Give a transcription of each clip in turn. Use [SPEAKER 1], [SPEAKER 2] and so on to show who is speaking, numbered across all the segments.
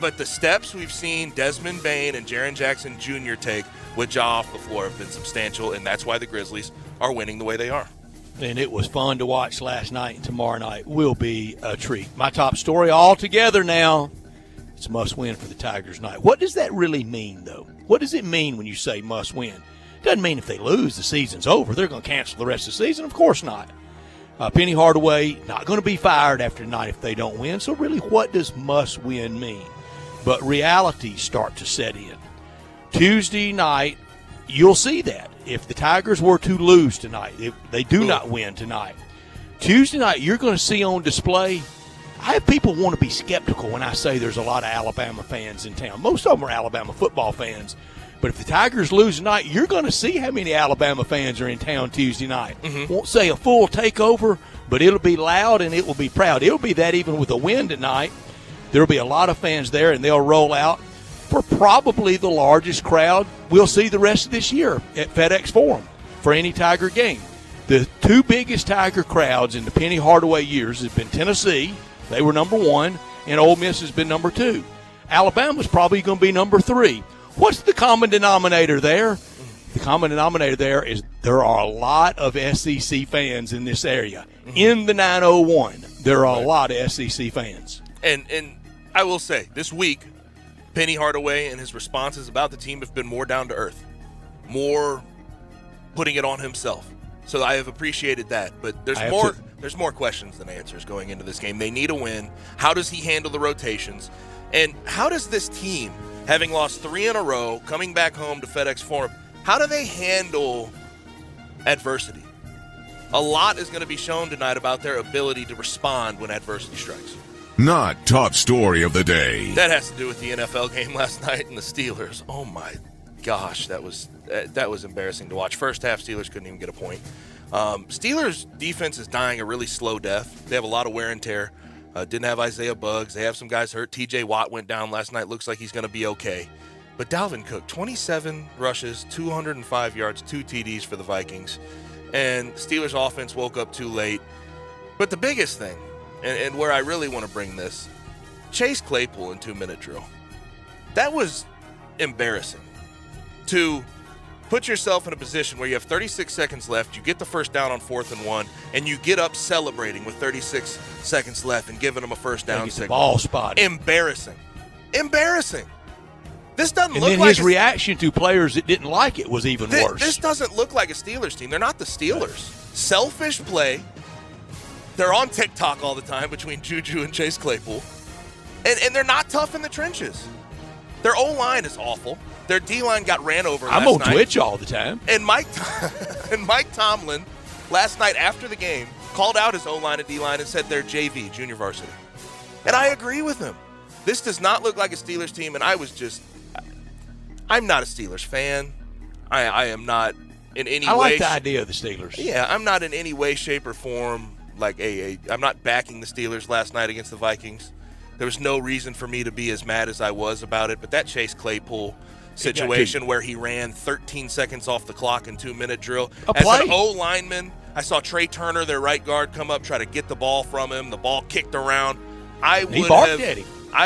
[SPEAKER 1] but the steps we've seen Desmond Bain and Jaren Jackson Jr. take with Ja off the floor have been substantial, and that's why the Grizzlies are winning the way they are.
[SPEAKER 2] And it was fun to watch last night, and tomorrow night will be a treat. My top story all together now. It's a must-win for the Tigers tonight. What does that really mean, though? What does it mean when you say must-win? It doesn't mean if they lose, the season's over. They're going to cancel the rest of the season. Of course not. Penny Hardaway not going to be fired after tonight if they don't win. So really, what does must-win mean? But realities start to set in. Tuesday night, you'll see that. If the Tigers were to lose tonight, if they do not win tonight, Tuesday night you're going to see on display. I have people want to be skeptical when I say there's a lot of Alabama fans in town. Most of them are Alabama football fans. But if the Tigers lose tonight, you're going to see how many Alabama fans are in town Tuesday night. Won't say a full takeover, but it'll be loud and it will be proud. It'll be that even with a win tonight. There'll be a lot of fans there, and they'll roll out for probably the largest crowd we'll see the rest of this year at FedEx Forum for any Tiger game. The two biggest Tiger crowds in the Penny Hardaway years have been Tennessee. They were number one, and Ole Miss has been number two. Alabama's probably going to be number three. What's the common denominator there? The common denominator there is there are a lot of SEC fans in this area. In the 901, there are a lot of SEC fans.
[SPEAKER 1] And I will say, this week, Penny Hardaway and his responses about the team have been more down to earth, more putting it on himself. So I have appreciated that. But there's more questions than answers going into this game. They need a win. How does he handle the rotations? And how does this team, having lost 3 in a row, coming back home to FedEx Forum, how do they handle adversity? A lot is going to be shown tonight about their ability to respond when adversity strikes.
[SPEAKER 3] Not top story of the day.
[SPEAKER 1] That has to do with the NFL game last night and the Steelers. Oh my gosh, that was embarrassing to watch. First half, Steelers couldn't even get a point. Steelers defense is dying a really slow death. They have a lot of wear and tear. Didn't have Isaiah Buggs. They have some guys hurt. TJ Watt went down last night. Looks like he's going to be okay. But Dalvin Cook, 27 rushes, 205 yards, 2 TDs for the Vikings. And Steelers offense woke up too late. But the biggest thing, and where I really want to bring this, Chase Claypool in 2-minute drill. That was embarrassing. To put yourself in a position where you have 36 seconds left, you get the first down on 4th and 1, and you get up celebrating with 36 seconds left and giving them a first down signal.
[SPEAKER 2] Ball spot.
[SPEAKER 1] Embarrassing. This doesn't
[SPEAKER 2] and
[SPEAKER 1] look
[SPEAKER 2] then
[SPEAKER 1] like
[SPEAKER 2] his reaction to players that didn't like it was even worse.
[SPEAKER 1] This doesn't look like a Steelers team. They're not the Steelers. Selfish play. They're on TikTok all the time between Juju and Chase Claypool. And they're not tough in the trenches. Their O-line is awful. Their D-line got ran over last night.
[SPEAKER 2] I'm on Twitch all the time.
[SPEAKER 1] And Mike Tomlin, last night after the game, called out his O-line and D-line and said they're JV, junior varsity. And I agree with him. This does not look like a Steelers team, and I'm not a Steelers fan. I am not in any way.
[SPEAKER 2] I like the idea of the Steelers.
[SPEAKER 1] Yeah, I'm not in any way, shape, or form I'm not backing the Steelers last night against the Vikings. There was no reason for me to be as mad as I was about it, but that Chase Claypool situation where he ran 13 seconds off the clock in 2-minute drill. As an O-lineman, I saw Trey Turner, their right guard, come up, try to get the ball from him. The ball kicked around. I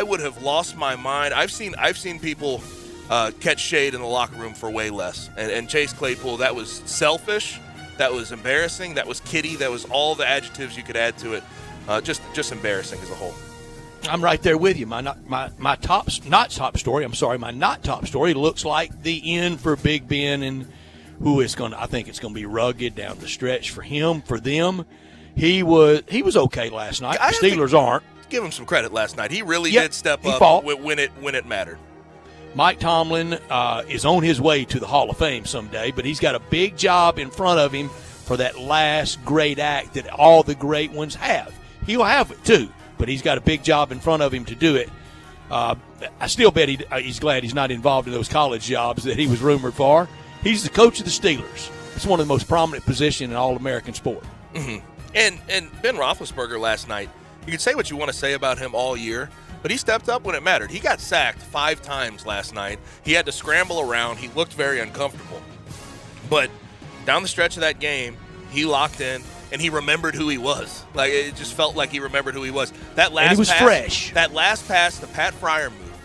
[SPEAKER 1] would have lost my mind. I've seen people catch shade in the locker room for way less. And Chase Claypool, that was selfish. That was embarrassing. That was kiddie. That was all the adjectives you could add to it. Just embarrassing as a whole.
[SPEAKER 2] I'm right there with you. My not top story looks like the end for Big Ben, and I think it's going to be rugged down the stretch for him, for them. He was okay last night. The Steelers aren't.
[SPEAKER 1] Give him some credit last night. He really did step up
[SPEAKER 2] fought.
[SPEAKER 1] when it mattered.
[SPEAKER 2] Mike Tomlin is on his way to the Hall of Fame someday, but he's got a big job in front of him for that last great act that all the great ones have. He'll have it too, but he's got a big job in front of him to do it. I still bet he's glad he's not involved in those college jobs that he was rumored for. He's the coach of the Steelers. It's one of the most prominent positions in all-American sport.
[SPEAKER 1] Mm-hmm. And Ben Roethlisberger last night, you can say what you want to say about him all year, but he stepped up when it mattered. He got sacked 5 times last night. He had to scramble around. He looked very uncomfortable. But down the stretch of that game, he locked in, and he remembered who he was. Like, it just felt like he remembered who he was. That last
[SPEAKER 2] and he was
[SPEAKER 1] pass,
[SPEAKER 2] fresh.
[SPEAKER 1] That last pass, the Pat Fryer move,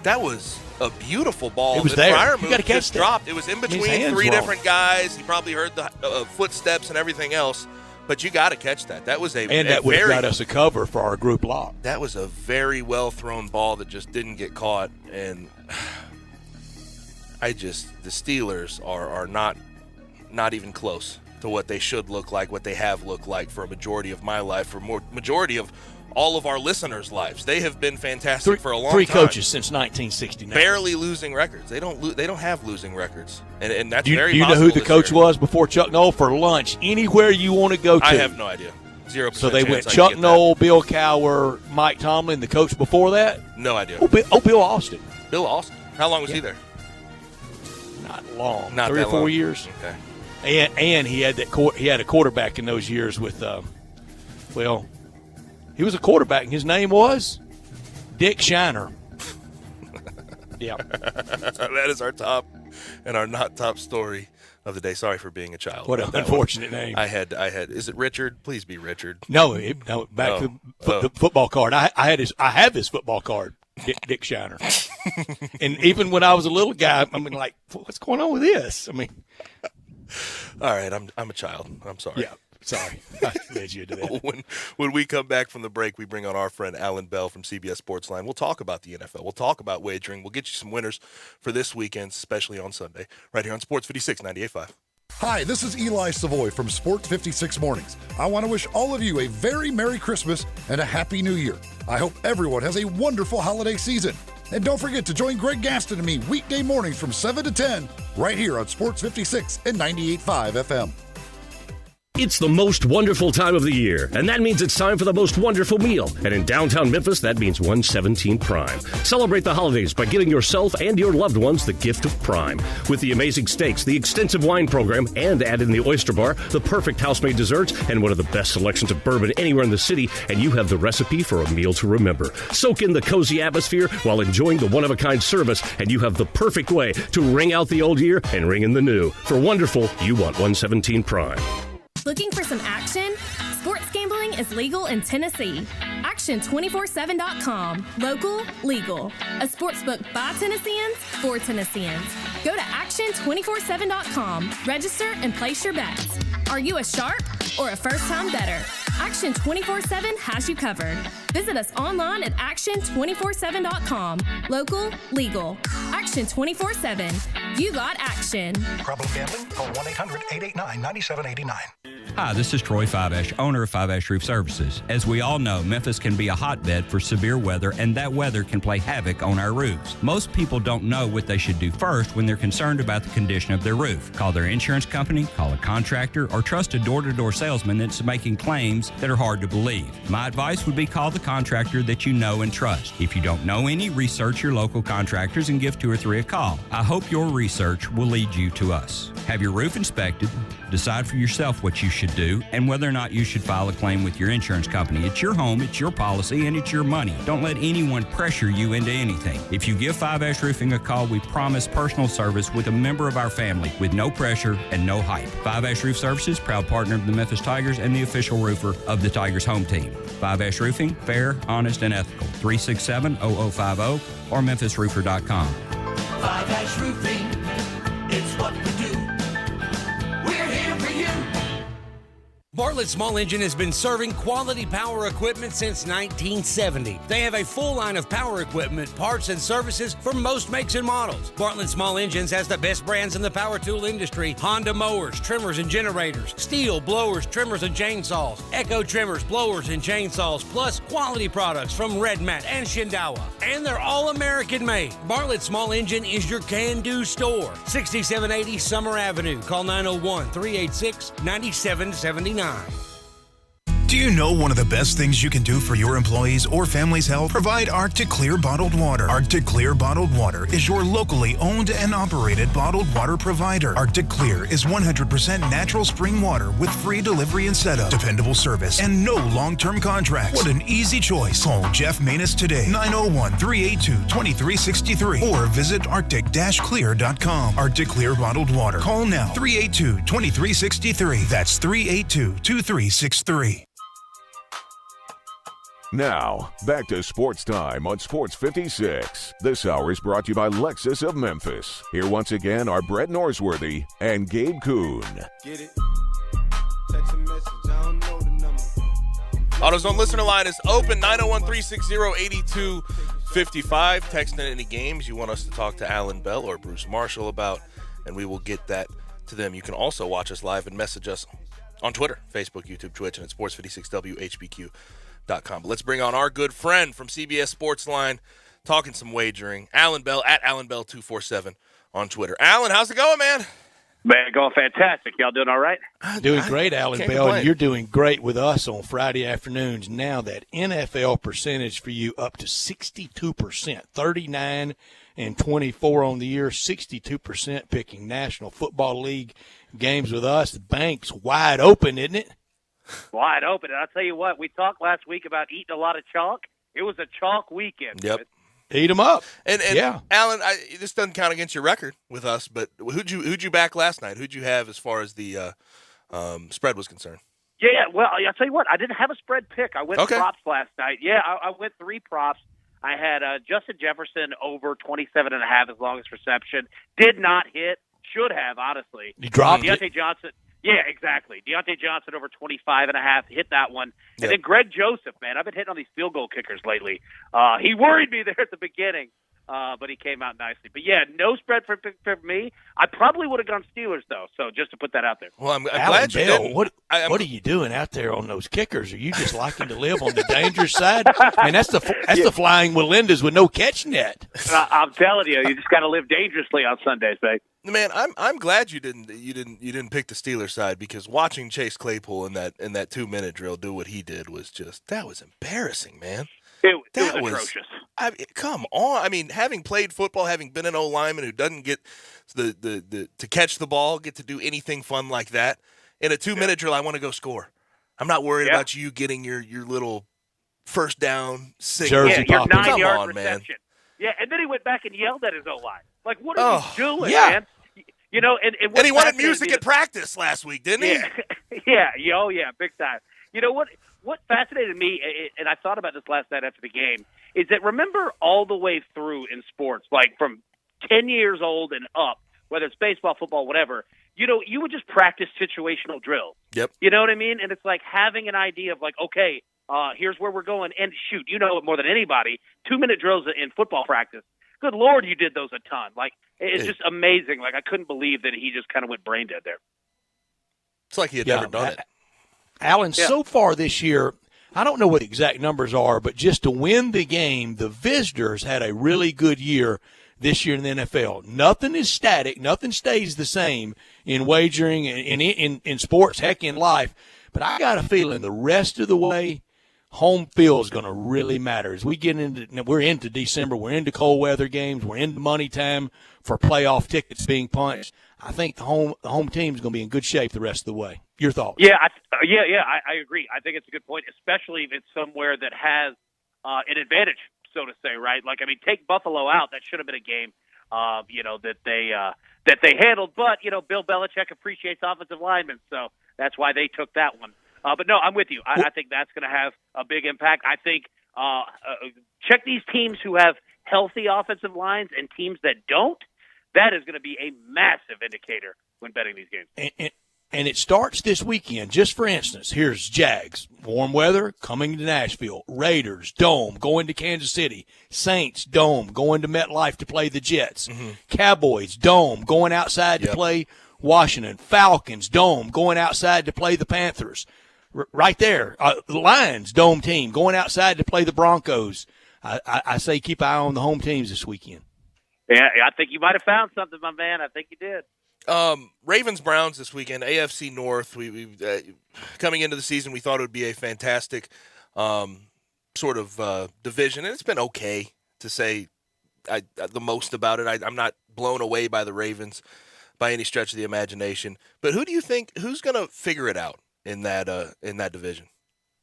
[SPEAKER 1] That was a beautiful ball.
[SPEAKER 2] It was
[SPEAKER 1] that
[SPEAKER 2] there.
[SPEAKER 1] Freiermuth
[SPEAKER 2] You got to catch
[SPEAKER 1] just
[SPEAKER 2] that.
[SPEAKER 1] dropped. It was in between
[SPEAKER 2] hands
[SPEAKER 1] three
[SPEAKER 2] wrong.
[SPEAKER 1] different guys. He probably heard the footsteps and everything else, but you got to catch that. That was
[SPEAKER 2] that would have got us a cover for our group lock.
[SPEAKER 1] That was a very well thrown ball that just didn't get caught, and the Steelers are not even close to what they should look like, what they have looked like for a majority of my life, for majority of all of our listeners' lives. They have been fantastic for a long time.
[SPEAKER 2] Three coaches since 1969.
[SPEAKER 1] Barely losing records. They don't have losing records, and that's
[SPEAKER 2] Do
[SPEAKER 1] very.
[SPEAKER 2] you know who the coach was before Chuck Noll for lunch? Anywhere you want to go to.
[SPEAKER 1] I have no idea. 0%.
[SPEAKER 2] So they went Chuck Noll, Bill Cowher, Mike Tomlin, the coach before that.
[SPEAKER 1] No idea.
[SPEAKER 2] Bill Austin.
[SPEAKER 1] Bill Austin. How long was he there?
[SPEAKER 2] Not long.
[SPEAKER 1] Not
[SPEAKER 2] 3
[SPEAKER 1] that
[SPEAKER 2] or 4
[SPEAKER 1] long.
[SPEAKER 2] years.
[SPEAKER 1] Okay.
[SPEAKER 2] And he had he had a quarterback in those years with he was a quarterback, and his name was Dick Shiner. Yeah.
[SPEAKER 1] That is our top and our not top story of the day. Sorry for being a child.
[SPEAKER 2] What an unfortunate name.
[SPEAKER 1] I had. Is it Richard? Please be Richard.
[SPEAKER 2] No, back to the football card. I have his football card, Dick Shiner. And even when I was a little guy, I mean, like, what's going on with this? I mean,
[SPEAKER 1] all right, I'm a child. I'm sorry.
[SPEAKER 2] Yeah. Sorry, I led you to that.
[SPEAKER 1] When we come back from the break, we bring on our friend Alan Bell from CBS Sportsline. We'll talk about the NFL. We'll talk about wagering. We'll get you some winners for this weekend, especially on Sunday, right here on Sports 56 98.5.
[SPEAKER 4] Hi, this is Eli Savoy from Sports 56 Mornings. I want to wish all of you a very Merry Christmas and a Happy New Year. I hope everyone has a wonderful holiday season. And don't forget to join Greg Gaston and me weekday mornings from 7 to 10 right here on Sports 56 and 98.5 FM.
[SPEAKER 5] It's the most wonderful time of the year, and that means it's time for the most wonderful meal. And in downtown Memphis, that means 117 Prime. Celebrate the holidays by giving yourself and your loved ones the gift of Prime. With the amazing steaks, the extensive wine program, and add in the oyster bar, the perfect house-made desserts, and one of the best selections of bourbon anywhere in the city, and you have the recipe for a meal to remember. Soak in the cozy atmosphere while enjoying the one-of-a-kind service, and you have the perfect way to ring out the old year and ring in the new. For wonderful, you want 117 Prime.
[SPEAKER 6] Looking for some action? Sports gambling is legal in Tennessee. Action247.com. Local, legal. A sportsbook by Tennesseans, for Tennesseans. Go to Action247.com. Register and place your bets. Are you a sharp or a first-time bettor? Action 24/7 has you covered. Visit us online at Action247.com. Local, legal. Action 24/7. You got action.
[SPEAKER 7] Problem gambling? Call 1-800-889-9789.
[SPEAKER 8] Hi, this is Troy Fiveash, owner of Fiveash Roof Services. As we all know, Memphis can be a hotbed for severe weather, and that weather can play havoc on our roofs. Most people don't know what they should do first when they're concerned about the condition of their roof. Call their insurance company, call a contractor, or trust a door-to-door salesman that's making claims that are hard to believe. My advice would be call the contractor that you know and trust. If you don't know any, research your local contractors and give 2 or 3 a call. I hope your research will lead you to us. Have your roof inspected, decide for yourself what you should do, and whether or not you should file a claim with your insurance company. It's your home, it's your policy, and it's your money. Don't let anyone pressure you into anything. If you give Five Ash Roofing a call, we promise personal service with a member of our family with no pressure and no hype. Five Ash Roof Services, proud partner of the Memphis Tigers and the official roofer of the Tigers home team. Five Ash Roofing, fair, honest, and ethical. 367-0050 or memphisroofer.com.
[SPEAKER 9] Five Ash Roofing, it's what we do. We're here for you.
[SPEAKER 10] Bartlett Small Engine has been serving quality power equipment since 1970. They have a full line of power equipment, parts, and services for most makes and models. Bartlett Small Engines has the best brands in the power tool industry: Honda mowers, trimmers, and generators, Steel blowers, trimmers, and chainsaws, Echo trimmers, blowers, and chainsaws, plus quality products from Red Mat and Shindawa. And they're all American made. Bartlett Small Engine is your can-do store. 6780 Summer Avenue. Call 901-386-9779.
[SPEAKER 11] Do you know one of the best things you can do for your employees or family's health? Provide Arctic Clear bottled water. Arctic Clear bottled water is your locally owned and operated bottled water provider. Arctic Clear is 100% natural spring water with free delivery and setup, dependable service, and no long-term contracts. What an easy choice. Call Jeff Manus today, 901-382-2363, or visit arctic-clear.com. Arctic Clear bottled water. Call now, 382-2363. That's 382-2363.
[SPEAKER 3] Now, back to Sports Time on Sports 56. This hour is brought to you by Lexus of Memphis. Here once again are Brett Norsworthy and Gabe Kuhn.
[SPEAKER 12] Get it? Text a message, I don't know the number.
[SPEAKER 1] AutoZone listener line is open, 901-360-8255. Text in any games you want us to talk to Alan Bell or Bruce Marshall about, and we will get that to them. You can also watch us live and message us on Twitter, Facebook, YouTube, Twitch, and at Sports56WHBQ.com. But let's bring on our good friend from CBS Sports Line, talking some wagering, Alan Bell, at AlanBell247 on Twitter. Alan, how's it going, man?
[SPEAKER 13] Man, going fantastic. Y'all doing all right?
[SPEAKER 2] Doing great, Alan Bell, and you're doing great with us on Friday afternoons. Now that NFL percentage for you up to 62%, 39 and 24 on the year, 62% picking National Football League games with us. The bank's wide open, isn't it?
[SPEAKER 13] Wide open. And I'll tell you what, we talked last week about eating a lot of chalk. It was a chalk weekend.
[SPEAKER 1] Yep.
[SPEAKER 2] Eat them up.
[SPEAKER 1] And
[SPEAKER 2] yeah.
[SPEAKER 1] Alan, this doesn't count against your record with us, but who'd you back last night? Who'd you have as far as the spread was concerned?
[SPEAKER 13] Yeah, well, I'll tell you what, I didn't have a spread pick. I went props last night. Yeah, I went 3 props. I had Justin Jefferson over 27.5 as longest reception. Did not hit. Should have, honestly.
[SPEAKER 2] You dropped
[SPEAKER 13] Deontay Johnson. Yeah, exactly. Deontay Johnson over 25.5, hit that one. Yep. And then Greg Joseph, man, I've been hitting on these field goal kickers lately. He worried me there at the beginning, but he came out nicely. But, yeah, no spread for me. I probably would have gone Steelers, though, so just to put that out there.
[SPEAKER 1] Well, I'm glad you didn't.
[SPEAKER 2] What are you doing out there on those kickers? Are you just liking to live on the dangerous side? And that's the flying Melindas with no catch net.
[SPEAKER 13] I'm telling you, you just got to live dangerously on Sundays, babe.
[SPEAKER 1] Man, I'm glad you didn't pick the Steelers side, because watching Chase Claypool in that 2-minute drill do what he did was embarrassing, man.
[SPEAKER 13] It was atrocious.
[SPEAKER 1] Come on. I mean, having played football, having been an old lineman who doesn't get the to catch the ball, get to do anything fun like that, in a 2-minute drill, I want to go score. I'm not worried about you getting your little first down signal.
[SPEAKER 2] Jersey
[SPEAKER 13] your 9-yard
[SPEAKER 1] on,
[SPEAKER 13] reception.
[SPEAKER 1] Man.
[SPEAKER 13] Yeah, and then he went back and yelled at his O-line. Like, what are you doing, man? You know, and
[SPEAKER 1] he wanted music at practice last week, didn't he?
[SPEAKER 13] Yeah, big time. You know what fascinated me, and I thought about this last night after the game, is that remember all the way through in sports, like from 10 years old and up, whether it's baseball, football, whatever, you know, you would just practice situational drills.
[SPEAKER 1] Yep.
[SPEAKER 13] You know what I mean? And it's like having an idea of like, okay, here's where we're going. And shoot, you know it more than anybody, 2-minute drills in football practice. Good Lord, you did those a ton. Like, it's just amazing. Like, I couldn't believe that he just kind of went brain dead there.
[SPEAKER 1] It's like he had never done it.
[SPEAKER 2] Alan, so far this year, I don't know what the exact numbers are, but just to win the game, the visitors had a really good year this year in the NFL. Nothing is static. Nothing stays the same in wagering and in sports, heck, in life. But I got a feeling the rest of the way, home field is going to really matter. As we're into December, we're into cold weather games, we're into money time for playoff tickets being punched. I think the home team is going to be in good shape the rest of the way. Your thoughts?
[SPEAKER 13] Yeah, I agree. I think it's a good point, especially if it's somewhere that has an advantage, so to say, right? Like, I mean, take Buffalo out. That should have been a game, that they handled. But Bill Belichick appreciates offensive linemen, so that's why they took that one. But no, I'm with you. I think that's going to have a big impact. I think check these teams who have healthy offensive lines and teams that don't. That is going to be a massive indicator when betting these games.
[SPEAKER 2] And it starts this weekend. Just for instance, here's Jags, warm weather, coming to Nashville. Raiders, Dome, going to Kansas City. Saints, Dome, going to MetLife to play the Jets. Mm-hmm. Cowboys, Dome, going outside to play Washington. Falcons, Dome, going outside to play the Panthers. Right there. The Lions, Dome team, going outside to play the Broncos. I say keep an eye on the home teams this weekend.
[SPEAKER 13] Yeah, I think you might have found something, my man. I think you did.
[SPEAKER 1] Ravens-Browns this weekend, AFC North. We coming into the season, we thought it would be a fantastic sort of division, and it's been okay to say the most about it. I'm not blown away by the Ravens by any stretch of the imagination. But who do you think, who's going to figure it out in that division?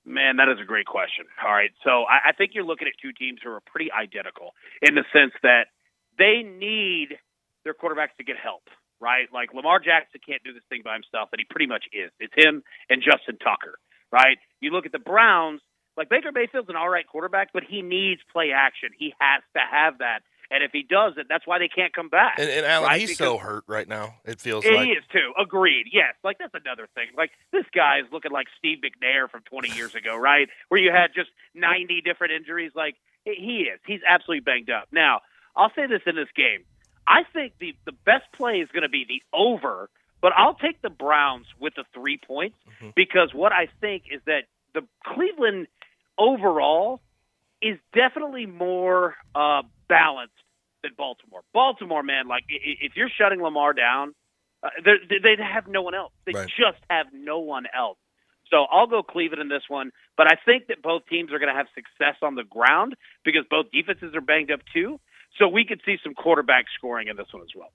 [SPEAKER 13] Man, that is a great question. All right, so I think you're looking at two teams who are pretty identical in the sense that they need their quarterbacks to get help, right? Like Lamar Jackson can't do this thing by himself, and he pretty much is. It's him and Justin Tucker, right? You look at the Browns, Like, Baker Mayfield's an all right quarterback, but he needs play action. He has to have that. And if he doesn't, that's why they can't come back.
[SPEAKER 1] And Alan,
[SPEAKER 13] right?
[SPEAKER 1] he's so hurt right now. It feels
[SPEAKER 13] he
[SPEAKER 1] like
[SPEAKER 13] is too. Agreed. Yes. Like, that's another thing. Like, this guy is looking like Steve McNair from 20 years ago, right? Where you had just 90 different injuries. Like, he is. He's absolutely banged up. Now, I'll say this in this game. I think the best play is going to be the over, but I'll take the Browns with the 3 points because what I think is that the Cleveland overall is definitely more balanced than Baltimore. Baltimore, man, like if you're shutting Lamar down, they have no one else. They just have no one else. So I'll go Cleveland in this one, but I think that both teams are going to have success on the ground because both defenses are banged up too. So we could see some quarterback scoring in this one as well.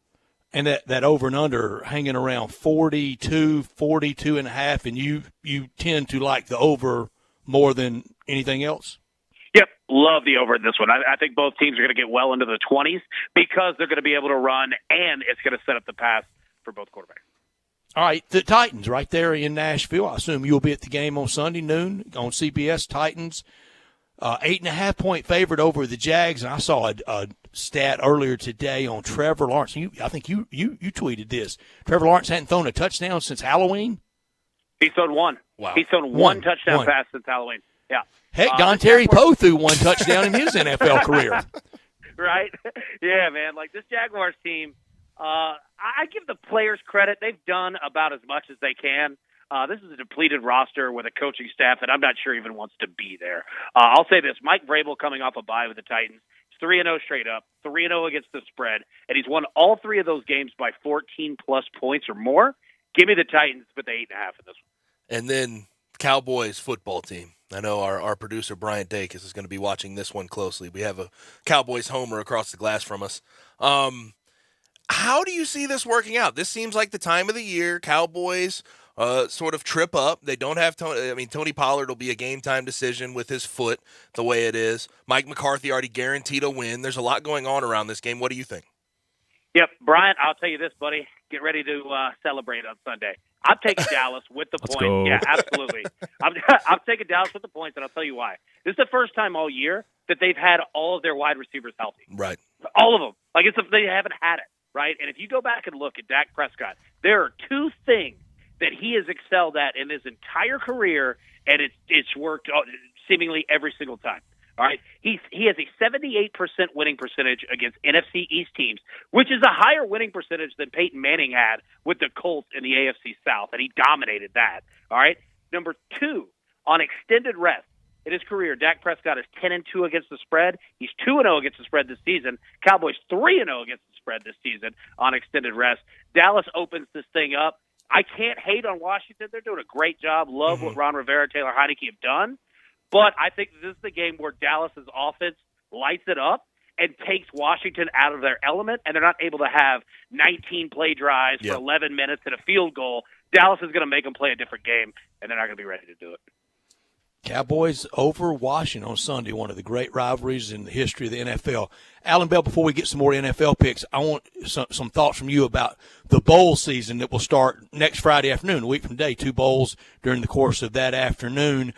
[SPEAKER 2] And that over and under hanging around 42 and a half, and you tend to like the over more than anything else?
[SPEAKER 13] Yep, love the over in this one. I think both teams are going to get well into the 20s because they're going to be able to run, and it's going to set up the pass for both quarterbacks.
[SPEAKER 2] All right, the Titans right there in Nashville. I assume you'll be at the game on Sunday noon on CBS. Titans, 8.5-point favorite over the Jags. And I saw a stat earlier today on Trevor Lawrence. I think you tweeted this. Trevor Lawrence hadn't thrown a touchdown since Halloween.
[SPEAKER 13] He's thrown one.
[SPEAKER 1] Wow.
[SPEAKER 13] He's thrown one touchdown pass since Halloween. Yeah.
[SPEAKER 2] Heck, Don Terry Poe threw one touchdown in his NFL career.
[SPEAKER 13] Right? Yeah, man. Like, this Jaguars team, I give the players credit. They've done about as much as they can. This is a depleted roster with a coaching staff that I'm not sure even wants to be there. I'll say this. Mike Vrabel coming off a bye with the Titans. He's 3-0 straight up, 3-0 against the spread, and he's won all three of those games by 14-plus points or more. Give me the Titans with the 8.5 in this one.
[SPEAKER 1] And then Cowboys football team. I know our producer, Brian Dacus, is going to be watching this one closely. We have a Cowboys homer across the glass from us. How do you see this working out? This seems like the time of the year. Cowboys sort of trip up. They don't have Tony. I mean, Tony Pollard will be a game-time decision with his foot the way it is. Mike McCarthy already guaranteed a win. There's a lot going on around this game. What do you think?
[SPEAKER 13] Yep, Brian, I'll tell you this, buddy. Get ready to celebrate on Sunday. I'm taking Dallas with the points.
[SPEAKER 5] Go.
[SPEAKER 13] Yeah, absolutely. I'm taking Dallas with the points, and I'll tell you why. This is the first time all year that they've had all of their wide receivers healthy.
[SPEAKER 1] Right.
[SPEAKER 13] All of them. Like, they haven't had it, right? And if you go back and look at Dak Prescott, there are two things that he has excelled at in his entire career, and it's worked seemingly every single time. All right, he has a 78% winning percentage against NFC East teams, which is a higher winning percentage than Peyton Manning had with the Colts in the AFC South, and he dominated that. All right, number two, on extended rest in his career, Dak Prescott is 10-2 against the spread. He's 2-0 against the spread this season. Cowboys 3-0 against the spread this season on extended rest. Dallas opens this thing up. I can't hate on Washington. They're doing a great job. Love what Ron Rivera, Taylor Heineke have done. But I think this is the game where Dallas's offense lights it up and takes Washington out of their element, and they're not able to have 19 play drives for 11 minutes and a field goal. Dallas is going to make them play a different game, and they're not going to be ready to do it.
[SPEAKER 2] Cowboys over Washington on Sunday, one of the great rivalries in the history of the NFL. Alan Bell, before we get some more NFL picks, I want some thoughts from you about the bowl season that will start next Friday afternoon, a week from today, 2 bowls during the course of that afternoon.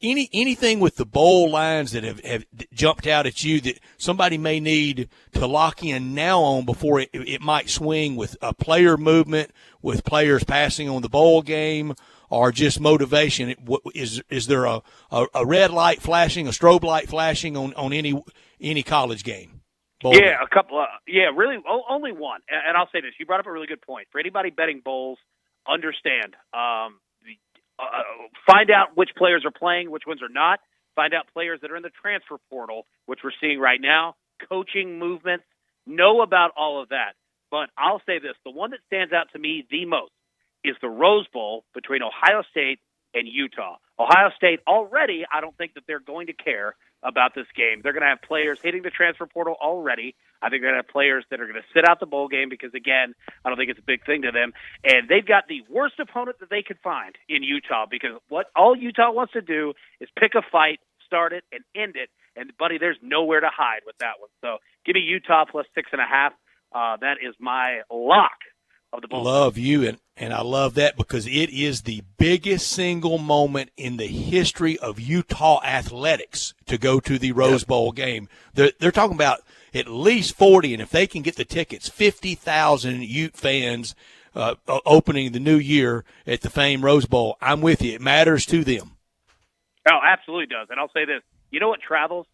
[SPEAKER 2] Anything with the bowl lines that have jumped out at you that somebody may need to lock in now on before it might swing with a player movement, with players passing on the bowl game, or just motivation? Is there a red light flashing, a strobe light flashing on any college game? Bowl game?
[SPEAKER 13] A couple. Really, only one. And I'll say this: you brought up a really good point. For anybody betting bowls, understand. Find out which players are playing, which ones are not. Find out players that are in the transfer portal, which we're seeing right now. Coaching movements. Know about all of that. But I'll say this: the one that stands out to me the most is the Rose Bowl between Ohio State and Utah. Ohio State already, I don't think that they're going to care about this game. They're going to have players hitting the transfer portal already. I think they're going to have players that are going to sit out the bowl game because, again, I don't think it's a big thing to them. And they've got the worst opponent that they could find in Utah because what all Utah wants to do is pick a fight, start it, and end it. And, buddy, there's nowhere to hide with that one. So give me Utah plus 6.5. That is my lock of the bowl.
[SPEAKER 2] Love you. And I love that because it is the biggest single moment in the history of Utah athletics to go to the Rose Bowl game. They're talking about at least 40, and if they can get the tickets, 50,000 Ute fans opening the new year at the famed Rose Bowl. I'm with you. It matters to them.
[SPEAKER 13] Oh, absolutely does. And I'll say this. You know what travels?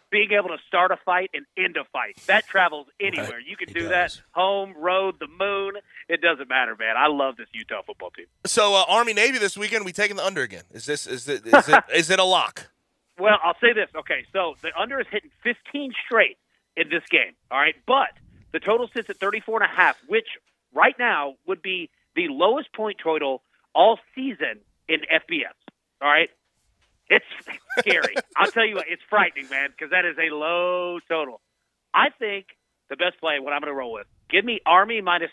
[SPEAKER 13] Being able to start a fight and end a fight. That travels anywhere. You can do that home, road, the moon. It doesn't matter, man. I love this Utah football team.
[SPEAKER 1] So Army-Navy this weekend, we taking the under again. Is it a lock?
[SPEAKER 13] Well, I'll say this. Okay, so the under is hitting 15 straight in this game, all right? But the total sits at 34.5, which right now would be the lowest point total all season in FBS, all right? It's scary. I'll tell you what, it's frightening, man, because that is a low total. I think the best play, what I'm going to roll with, give me Army -7,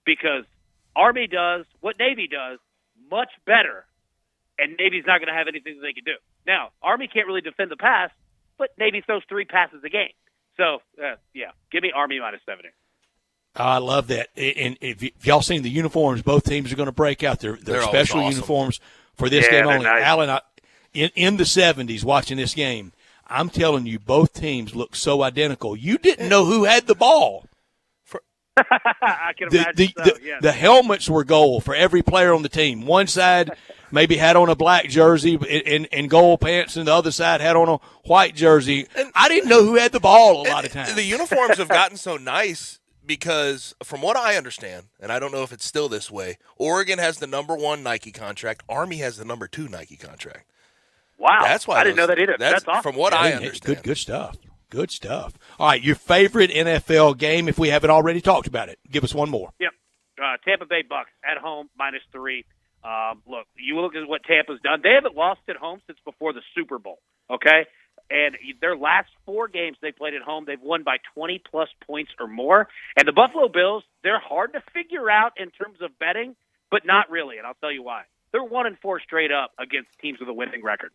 [SPEAKER 13] because Army does what Navy does much better, and Navy's not going to have anything that they can do. Now, Army can't really defend the pass, but Navy throws 3 passes a game. So, give me Army -7 here.
[SPEAKER 2] I love that. And if y'all seen the uniforms, both teams are going to break out their special
[SPEAKER 1] awesome
[SPEAKER 2] uniforms for this game only.
[SPEAKER 13] Nice.
[SPEAKER 2] Alan, in the 70s, watching this game, I'm telling you, both teams look so identical. You didn't know who had the ball.
[SPEAKER 13] I can imagine
[SPEAKER 2] the helmets were gold for every player on the team. One side maybe had on a black jersey and gold pants, and the other side had on a white jersey. And I didn't know who had the ball a lot of times.
[SPEAKER 1] The uniforms have gotten so nice because, from what I understand, and I don't know if it's still this way, Oregon has the #1 Nike contract. Army has the #2 Nike contract.
[SPEAKER 13] Wow.
[SPEAKER 1] That's why
[SPEAKER 13] I didn't know that either. That's awesome.
[SPEAKER 1] From what I understand.
[SPEAKER 2] Good stuff. Good stuff. All right, your favorite NFL game, if we haven't already talked about it. Give us one more.
[SPEAKER 13] Yep. Tampa Bay Bucks at home, -3. Look, you look at what Tampa's done. They haven't lost at home since before the Super Bowl, okay? And their last 4 games they played at home, they've won by 20-plus points or more. And the Buffalo Bills, they're hard to figure out in terms of betting, but not really, and I'll tell you why. They're 1-4 straight up against teams with a winning record.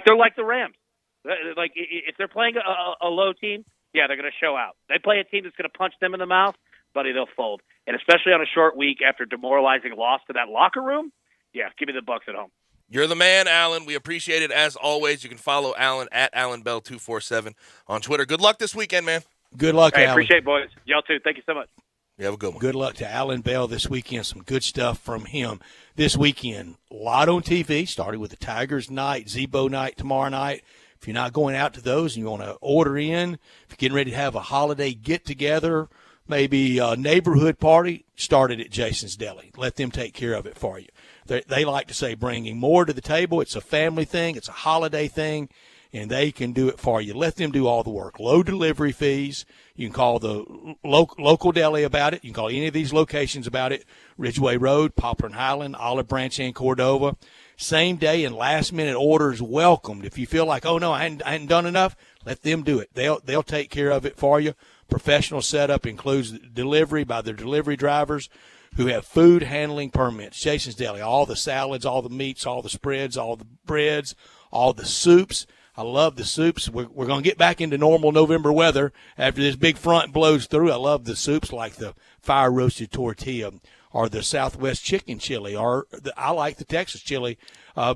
[SPEAKER 13] They're like the Rams. Like, if they're playing a low team, they're going to show out. They play a team that's going to punch them in the mouth, buddy, they'll fold. And especially on a short week after demoralizing loss to that locker room, give me the Bucks at home.
[SPEAKER 1] You're the man, Alan. We appreciate it as always. You can follow Alan at AlanBell247 on Twitter. Good luck this weekend, man.
[SPEAKER 2] Good luck, Alan.
[SPEAKER 13] Appreciate it, boys. Y'all too. Thank you so much.
[SPEAKER 1] You have a good one.
[SPEAKER 2] Good luck to Alan Bell this weekend. Some good stuff from him this weekend. A lot on TV, starting with the Tigers night, Zebo night tomorrow night. If you're not going out to those and you want to order in, if you're getting ready to have a holiday get-together, maybe a neighborhood party, start it at Jason's Deli. Let them take care of it for you. They like to say bringing more to the table. It's a family thing. It's a holiday thing, and they can do it for you. Let them do all the work. Low delivery fees. You can call the local deli about it. You can call any of these locations about it. Ridgeway Road, Poplar and Highland, Olive Branch, and Cordova. Same day and last-minute orders welcomed. If you feel like, oh, no, I hadn't done enough, let them do it. They'll take care of it for you. Professional setup includes delivery by their delivery drivers who have food handling permits. Jason's Deli, all the salads, all the meats, all the spreads, all the breads, all the soups. I love the soups. We're going to get back into normal November weather after this big front blows through. I love the soups like the fire-roasted tortilla or the Southwest chicken chili, or I like the Texas chili,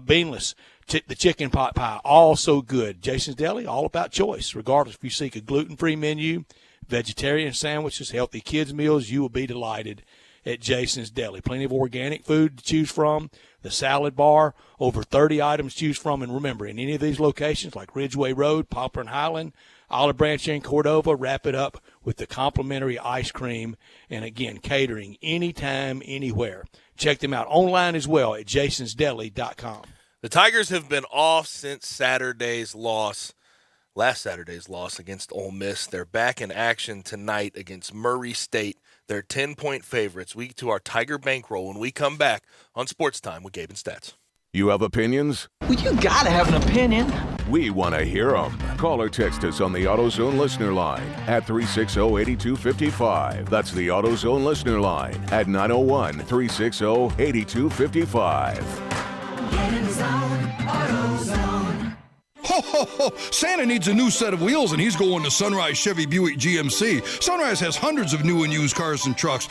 [SPEAKER 2] beanless, the chicken pot pie, all so good. Jason's Deli, all about choice. Regardless if you seek a gluten-free menu, vegetarian sandwiches, healthy kids meals, you will be delighted at Jason's Deli. Plenty of organic food to choose from. The salad bar, over 30 items to choose from. And remember, in any of these locations like Ridgeway Road, Poplar and Highland, Olive Branch, and Cordova, wrap it up with the complimentary ice cream. And, again, catering anytime, anywhere. Check them out online as well at jasonsdeli.com.
[SPEAKER 1] The Tigers have been off since last Saturday's loss against Ole Miss. They're back in action tonight against Murray State. They're 10-point favorites. We get to our Tiger bankroll when we come back on Sports Time with Gabe and Stats.
[SPEAKER 3] You have opinions?
[SPEAKER 14] Well, you gotta have an opinion.
[SPEAKER 3] We want to hear them. Call or text us on the AutoZone listener line at 360-8255. That's the AutoZone listener line at 901-360-8255.
[SPEAKER 9] Get in the zone, AutoZone.
[SPEAKER 15] Ho, ho, Santa needs a new set of wheels, and he's going to Sunrise Chevy Buick GMC. Sunrise has hundreds of new and used cars and trucks.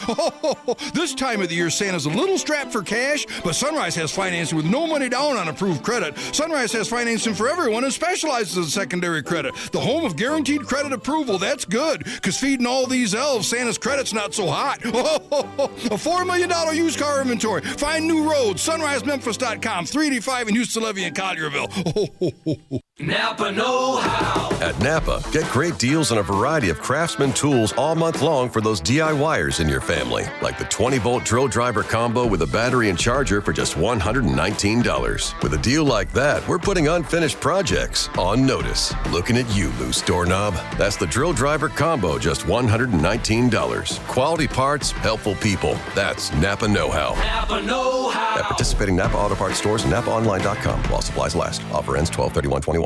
[SPEAKER 15] This time of the year, Santa's a little strapped for cash, but Sunrise has financing with no money down on approved credit. Sunrise has financing for everyone and specializes in secondary credit. The home of guaranteed credit approval. That's good, because feeding all these elves, Santa's credit's not so hot. A $4 million used car inventory. Find new roads. SunriseMemphis.com. 385 in Houston, Levy, and Collierville.
[SPEAKER 9] Napa know-how.
[SPEAKER 16] At Napa, get great deals on a variety of Craftsman tools all month long for those DIYers in your family. Like the 20-volt drill driver combo with a battery and charger for just $119. With a deal like that, we're putting unfinished projects on notice. Looking at you, loose doorknob. That's the drill driver combo, just $119. Quality parts, helpful people. That's Napa know-how.
[SPEAKER 9] Napa know-how.
[SPEAKER 16] At participating Napa Auto Parts stores and NapaOnline.com while supplies last. Offer ends 12/31/21.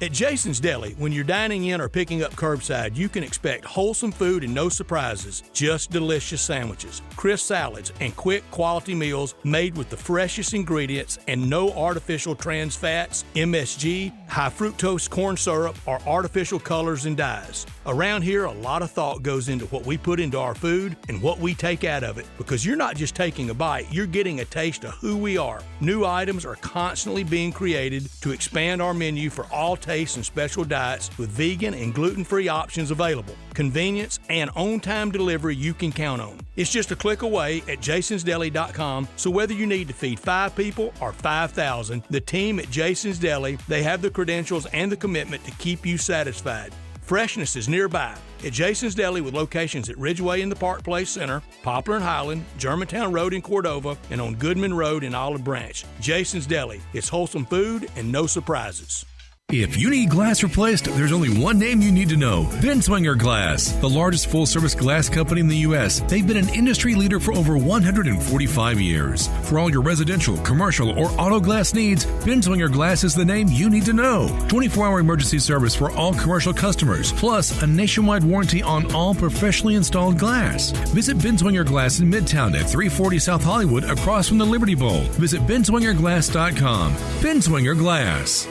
[SPEAKER 2] At Jason's Deli, when you're dining in or picking up curbside, you can expect wholesome food and no surprises, just delicious sandwiches, crisp salads, and quick quality meals made with the freshest ingredients and no artificial trans fats, MSG, high fructose corn syrup, or artificial colors and dyes. Around here, a lot of thought goes into what we put into our food and what we take out of it, because you're not just taking a bite, you're getting a taste of who we are. New items are constantly being created to expand our menu for all tastes and special diets, with vegan and gluten-free options available. Convenience and on-time delivery you can count on. It's just a click away at jasonsdeli.com, so whether you need to feed 5 people or 5,000, the team at Jason's Deli, they have the credentials and the commitment to keep you satisfied. Freshness is nearby at Jason's Deli, with locations at Ridgeway in the Park Place Center, Poplar and Highland, Germantown Road in Cordova, and on Goodman Road in Olive Branch. Jason's Deli. It's wholesome food and no surprises.
[SPEAKER 17] If you need glass replaced, there's only one name you need to know: Binswanger Glass, the largest full-service glass company in the U.S. They've been an industry leader for over 145 years. For all your residential, commercial, or auto glass needs, Binswanger Glass is the name you need to know. 24-hour emergency service for all commercial customers, plus a nationwide warranty on all professionally installed glass. Visit Binswanger Glass in Midtown at 340 South Hollywood, across from the Liberty Bowl. Visit binswangerglass.com. Binswanger Glass.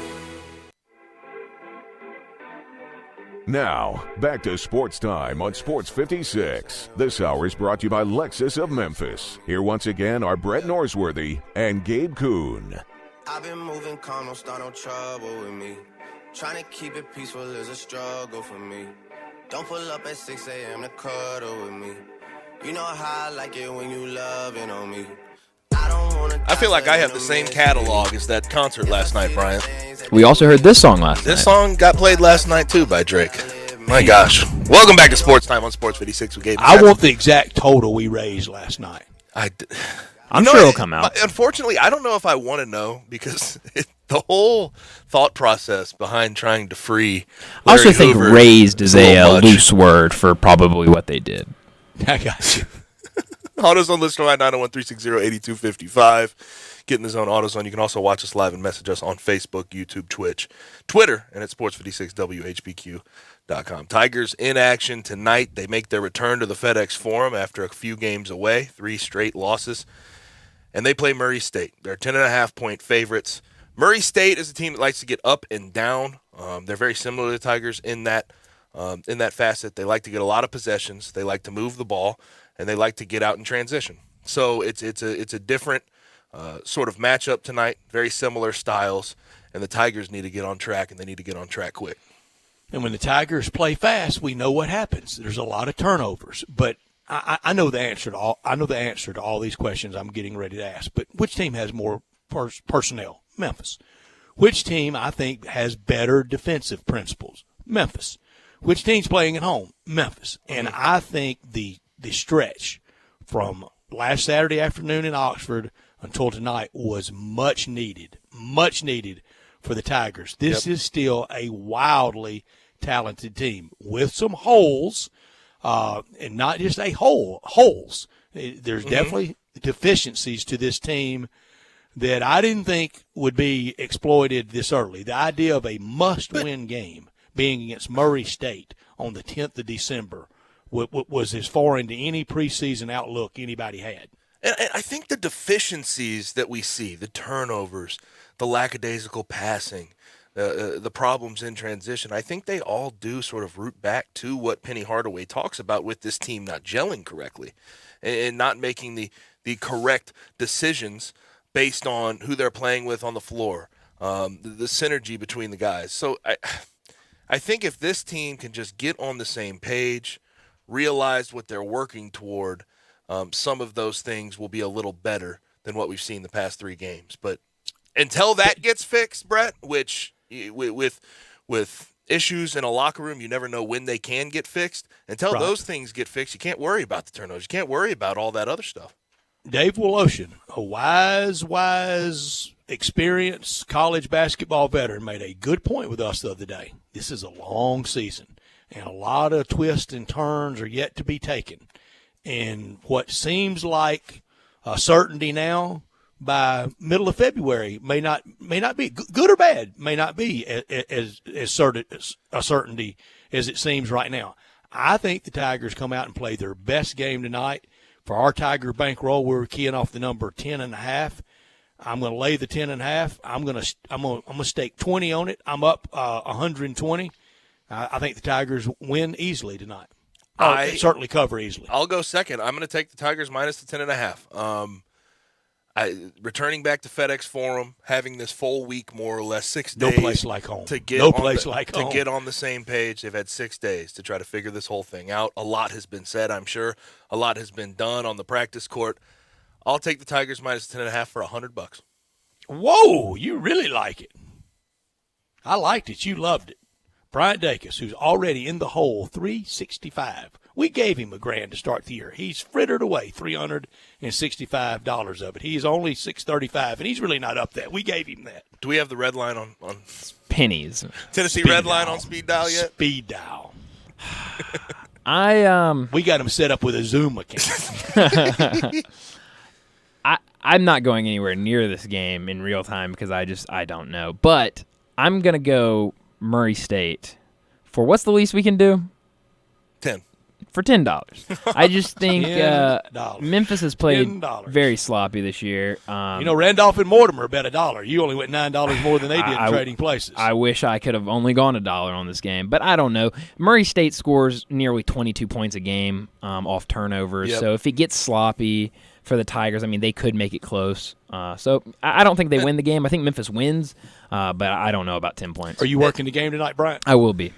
[SPEAKER 3] Now, back to Sports Time on Sports 56. This hour is brought to you by Lexus of Memphis. Here once again are Brett Norsworthy and Gabe Kuhn.
[SPEAKER 18] I've been moving calm, don't start no trouble with me. Trying to keep it peaceful is a struggle for me. Don't pull up at 6 a.m. to cuddle with me. You know how I like it when you loving on me.
[SPEAKER 1] I feel like I have the same catalog as that concert last night, Brian.
[SPEAKER 19] We also heard this song last night.
[SPEAKER 1] This song got played last night, too, by Drake. My gosh. Welcome back to Sports Time on Sports 56 with Gabe.
[SPEAKER 2] I want the exact total we raised last night.
[SPEAKER 19] I'm sure it'll come out.
[SPEAKER 1] Unfortunately, I don't know if I want to know, because the whole thought process behind trying to free
[SPEAKER 19] I
[SPEAKER 1] Larry
[SPEAKER 19] also think
[SPEAKER 1] Hoover
[SPEAKER 19] raised is a loose word for probably what they did.
[SPEAKER 2] I got you.
[SPEAKER 1] AutoZone listener line 901-360-8255. Get in the zone, AutoZone. You can also watch us live and message us on Facebook, YouTube, Twitch, Twitter, and at sports56whbq.com. Tigers in action tonight. They make their return to the FedEx Forum after a few games away, 3 straight losses, and they play Murray State. They're 10.5-point favorites. Murray State is a team that likes to get up and down. They're very similar to the Tigers in that facet. They like to get a lot of possessions. They like to move the ball, and they like to get out in transition. So it's a different sort of matchup tonight, very similar styles, and the Tigers need to get on track, and they need to get on track quick.
[SPEAKER 2] And when the Tigers play fast, we know what happens. There's a lot of turnovers. But I know the answer to all. I know the answer to all these questions I'm getting ready to ask. But which team has more personnel? Memphis. Which team I think has better defensive principles? Memphis. Which team's playing at home? Memphis. And I think the stretch from last Saturday afternoon in Oxford until tonight was much needed for the Tigers. This is still a wildly talented team with some holes, and not just holes. There's definitely deficiencies to this team that I didn't think would be exploited this early. The idea of a must-win game being against Murray State on the 10th of December was as far into any preseason outlook anybody had.
[SPEAKER 1] And I think the deficiencies that we see, the turnovers, the lackadaisical passing, the problems in transition, I think they all do sort of root back to what Penny Hardaway talks about with this team not gelling correctly and not making the correct decisions based on who they're playing with on the floor, the synergy between the guys. So I think if this team can just get on the same page, realize what they're working toward, some of those things will be a little better than what we've seen the past 3 games. But until that gets fixed, Brett, which with issues in a locker room, you never know when they can get fixed. Until those things get fixed, you can't worry about the turnovers. You can't worry about all that other stuff.
[SPEAKER 2] Dave Woloshin, a wise, experienced college basketball veteran, made a good point with us the other day. This is a long season, and a lot of twists and turns are yet to be taken. And what seems like a certainty now, by middle of February, may not be good or bad. May not be as certain a certainty as it seems right now. I think the Tigers come out and play their best game tonight. For our Tiger bankroll, we're keying off the number 10.5. I'm going to lay the 10.5. I'm going to stake 20 on it. I'm up 120. I think the Tigers win easily tonight. They certainly cover easily.
[SPEAKER 1] I'll go second. I'm going to take the Tigers minus the 10.5. Returning back to FedEx Forum, having this full week, more or less 6 days.
[SPEAKER 2] No place like home.
[SPEAKER 1] To get on the same page. They've had 6 days to try to figure this whole thing out. A lot has been said, I'm sure. A lot has been done on the practice court. I'll take the Tigers minus 10.5 for $100.
[SPEAKER 2] Whoa, you really like it. I liked it. You loved it. Bryant Dacus, who's already in the hole, 365. We gave him $1,000 to start the year. He's frittered away $365 of it. He's only $635, and he's really not up that. We gave him that.
[SPEAKER 1] Do we have the red line on
[SPEAKER 19] pennies?
[SPEAKER 1] Tennessee
[SPEAKER 19] Speed
[SPEAKER 1] red line
[SPEAKER 19] dial.
[SPEAKER 1] on speed dial yet?
[SPEAKER 2] Speed dial.
[SPEAKER 19] We
[SPEAKER 2] got him set up with a Zoom account.
[SPEAKER 19] I'm not going anywhere near this game in real time because I don't know. But I'm gonna go Murray State for what's the least we can do?
[SPEAKER 1] 10.
[SPEAKER 19] For $10. I just think
[SPEAKER 2] $10.
[SPEAKER 19] Memphis has played
[SPEAKER 2] $10.
[SPEAKER 19] very sloppy this year.
[SPEAKER 2] Randolph and Mortimer bet $1. You only went $9 more than they did in trading places.
[SPEAKER 19] I wish I could have only gone $1 on this game, but I don't know. Murray State scores nearly 22 points a game off turnovers, so if it gets sloppy for the Tigers, I mean, they could make it close. So I don't think they win the game. I think Memphis wins, but I don't know about 10 points.
[SPEAKER 2] Are you working the game tonight, Brian?
[SPEAKER 19] I will be.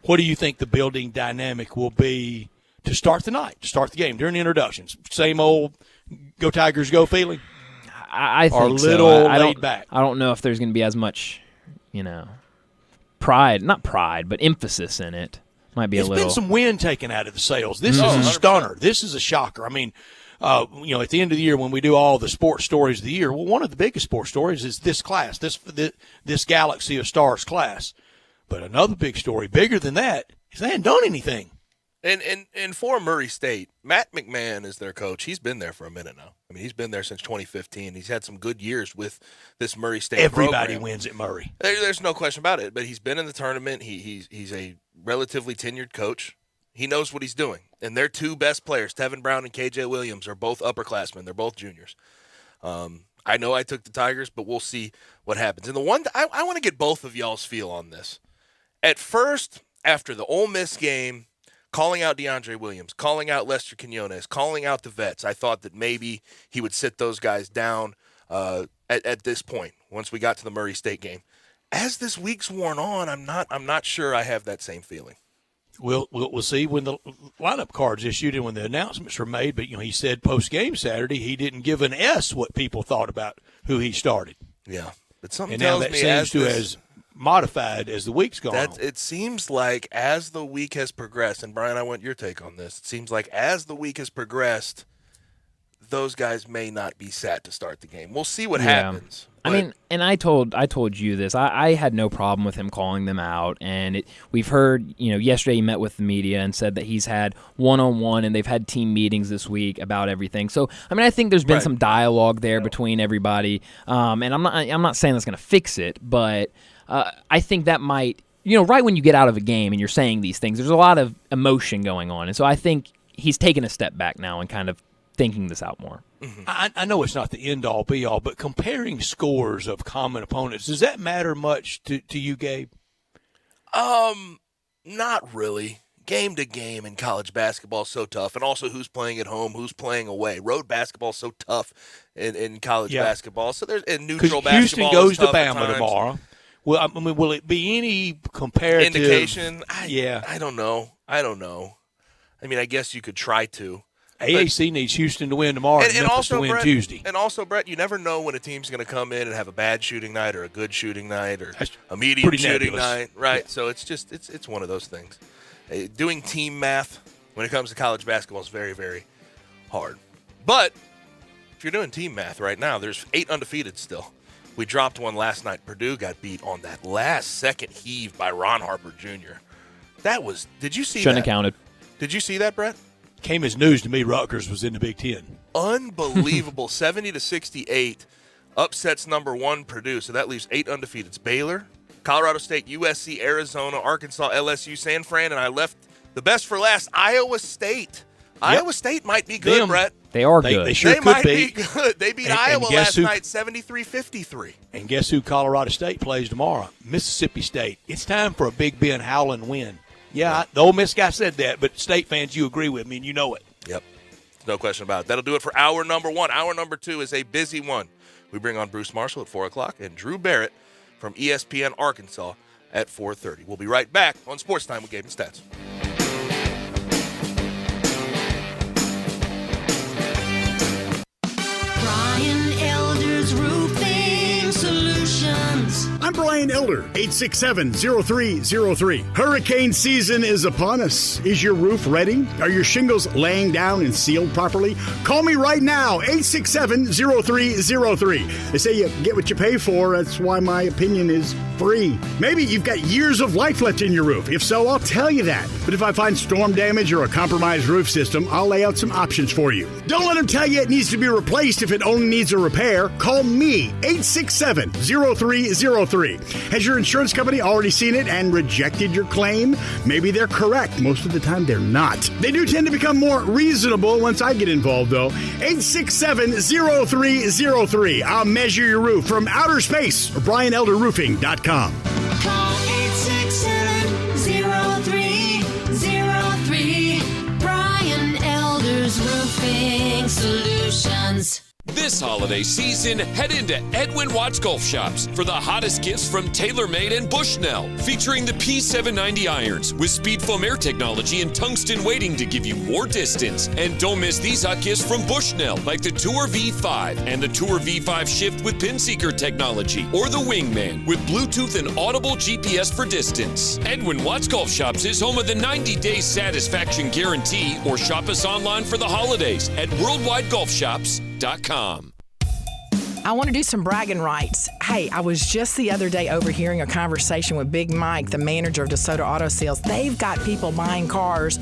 [SPEAKER 2] What do you think the building dynamic will be to start the night, to start the game, during the introductions? Same old go Tigers go feeling?
[SPEAKER 19] I think
[SPEAKER 2] or a little
[SPEAKER 19] laid
[SPEAKER 2] back?
[SPEAKER 19] I don't know if there's going to be as much, pride, not pride, but emphasis in it. Might be a little.
[SPEAKER 2] There's been some wind taken out of the sails. This is a stunner. This is a shocker. I mean, at the end of the year when we do all the sports stories of the year, well, one of the biggest sports stories is this class, this Galaxy of Stars class. But another big story, bigger than that, is they hadn't done anything.
[SPEAKER 1] And for Murray State, Matt McMahon is their coach. He's been there for a minute now. I mean, he's been there since 2015. He's had some good years with this Murray State
[SPEAKER 2] Everybody
[SPEAKER 1] program.
[SPEAKER 2] wins at Murray.
[SPEAKER 1] There's no question about it. But he's been in the tournament. He's a relatively tenured coach. He knows what he's doing. And their 2 best players, Tevin Brown and KJ Williams, are both upperclassmen. They're both juniors. I know I took the Tigers, but we'll see what happens. And the one I want to get both of y'all's feel on this. At first, after the Ole Miss game, calling out DeAndre Williams, calling out Lester Quinones, calling out the vets, I thought that maybe he would sit those guys down at this point once we got to the Murray State game. As this week's worn on, I'm not sure I have that same feeling.
[SPEAKER 2] We'll see when the lineup card's issued and when the announcements are made. But he said post game Saturday he didn't give an S what people thought about who he started.
[SPEAKER 1] Yeah, but something
[SPEAKER 2] and
[SPEAKER 1] tells
[SPEAKER 2] now that
[SPEAKER 1] me
[SPEAKER 2] seems to has modified as the week's gone on.
[SPEAKER 1] It seems like as the week has progressed, and Brian, I want your take on this. It seems like as the week has progressed, those guys may not be sat to start the game. We'll see what happens.
[SPEAKER 19] I mean, and I told you this. I had no problem with him calling them out, and we've heard, yesterday he met with the media and said that he's had one-on-one and they've had team meetings this week about everything. So, I mean, I think there's been some dialogue there between everybody, and I'm not saying that's going to fix it, but I think that might, right when you get out of a game and you're saying these things, there's a lot of emotion going on, and so I think he's taken a step back now and kind of thinking this out more.
[SPEAKER 2] I know it's not the end-all, be-all, but comparing scores of common opponents, does that matter much to you, Gabe?
[SPEAKER 1] Not really. Game to game in college basketball is so tough, and also who's playing at home, who's playing away. Road basketball is so tough in college basketball. So there's and neutral basketball.
[SPEAKER 2] Houston goes
[SPEAKER 1] is
[SPEAKER 2] to
[SPEAKER 1] tough at
[SPEAKER 2] Bama
[SPEAKER 1] times.
[SPEAKER 2] tomorrow. Well, I mean, will it be any comparative
[SPEAKER 1] indication?
[SPEAKER 2] Yeah,
[SPEAKER 1] I don't know. I mean, I guess you could try to.
[SPEAKER 2] AAC needs Houston to win tomorrow and Memphis
[SPEAKER 1] also,
[SPEAKER 2] to win
[SPEAKER 1] Brett,
[SPEAKER 2] Tuesday.
[SPEAKER 1] And also, Brett, you never know when a team's going to come in and have a bad shooting night or a good shooting night or a medium
[SPEAKER 2] pretty
[SPEAKER 1] shooting
[SPEAKER 2] nebulous.
[SPEAKER 1] night, right?
[SPEAKER 2] Yeah.
[SPEAKER 1] So it's one of those things. Doing team math when it comes to college basketball is very, very hard. But if you're doing team math right now, there's 8 undefeated still. We dropped one last night. Purdue got beat on that last second heave by Ron Harper Jr. That was – did you see
[SPEAKER 19] Shouldn't
[SPEAKER 1] that?
[SPEAKER 19] have counted.
[SPEAKER 1] Did you see that, Brett?
[SPEAKER 2] Came as news to me Rutgers was in the Big Ten.
[SPEAKER 1] Unbelievable. 70-68 upsets number 1 Purdue. So that leaves 8 undefeated. It's Baylor, Colorado State, USC, Arizona, Arkansas, LSU, San Fran, and I left the best for last, Iowa State. Iowa State might be good, Brett.
[SPEAKER 19] They are good.
[SPEAKER 2] They sure
[SPEAKER 1] They
[SPEAKER 2] could
[SPEAKER 1] might
[SPEAKER 2] be.
[SPEAKER 1] be good. They beat
[SPEAKER 2] And
[SPEAKER 1] Iowa
[SPEAKER 2] guess
[SPEAKER 1] last night 73-53.
[SPEAKER 2] And guess who Colorado State plays tomorrow? Mississippi State. It's time for a Big Ben Howland win. Yeah, the Ole Miss guy said that, but State fans, you agree with me, and you know it.
[SPEAKER 1] Yep. No question about it. That'll do it for hour number 1. Hour number 2 is a busy one. We bring on Bruce Marshall at 4 o'clock and Drew Barrett from ESPN Arkansas at 4:30. We'll be right back on Sports Time with Gabe and Stats.
[SPEAKER 9] Brian Elder's Roofing Solutions.
[SPEAKER 20] I'm Brian Elder, 867-0303. Hurricane season is upon us. Is your roof ready? Are your shingles laying down and sealed properly? Call me right now, 867-0303. They say you get what you pay for. That's why my opinion is free. Maybe you've got years of life left in your roof. If so, I'll tell you that. But if I find storm damage or a compromised roof system, I'll lay out some options for you. Don't let them tell you it needs to be replaced if it only needs a repair. Call me, 867-0303. Has your insurance company already seen it and rejected your claim? Maybe they're correct. Most of the time, they're not. They do tend to become more reasonable once I get involved, though. 867-0303. I'll measure your roof from outer space or BrianElderRoofing.com.
[SPEAKER 9] Call 867-0303. Brian Elder's Roofing Solutions.
[SPEAKER 21] This holiday season, head into Edwin Watts Golf Shops for the hottest gifts from TaylorMade and Bushnell, featuring the P790 irons with speed foam air technology and tungsten weighting to give you more distance. And don't miss these hot gifts from Bushnell, like the Tour V5 and the Tour V5 Shift with pin seeker technology, or the Wingman with Bluetooth and audible GPS for distance. Edwin Watts Golf Shops is home of the 90-day satisfaction guarantee, or shop us online for the holidays at worldwidegolfshops.com.
[SPEAKER 22] I want to do some bragging rights. Hey, I was just the other day overhearing a conversation with Big Mike, the manager of DeSoto Auto Sales. They've got people buying cars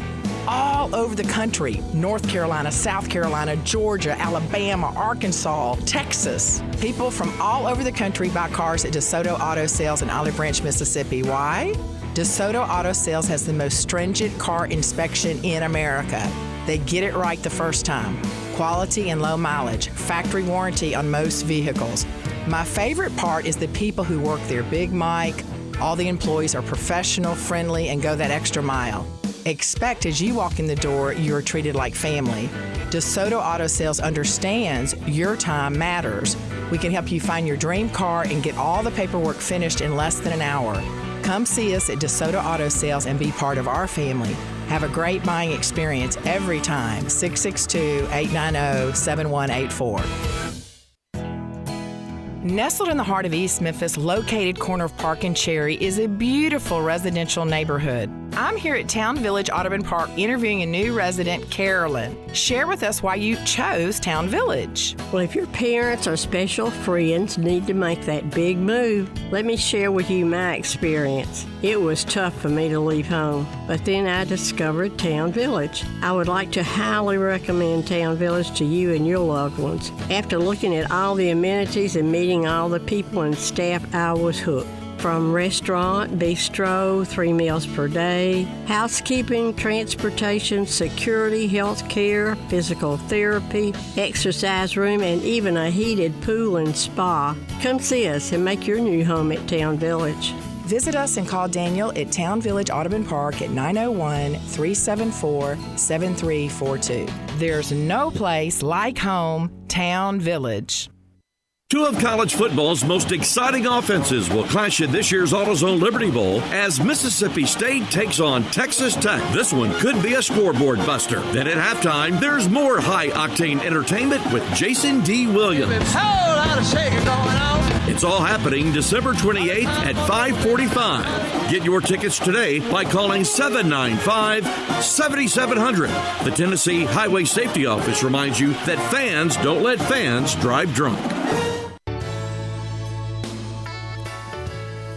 [SPEAKER 22] all over the country. North Carolina, South Carolina, Georgia, Alabama, Arkansas, Texas. People from all over the country buy cars at DeSoto Auto Sales in Olive Branch, Mississippi. Why? DeSoto Auto Sales has the most stringent car inspection in America. They get it right the first time. Quality and low mileage, factory warranty on most vehicles. My favorite part is the people who work there. Big Mike, all the employees are professional, friendly, and go that extra mile. Expect as you walk in the door, you are treated like family. DeSoto Auto Sales understands your time matters. We can help you find your dream car and get all the paperwork finished in less than an hour. Come see us at DeSoto Auto Sales and be part of our family. Have a great buying experience every time. 662-890-7184. Nestled in the heart of East Memphis, located corner of Park and Cherry, is a beautiful residential neighborhood. I'm here at Town Village Audubon Park interviewing a new resident, Carolyn. Share with us why you chose Town Village.
[SPEAKER 23] Well, if your parents or special friends need to make that big move, let me share with you my experience. It was tough for me to leave home, but then I discovered Town Village. I would like to highly recommend Town Village to you and your loved ones. After looking at all the amenities and meeting all the people and staff, I was hooked. From restaurant, bistro, 3 meals per day, housekeeping, transportation, security, health care, physical therapy, exercise room, and even a heated pool and spa. Come see us and make your new home at Town Village.
[SPEAKER 22] Visit us and call Daniel at Town Village Audubon Park at 901-374-7342. There's no place like home, Town Village.
[SPEAKER 5] Two of college football's most exciting offenses will clash in this year's AutoZone Liberty Bowl as Mississippi State takes on Texas Tech. This one could be a scoreboard buster. Then at halftime, there's more high-octane entertainment with Jason D. Williams. It's all happening December 28th at 5:45. Get your tickets today by calling 795-7700. The Tennessee Highway Safety Office reminds you that fans don't let fans drive drunk.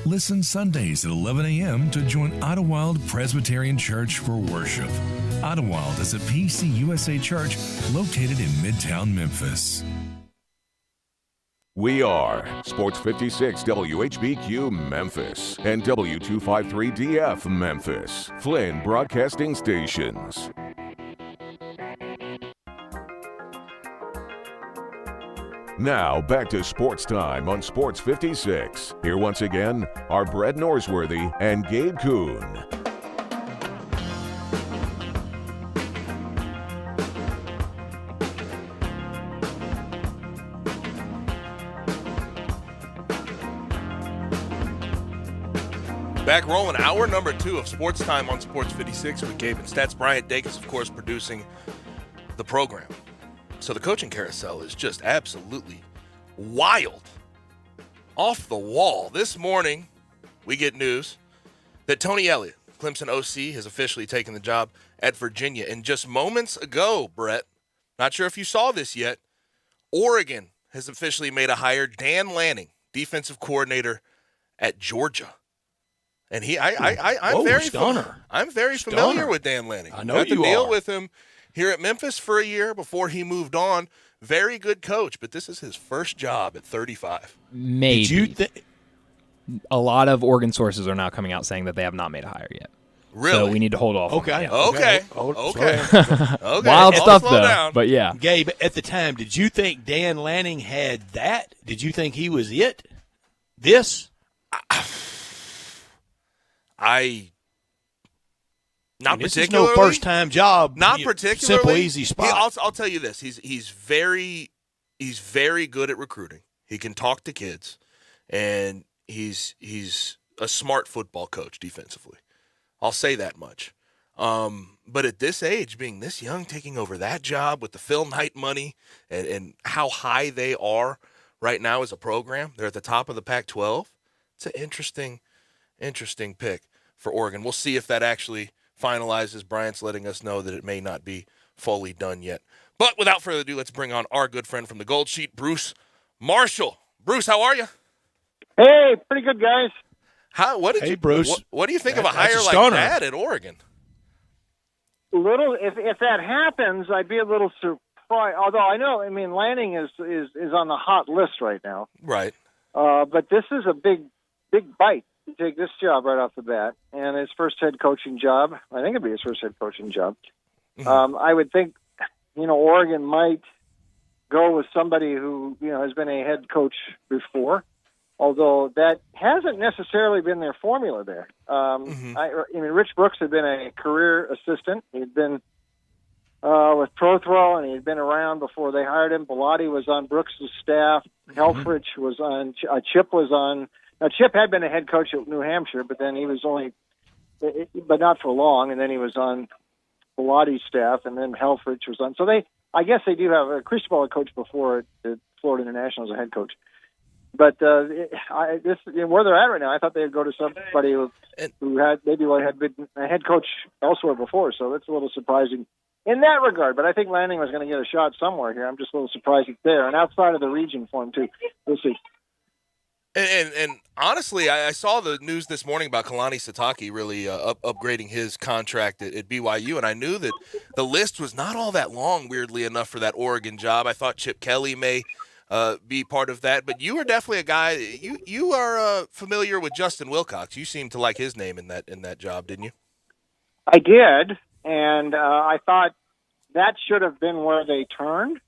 [SPEAKER 17] Listen Sundays at 11 a.m. to join Idlewild Presbyterian Church for worship. Idlewild is a PCUSA church located in Midtown Memphis.
[SPEAKER 3] We are Sports 56 WHBQ Memphis and W253DF Memphis, Flynn Broadcasting Stations. Now, back to Sports Time on Sports 56. Here once again are Brett Norsworthy and Gabe Kuhn.
[SPEAKER 1] Back rolling, hour number 2 of Sports Time on Sports 56 with Gabe and Stats. Bryant Dacus, of course, producing the program. So the coaching carousel is just absolutely wild. Off the wall. This morning, we get news that Tony Elliott, Clemson OC, has officially taken the job at Virginia. And just moments ago, Brett, not sure if you saw this yet, Oregon has officially made a hire. Dan Lanning, defensive coordinator at Georgia. And I'm very familiar with Dan Lanning.
[SPEAKER 2] I know
[SPEAKER 1] Got to
[SPEAKER 2] you
[SPEAKER 1] deal
[SPEAKER 2] are.
[SPEAKER 1] with him here at Memphis for a year before he moved on. Very good coach, but this is his first job at 35.
[SPEAKER 19] Maybe.
[SPEAKER 2] Did you think?
[SPEAKER 19] A lot of Oregon sources are now coming out saying that they have not made a hire yet.
[SPEAKER 1] Really?
[SPEAKER 19] So we need to hold off.
[SPEAKER 2] Okay.
[SPEAKER 1] Okay.
[SPEAKER 19] Wild stuff,
[SPEAKER 1] slow
[SPEAKER 19] though.
[SPEAKER 1] down.
[SPEAKER 19] But yeah.
[SPEAKER 2] Gabe, at the time, did you think Dan Lanning had that? Did you think he was it? This?
[SPEAKER 1] Not
[SPEAKER 2] this
[SPEAKER 1] particularly.
[SPEAKER 2] is no first-time job.
[SPEAKER 1] Not particularly.
[SPEAKER 2] Simple, easy spot.
[SPEAKER 1] I'll tell you this: he's very good at recruiting. He can talk to kids, and he's a smart football coach defensively. I'll say that much. But at this age, being this young, taking over that job with the Phil Knight money and how high they are right now as a program, they're at the top of the Pac-12. It's an interesting pick for Oregon. We'll see if that actually finalizes. Bryant's letting us know that it may not be fully done yet. But without further ado, let's bring on our good friend from the Gold Sheet, Bruce Marshall. Bruce, how are you?
[SPEAKER 4] Hey, pretty good, guys.
[SPEAKER 2] Bruce.
[SPEAKER 1] What do you think of a hire like that at Oregon?
[SPEAKER 4] If that happens, I'd be a little surprised. Although Lanning is on the hot list right now.
[SPEAKER 1] Right.
[SPEAKER 4] But this is a big bite to take this job right off the bat, and his first head coaching job. I think it'd be his first head coaching job.
[SPEAKER 1] Mm-hmm.
[SPEAKER 4] I would think, Oregon might go with somebody who has been a head coach before, although that hasn't necessarily been their formula there. Rich Brooks had been a career assistant. He'd been with Prothrow, and he'd been around before they hired him. Bellotti was on Brooks' staff. Helfrich was on. Chip was on. Now, Chip had been a head coach at New Hampshire, but then he was but not for long, and then he was on Bellotti's staff, and then Helfrich was on. So I guess they do have Cristobal coached before at Florida International as a head coach. But where they're at right now, I thought they'd go to somebody who had been a head coach elsewhere before. So that's a little surprising in that regard. But I think Lanning was going to get a shot somewhere here. I'm just a little surprised it's there, and outside of the region for him too. We'll see.
[SPEAKER 1] And honestly, I saw the news this morning about Kalani Sitake really upgrading his contract at BYU, and I knew that the list was not all that long, weirdly enough, for that Oregon job. I thought Chip Kelly may be part of that. But you are definitely a guy. You are familiar with Justin Wilcox. You seemed to like his name in that job, didn't you?
[SPEAKER 4] I did, and I thought that should have been where they turned.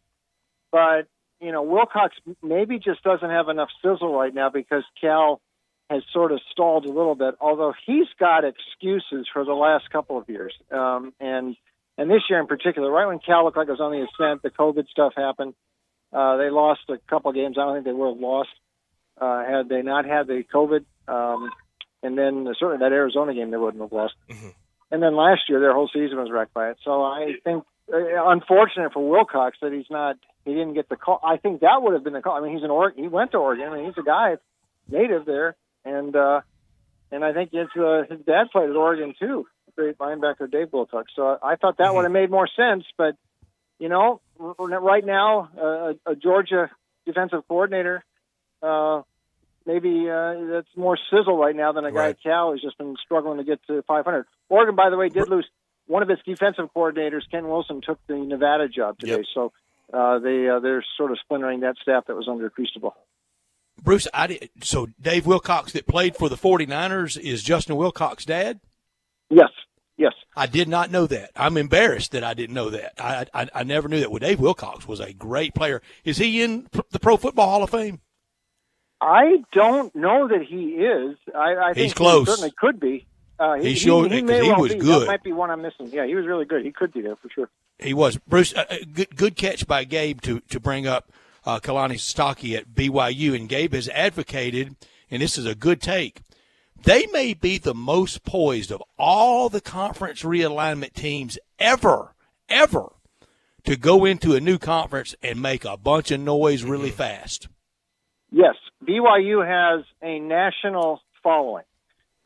[SPEAKER 4] But, Wilcox maybe just doesn't have enough sizzle right now because Cal has sort of stalled a little bit, although he's got excuses for the last couple of years. And this year in particular, right when Cal looked like it was on the ascent, the COVID stuff happened. They lost a couple of games. I don't think they would have lost had they not had the COVID. And then certainly that Arizona game they wouldn't have lost.
[SPEAKER 1] Mm-hmm.
[SPEAKER 4] And then last year their whole season was wrecked by it. So I think unfortunate for Wilcox that he didn't get the call. I think that would have been the call. I mean, he went to Oregon. I mean, he's a guy native there, and I think his dad played at Oregon too. Great linebacker Dave Wilcox. So I thought that would have made more sense. But right now, a Georgia defensive coordinator, maybe that's more sizzle right now than a guy at Cal who's just been struggling to get to 500. Oregon, by the way, did lose one of its defensive coordinators. Ken Wilson took the Nevada job today. Yep. So they're sort of splintering that staff that was under Cristobal.
[SPEAKER 2] Bruce, so Dave Wilcox that played for the 49ers is Justin Wilcox's dad?
[SPEAKER 4] Yes.
[SPEAKER 2] I did not know that. I'm embarrassed that I didn't know that. I never knew that. Well, Dave Wilcox was a great player. Is he in the Pro Football Hall of Fame?
[SPEAKER 4] I don't know that he is. I think
[SPEAKER 2] he's close.
[SPEAKER 4] He certainly could be.
[SPEAKER 2] He was good.
[SPEAKER 4] That might be one I'm missing. Yeah, he was really good. He could be there for sure.
[SPEAKER 2] He was. Bruce, good catch by Gabe to bring up Kalani Sitake at BYU. And Gabe has advocated, and this is a good take, they may be the most poised of all the conference realignment teams ever to go into a new conference and make a bunch of noise really fast.
[SPEAKER 4] Yes, BYU has a national following.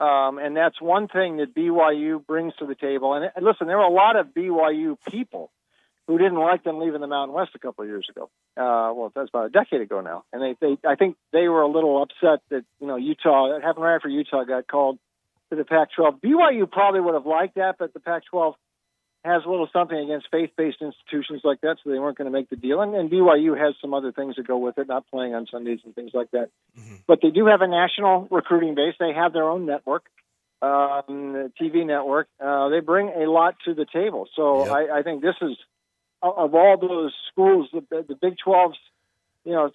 [SPEAKER 4] And that's one thing that BYU brings to the table. And listen, there were a lot of BYU people who didn't like them leaving the Mountain West a couple of years ago. Well, that's about a decade ago now. And I think they were a little upset that, Utah, it happened right after Utah got called to the Pac-12. BYU probably would have liked that, but the Pac-12 has a little something against faith-based institutions like that, so they weren't going to make the deal. And BYU has some other things that go with it, not playing on Sundays and things like that. Mm-hmm. But they do have a national recruiting base. They have their own network, TV network. They bring a lot to the table. So yep. I think this is, of all those schools, the Big 12's,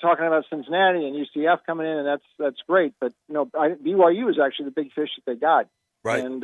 [SPEAKER 4] talking about Cincinnati and UCF coming in, and that's great. But BYU is actually the big fish that they got,
[SPEAKER 1] right?
[SPEAKER 4] And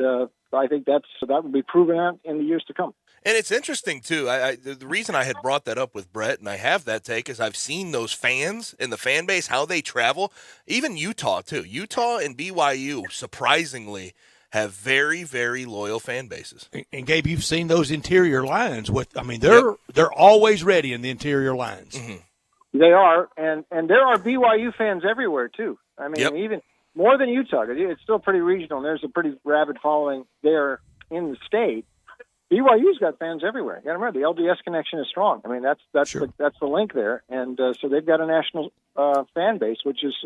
[SPEAKER 4] I think that will be proven out in the years to come.
[SPEAKER 1] And it's interesting too. The reason I had brought that up with Brett, and I have that take, is I've seen those fans and the fan base, how they travel. Even Utah too. Utah and BYU surprisingly have very, very loyal fan bases.
[SPEAKER 2] And Gabe, you've seen those interior lines. They're always ready in the interior lines.
[SPEAKER 1] Mm-hmm.
[SPEAKER 4] They are, and there are BYU fans everywhere too. I mean, even more than Utah. It's still pretty regional. And there's a pretty rabid following there in the state. BYU's got fans everywhere. You got to remember the LDS connection is strong. I mean, that's
[SPEAKER 2] sure.
[SPEAKER 4] that's the link there, and so they've got a national fan base, which is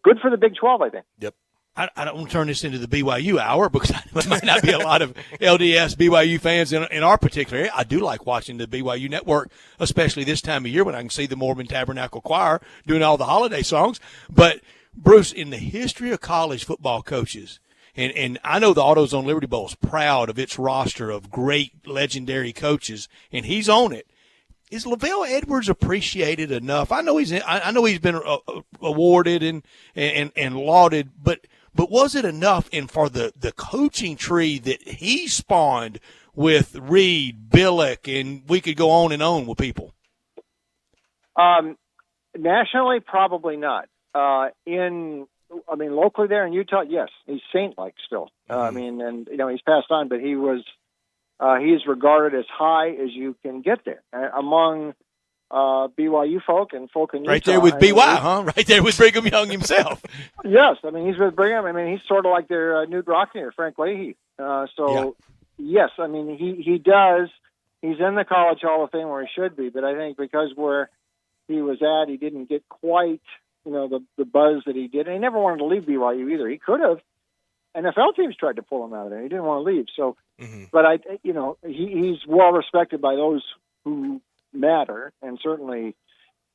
[SPEAKER 4] good for the Big 12, I think.
[SPEAKER 1] Yep.
[SPEAKER 2] I don't want to turn this into the BYU hour because there might not be a lot of LDS BYU fans in our particular area. I do like watching the BYU network, especially this time of year when I can see the Mormon Tabernacle Choir doing all the holiday songs. But, Bruce, in the history of college football coaches, and I know the AutoZone Liberty Bowl is proud of its roster of great legendary coaches, and he's on it. Is LaVelle Edwards appreciated enough? I know he's been awarded and lauded, but was it enough for the coaching tree that he spawned with Reed, Billick, and we could go on and on with people?
[SPEAKER 4] Nationally, probably not. Locally there in Utah, yes, he's saint-like still. He's passed on, but he is regarded as high as you can get there among BYU folk and folk in Utah.
[SPEAKER 2] Right there with BY, huh? Right there with Brigham Young himself.
[SPEAKER 4] Yes, he's with Brigham. He's sort of like their Newt Rockne or Frank Leahy. Yes, he does. He's in the College Hall of Fame where he should be, but I think because where he was at, he didn't get quite the buzz that he did. And he never wanted to leave BYU either. He could have. NFL teams tried to pull him out of there. He didn't want to leave. So, but he's well respected by those who matter, and certainly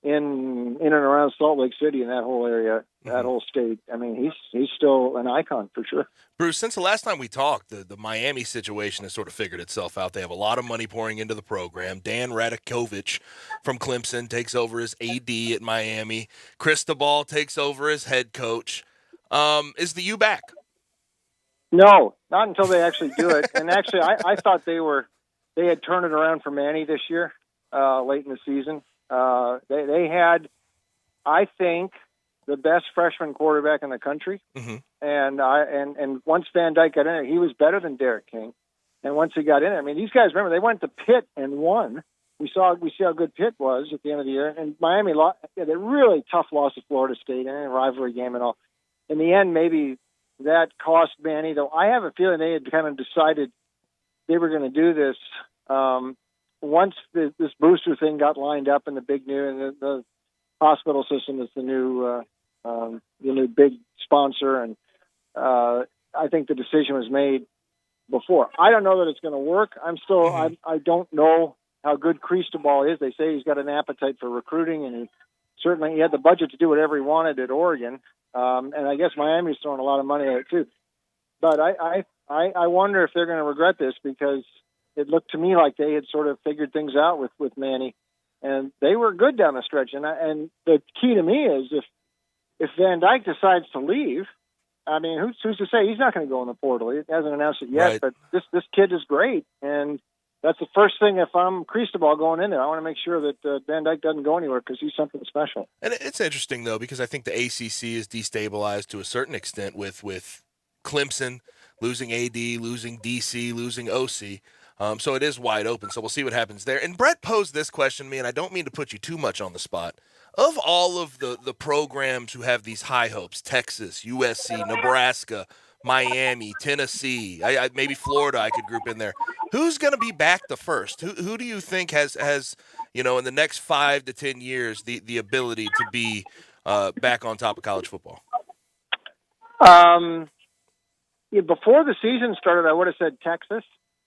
[SPEAKER 4] in and around Salt Lake City and that whole area, that whole state. I mean, he's still an icon for sure.
[SPEAKER 1] Bruce, since the last time we talked, the Miami situation has sort of figured itself out. They have a lot of money pouring into the program. Dan Radakovich from Clemson takes over as AD at Miami. Cristobal takes over as head coach. Is the U back?
[SPEAKER 4] No, not until they actually do it. And actually, I thought they had turned it around for Manny this year, late in the season. They had, I think, the best freshman quarterback in the country. And once Van Dyke got in there, he was better than Derek King. And once he got in there, I mean, these guys, remember, they went to Pitt and won. We see how good Pitt was at the end of the year. And Miami lost, a really tough loss to Florida State and a rivalry game and all. In the end, maybe that cost Manny, though I have a feeling they had kind of decided they were going to do this once this booster thing got lined up and the big new and the hospital system is the new big sponsor, and I think the decision was made before. I don't know that it's going to work. I don't know how good Cristobal is. They say he's got an appetite for recruiting, and he had the budget to do whatever he wanted at Oregon. And I guess Miami's throwing a lot of money at it too. But I wonder if they're going to regret this, because it looked to me like they had sort of figured things out with Manny, and they were good down the stretch. And the key to me is if Van Dyke decides to leave, I mean, who's to say he's not going to go in the portal? He hasn't announced it yet, but this kid is great, and that's the first thing. If I'm Cristobal going in there, I want to make sure that Van Dyke doesn't go anywhere, because he's something special.
[SPEAKER 1] And it's interesting, though, because I think the ACC is destabilized to a certain extent with Clemson losing AD, losing DC, losing OC. So it is wide open. So we'll see what happens there. And Brett posed this question to me, and I don't mean to put you too much on the spot. Of all of the programs who have these high hopes, Texas, USC, Nebraska, Miami, Tennessee, maybe Florida I could group in there, who's going to be back the first? Who do you think has in the next 5 to 10 years the ability to be back on top of college football?
[SPEAKER 4] Before the season started, I would have said Texas.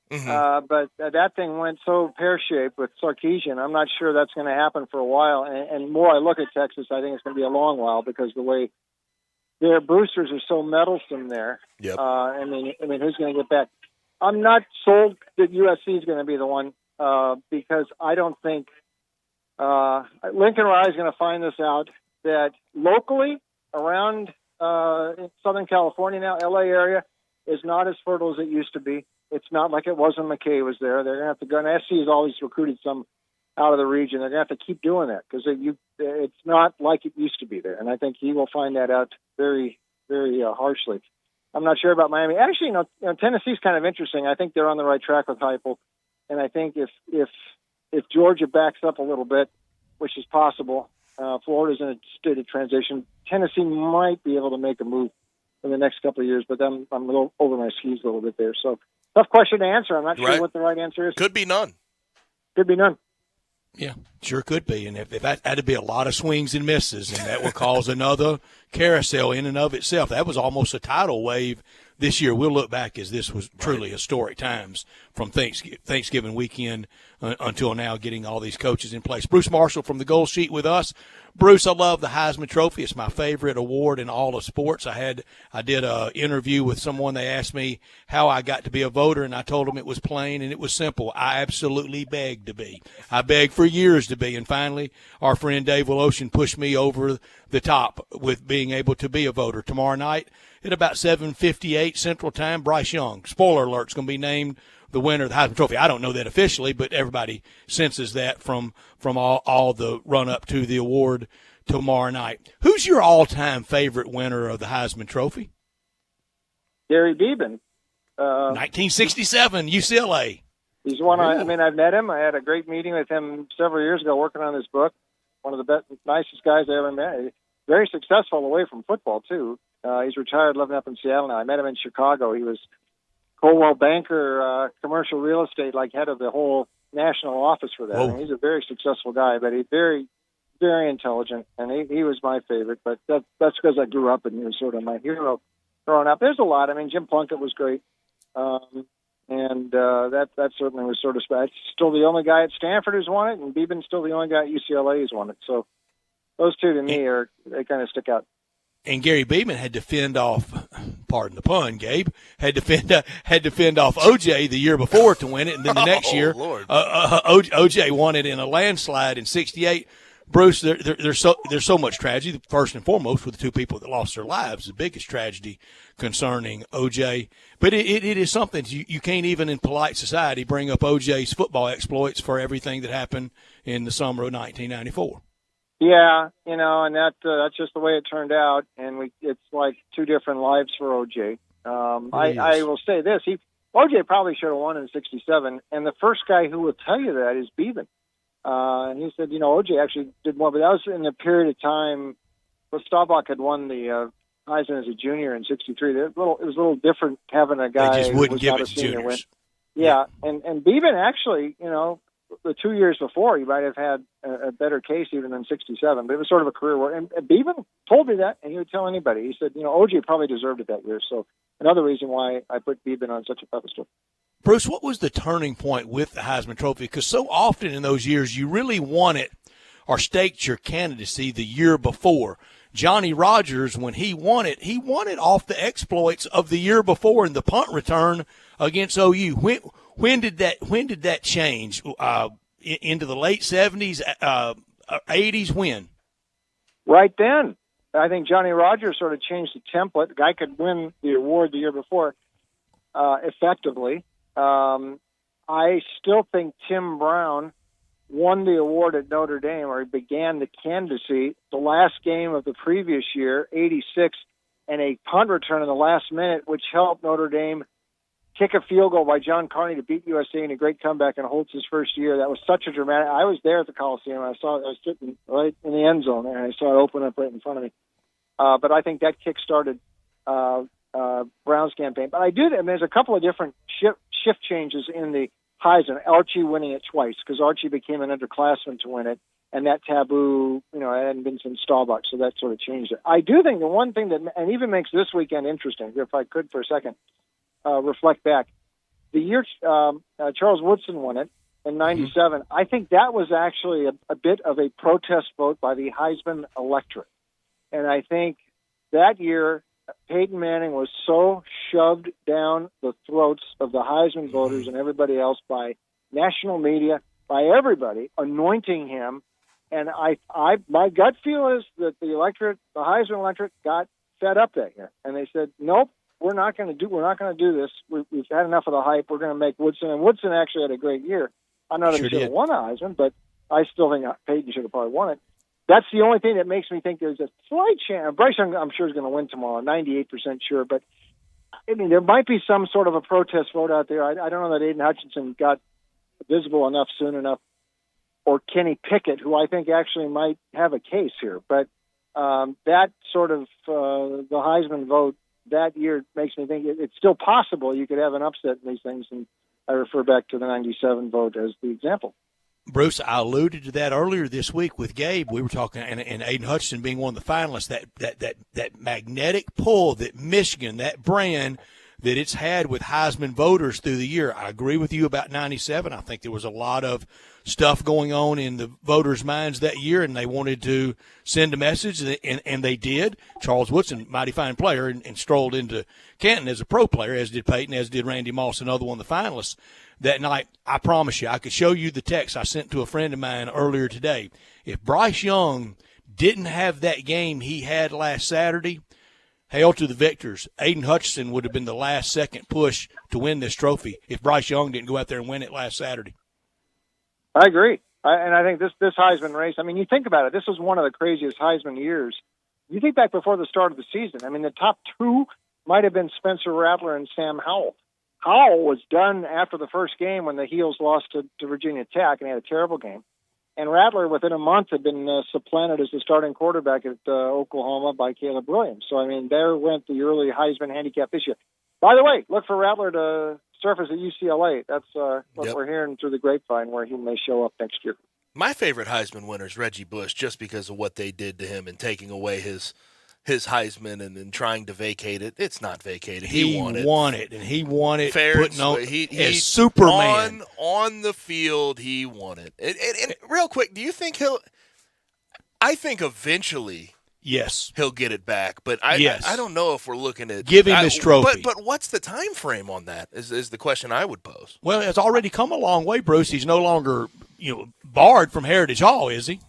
[SPEAKER 4] But that thing went so pear-shaped with Sarkisian. I'm not sure that's going to happen for a while. And more I look at Texas, I think it's going to be a long while, because the way their boosters are so meddlesome there.
[SPEAKER 1] Yep.
[SPEAKER 4] I mean, who's going to get back? I'm not sold that USC is going to be the one, because I don't think Lincoln Riley is going to find this out, that locally around in Southern California now, LA area, is not as fertile as it used to be. It's not like it was when McKay was there. They're going to have to go. And SC has always recruited some out of the region. They're going to have to keep doing that, because it's not like it used to be there. And I think he will find that out very, very harshly. I'm not sure about Miami. Actually, Tennessee's kind of interesting. I think they're on the right track with Heupel. And I think if Georgia backs up a little bit, which is possible, Florida's in a state of transition, Tennessee might be able to make a move in the next couple of years. But then I'm a little over my skis a little bit there. So, tough question to answer. I'm not sure what the right answer is.
[SPEAKER 1] Could be none.
[SPEAKER 4] Could be none.
[SPEAKER 2] Yeah, sure could be. And if that'd be a lot of swings and misses, and that would cause another carousel in and of itself. That was almost a tidal wave this year. We'll look back as this was truly historic times from Thanksgiving weekend until now, getting all these coaches in place. Bruce Marshall from the Gold Sheet with us. Bruce, I love the Heisman Trophy. It's my favorite award in all of sports. I did an interview with someone. They asked me how I got to be a voter, and I told them it was plain and it was simple. I absolutely begged to be. I begged for years to be, and finally our friend Dave Woloshin pushed me over the top with being able to be a voter. Tomorrow night at about 7:58 Central Time, Bryce Young, spoiler alert, is going to be named the winner of the Heisman Trophy. I don't know that officially, but everybody senses that from all the run-up to the award tomorrow night. Who's your all-time favorite winner of the Heisman Trophy?
[SPEAKER 4] Gary Beeben.
[SPEAKER 2] 1967, UCLA.
[SPEAKER 4] He's one. I've met him. I had a great meeting with him several years ago working on this book. One of the best, nicest guys I ever met. Very successful away from football, too. He's retired, living up in Seattle now. I met him in Chicago. He was Coldwell Banker, commercial real estate, like head of the whole national office for that. I mean, he's a very successful guy, but he's very, very intelligent, and he was my favorite. But that's because I grew up and he was sort of my hero growing up. There's a lot. I mean, Jim Plunkett was great, and that certainly was sort of special. Still the only guy at Stanford who's won it, and Beeben's still the only guy at UCLA who's won it. So Those two to me they kind of stick out.
[SPEAKER 2] And Gary Beeman had to fend off, pardon the pun, Gabe, had to fend off OJ the year before to win it, and then the next year, OJ won it in a landslide in '68. Bruce, there's so much tragedy. First and foremost, with the two people that lost their lives, the biggest tragedy concerning OJ. But it is something you can't even in polite society bring up OJ's football exploits for everything that happened in the summer of 1994.
[SPEAKER 4] Yeah, and that's just the way it turned out, and it's like two different lives for OJ. I will say this: OJ probably should have won in '67, and the first guy who will tell you that is Beeman. And he said, OJ actually did more, but that was in a period of time where Staubach had won the Heisman as a junior in '63. It was a little different having a guy
[SPEAKER 2] they just wouldn't
[SPEAKER 4] who was
[SPEAKER 2] give
[SPEAKER 4] not
[SPEAKER 2] it
[SPEAKER 4] a senior
[SPEAKER 2] juniors.
[SPEAKER 4] win. Yeah, and Beeman actually, the 2 years before, he might have had a better case even than '67, but it was sort of a career where, and Beeman told me that, and he would tell anybody. He said, OJ probably deserved it that year. So another reason why I put Beeman on such a pedestal.
[SPEAKER 2] Bruce, what was the turning point with the Heisman Trophy? Because so often in those years, you really won it or staked your candidacy the year before. Johnny Rodgers, when he won it off the exploits of the year before in the punt return against OU. When did that change? Into the late 70s, 80s? When? Right then. I think Johnny Rodgers sort of changed the template. The guy could win the award the year before effectively. I still think Tim Brown won the award at Notre Dame, or he began the candidacy the last game of the previous year, '86, and a punt return in the last minute, which helped Notre Dame kick a field goal by John Carney to beat USA in a great comeback in Holtz's first year. That was such a dramatic. I was there at the Coliseum. I was sitting right in the end zone, and I saw it open up right in front of me. But I think that kick-started Brown's campaign. But I do. There's a couple of different shift changes in the Heisman. Archie winning it twice because Archie became an underclassman to win it, and that taboo, it hadn't been since Staubach, so that sort of changed it. I do think the one thing that, and even makes this weekend interesting, if I could for a second, reflect back. The year Charles Woodson won it in '97, I think that was actually a bit of a protest vote by the Heisman electorate. And I think that year, Peyton Manning was so shoved down the throats of the Heisman voters and everybody else by national media, by everybody, anointing him. And my gut feel is that the Heisman electorate got fed up that year. And they said, nope, we're not going to do this. We've had enough of the hype. We're going to make Woodson. And Woodson actually had a great year. I know that he should have won the Heisman, but I still think Peyton should have probably won it. That's the only thing that makes me think there's a slight chance. Bryce Young, I'm sure, is going to win tomorrow, 98% sure. But, there might be some sort of a protest vote out there. I don't know that Aiden Hutchinson got visible enough soon enough, or Kenny Pickett, who I think actually might have a case here. But that sort of the Heisman vote that year makes me think it's still possible you could have an upset in these things. And I refer back to the '97 vote as the example. Bruce, I alluded to that earlier this week with Gabe. We were talking, and Aiden Hutchinson being one of the finalists, that magnetic pull that Michigan, that brand that it's had with Heisman voters through the year. I agree with you about '97. I think there was a lot of stuff going on in the voters' minds that year, and they wanted to send a message, and they did. Charles Woodson, mighty fine player, and strolled into Canton as a pro player, as did Peyton, as did Randy Moss, another one of the finalists that night. I promise you, I could show you the text I sent to a friend of mine earlier today. If Bryce Young didn't have that game he had last Saturday, hail to the victors. Aiden Hutchinson would have been the last-second push to win this trophy if Bryce Young didn't go out there and win it last Saturday.
[SPEAKER 4] I agree. And I think this Heisman race, you think about it, this was one of the craziest Heisman years. You think back before the start of the season, the top two might have been Spencer Rattler and Sam Howell. Howell was done after the first game when the Heels lost to Virginia Tech, and he had a terrible game. And Rattler, within a month, had been supplanted as the starting quarterback at Oklahoma by Caleb Williams. So, there went the early Heisman handicap this year. By the way, look for Rattler to surface at UCLA. That's what we're hearing through the grapevine, where he may show up next year.
[SPEAKER 1] My favorite Heisman winner is Reggie Bush, just because of what they did to him and taking away his Heisman and then trying to vacate it. It's not vacated. He won it.
[SPEAKER 2] And he won it.
[SPEAKER 1] Fair
[SPEAKER 2] putting on
[SPEAKER 1] as
[SPEAKER 2] Superman.
[SPEAKER 1] On the field, he won it. And real quick, do you think he'll I think eventually
[SPEAKER 2] yes,
[SPEAKER 1] he'll get it back, but I don't know if we're looking at
[SPEAKER 2] give him his trophy.
[SPEAKER 1] But what's the time frame on that? Is the question I would pose.
[SPEAKER 2] Well, it's already come a long way, Bruce. He's no longer barred from Heritage Hall, is he?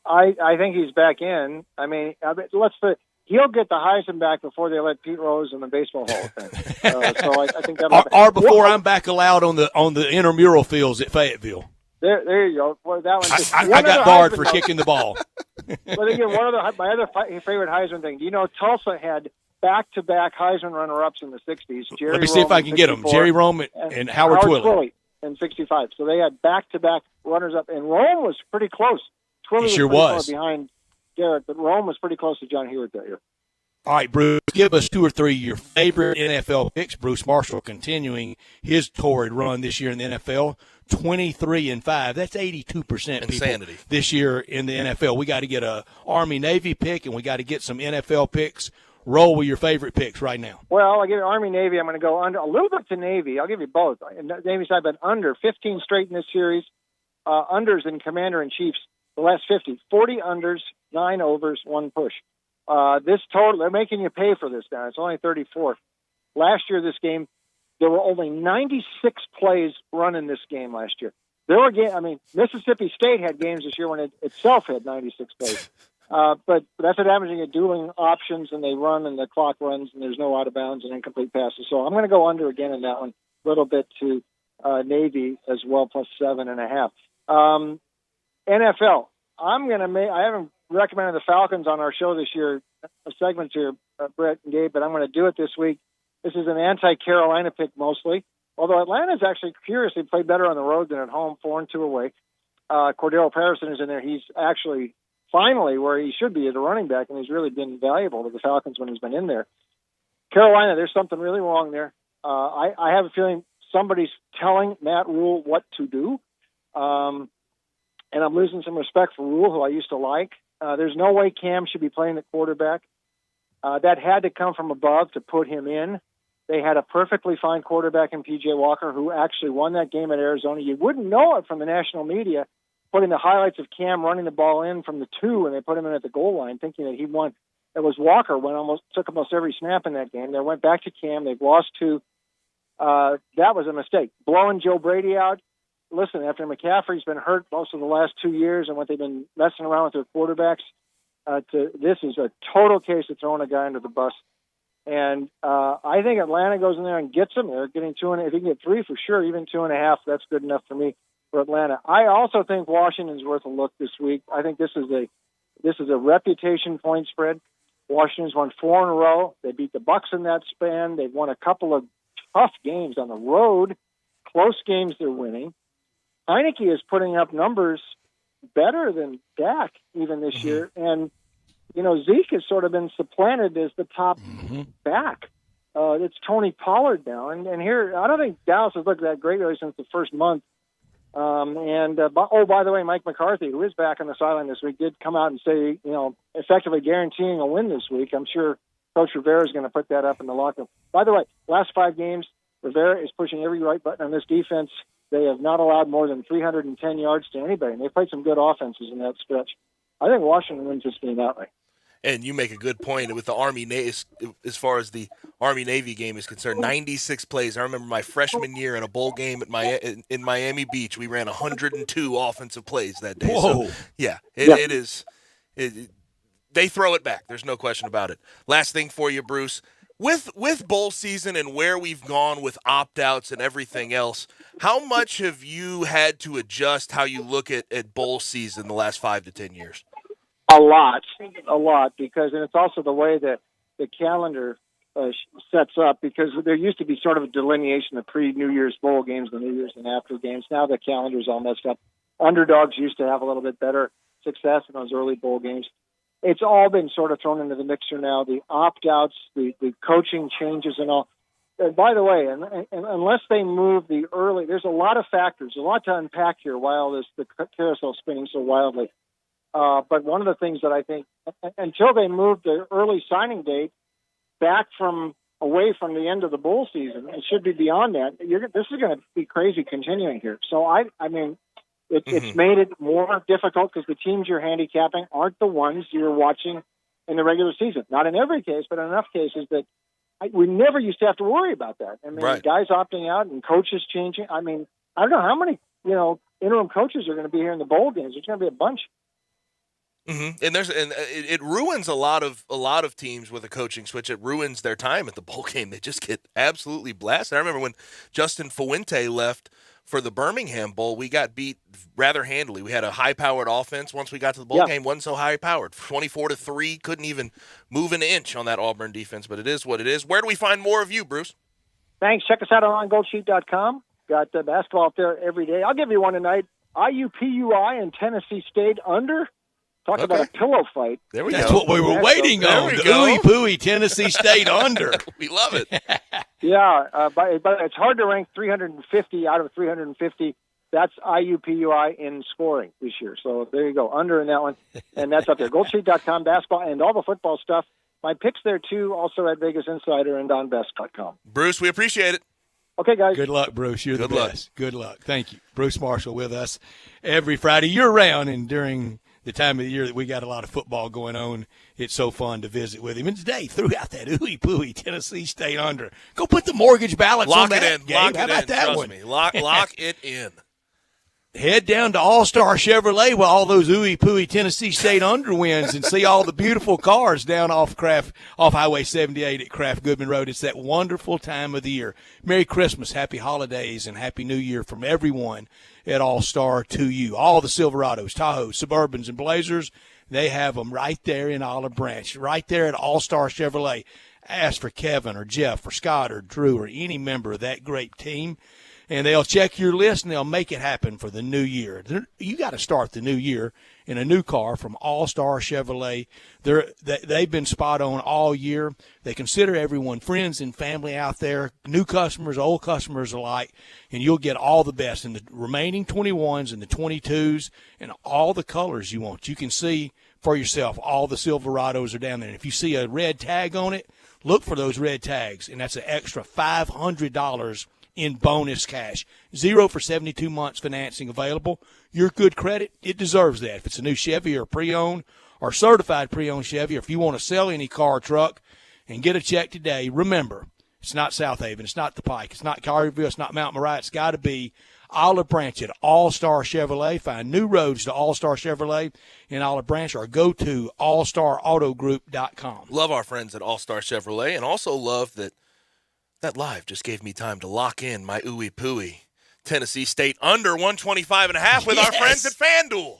[SPEAKER 4] I think he's back in. I mean, he'll get the Heisman back before they let Pete Rose in the Baseball Hall of Fame. So I think that'll
[SPEAKER 2] or before I'm back allowed on the intramural fields at Fayetteville.
[SPEAKER 4] There you go. Well, that one.
[SPEAKER 2] I got barred for kicking the ball.
[SPEAKER 4] But again, my other favorite Heisman thing. Do you know Tulsa had back-to-back Heisman runner-ups in the '60s?
[SPEAKER 2] Let me see if I can get them. Jerry Rome and Howard Twilley
[SPEAKER 4] in '65. So they had back-to-back runners-up, and Rome was pretty close. Twilley
[SPEAKER 2] sure
[SPEAKER 4] was behind Garrett, but Rome was pretty close to John Hewitt that year.
[SPEAKER 2] All right, Bruce, give us 2 or 3 of your favorite NFL picks. Bruce Marshall continuing his torrid run this year in the NFL, 23-5. That's 82%
[SPEAKER 1] insanity
[SPEAKER 2] this year in the NFL. We got to get a Army-Navy pick, and we got to get some NFL picks. Roll with your favorite picks right now.
[SPEAKER 4] Well, I'll give you Army-Navy. I'm going to go under a little bit to Navy. I'll give you both. Navy side, but under 15 straight in this series. Unders in Commander-in-Chiefs, the last 50. 40 unders, 9 overs, 1 push. This total, they're making you pay for this now. It's only 34. Last year, this game, there were only 96 plays run in this game last year. There were Mississippi State had games this year when it itself had 96 plays. But that's what happens when you get dueling options and they run and the clock runs and there's no out of bounds and incomplete passes. So I'm going to go under again in that one, a little bit to Navy as well, plus 7.5. NFL, I haven't recommended the Falcons on our show this year, segments here, Brett and Gabe, but I'm going to do it this week. This is an anti-Carolina pick mostly, although Atlanta's actually curiously played better on the road than at home, 4-2 away. Cordero Patterson is in there. He's actually finally where he should be as a running back, and he's really been valuable to the Falcons when he's been in there. Carolina, there's something really wrong there. I have a feeling somebody's telling Matt Rule what to do. And I'm losing some respect for Rule, who I used to like. There's no way Cam should be playing at quarterback. That had to come from above to put him in. They had a perfectly fine quarterback in P.J. Walker, who actually won that game at Arizona. You wouldn't know it from the national media, putting the highlights of Cam running the ball in from the 2, and they put him in at the goal line, thinking that he won. It was Walker took almost every snap in that game. They went back to Cam. They've lost 2. That was a mistake. Blowing Joe Brady out. Listen, after McCaffrey's been hurt most of the last 2 years and what they've been messing around with their quarterbacks, this is a total case of throwing a guy under the bus. And I think Atlanta goes in there and gets him. They're getting 2, and if you can get 3 for sure, even 2.5, that's good enough for me for Atlanta. I also think Washington's worth a look this week. I think this is a reputation point spread. Washington's won 4 in a row. They beat the Bucs in that span. They've won a couple of tough games on the road, close games they're winning. Heineke is putting up numbers better than Dak even this year, and Zeke has sort of been supplanted as the top back. It's Tony Pollard now, and here I don't think Dallas has looked that great really since the first month. By the way, Mike McCarthy, who is back on the sideline this week, did come out and say, effectively guaranteeing a win this week. I'm sure Coach Rivera is going to put that up in the locker room. By the way, last 5 games, Rivera is pushing every right button on this defense. They have not allowed more than 310 yards to anybody, and they played some good offenses in that stretch. I think Washington wins this game outright.
[SPEAKER 1] And you make a good point with the Army-Navy, as far as the Army-Navy game is concerned, 96 plays. I remember my freshman year in a bowl game in Miami Beach, we ran 102 offensive plays that day.
[SPEAKER 2] Whoa.
[SPEAKER 1] So, it is. They throw it back. There's no question about it. Last thing for you, Bruce. With bowl season and where we've gone with opt-outs and everything else, how much have you had to adjust how you look at bowl season the last 5 to 10 years?
[SPEAKER 4] A lot, because, and it's also the way that the calendar sets up, because there used to be sort of a delineation of pre-New Year's bowl games, the New Year's and after games. Now the calendar's all messed up. Underdogs used to have a little bit better success in those early bowl games. It's all been sort of thrown into the mixer now, the opt-outs, the coaching changes and all. And by the way, and unless they move the early, there's a lot of factors, a lot to unpack here while the carousel spinning so wildly. But one of the things that I think, until they move the early signing date back from away from the end of the bowl season, it should be beyond that. This is going to be crazy continuing here. So, I mean, It's made it more difficult because the teams you're handicapping aren't the ones you're watching in the regular season. Not in every case, but in enough cases that we never used to have to worry about that. I mean, guys opting out and coaches changing. I mean, I don't know how many, interim coaches are going to be here in the bowl games. There's going to be a bunch.
[SPEAKER 1] Mm-hmm. And it ruins a lot of teams with a coaching switch. It ruins their time at the bowl game. They just get absolutely blasted. I remember when Justin Fuente left for the Birmingham Bowl, we got beat rather handily. We had a high-powered offense. Once we got to the bowl game, wasn't so high-powered. 24-3, couldn't even move an inch on that Auburn defense. But it is what it is. Where do we find more of you, Bruce?
[SPEAKER 4] Thanks. Check us out on goldsheet.com. Got basketball up there every day. I'll give you one tonight. IUPUI and Tennessee State under. Talk about a pillow fight.
[SPEAKER 1] There we
[SPEAKER 2] That's
[SPEAKER 1] go.
[SPEAKER 2] what we were waiting on. The ooey-pooey Tennessee State under.
[SPEAKER 1] We love it.
[SPEAKER 4] But it's hard to rank 350 out of 350. That's IUPUI in scoring this year. So there you go, under in that one. And that's up there. Goldsheet.com, basketball, and all the football stuff. My picks there, too, also at Vegas Insider and OnBest.com.
[SPEAKER 1] Bruce, we appreciate it.
[SPEAKER 4] Okay, guys.
[SPEAKER 2] Good luck, Bruce. You're the best. Good luck. Thank you. Bruce Marshall with us every Friday year-round, and during the time of the year that we got a lot of football going on, it's so fun to visit with him. And today, threw out that ooey-pooey Tennessee State under. Go put the mortgage ballots on that game.
[SPEAKER 1] Lock
[SPEAKER 2] How
[SPEAKER 1] it
[SPEAKER 2] about
[SPEAKER 1] in.
[SPEAKER 2] that
[SPEAKER 1] Trust
[SPEAKER 2] one?
[SPEAKER 1] me. Lock it in.
[SPEAKER 2] Head down to All-Star Chevrolet with all those ooey-pooey Tennessee State underwinds and see all the beautiful cars down off Highway 78 at Kraft Goodman Road. It's that wonderful time of the year. Merry Christmas, Happy Holidays, and Happy New Year from everyone at All-Star to you. All the Silverados, Tahoes, Suburbans, and Blazers, they have them right there in Olive Branch, right there at All-Star Chevrolet. Ask for Kevin or Jeff or Scott or Drew or any member of that great team, and they'll check your list and they'll make it happen for the new year. You got to start the new year in a new car from All-Star Chevrolet. They've been spot on all year. They consider everyone friends and family out there, new customers, old customers alike, and you'll get all the best in the remaining 21s and the 22s and all the colors you want. You can see for yourself all the Silverados are down there. And if you see a red tag on it, look for those red tags, and that's an extra $500 in bonus cash. 0 for 72 months financing available. Your good credit, it deserves that. If it's a new Chevy or pre-owned or certified pre-owned Chevy, or if you want to sell any car or truck and get a check today, remember, it's not South Haven, it's not the Pike, it's not Collierville, it's not Mount Moriah. It's got to be Olive Branch at All-Star Chevrolet. Find new roads to All-Star Chevrolet in Olive Branch, or go to allstarautogroup.com.
[SPEAKER 1] Love our friends at All-Star Chevrolet, and also love that live just gave me time to lock in my ooey-pooey Tennessee State under 125.5 with our friends at FanDuel.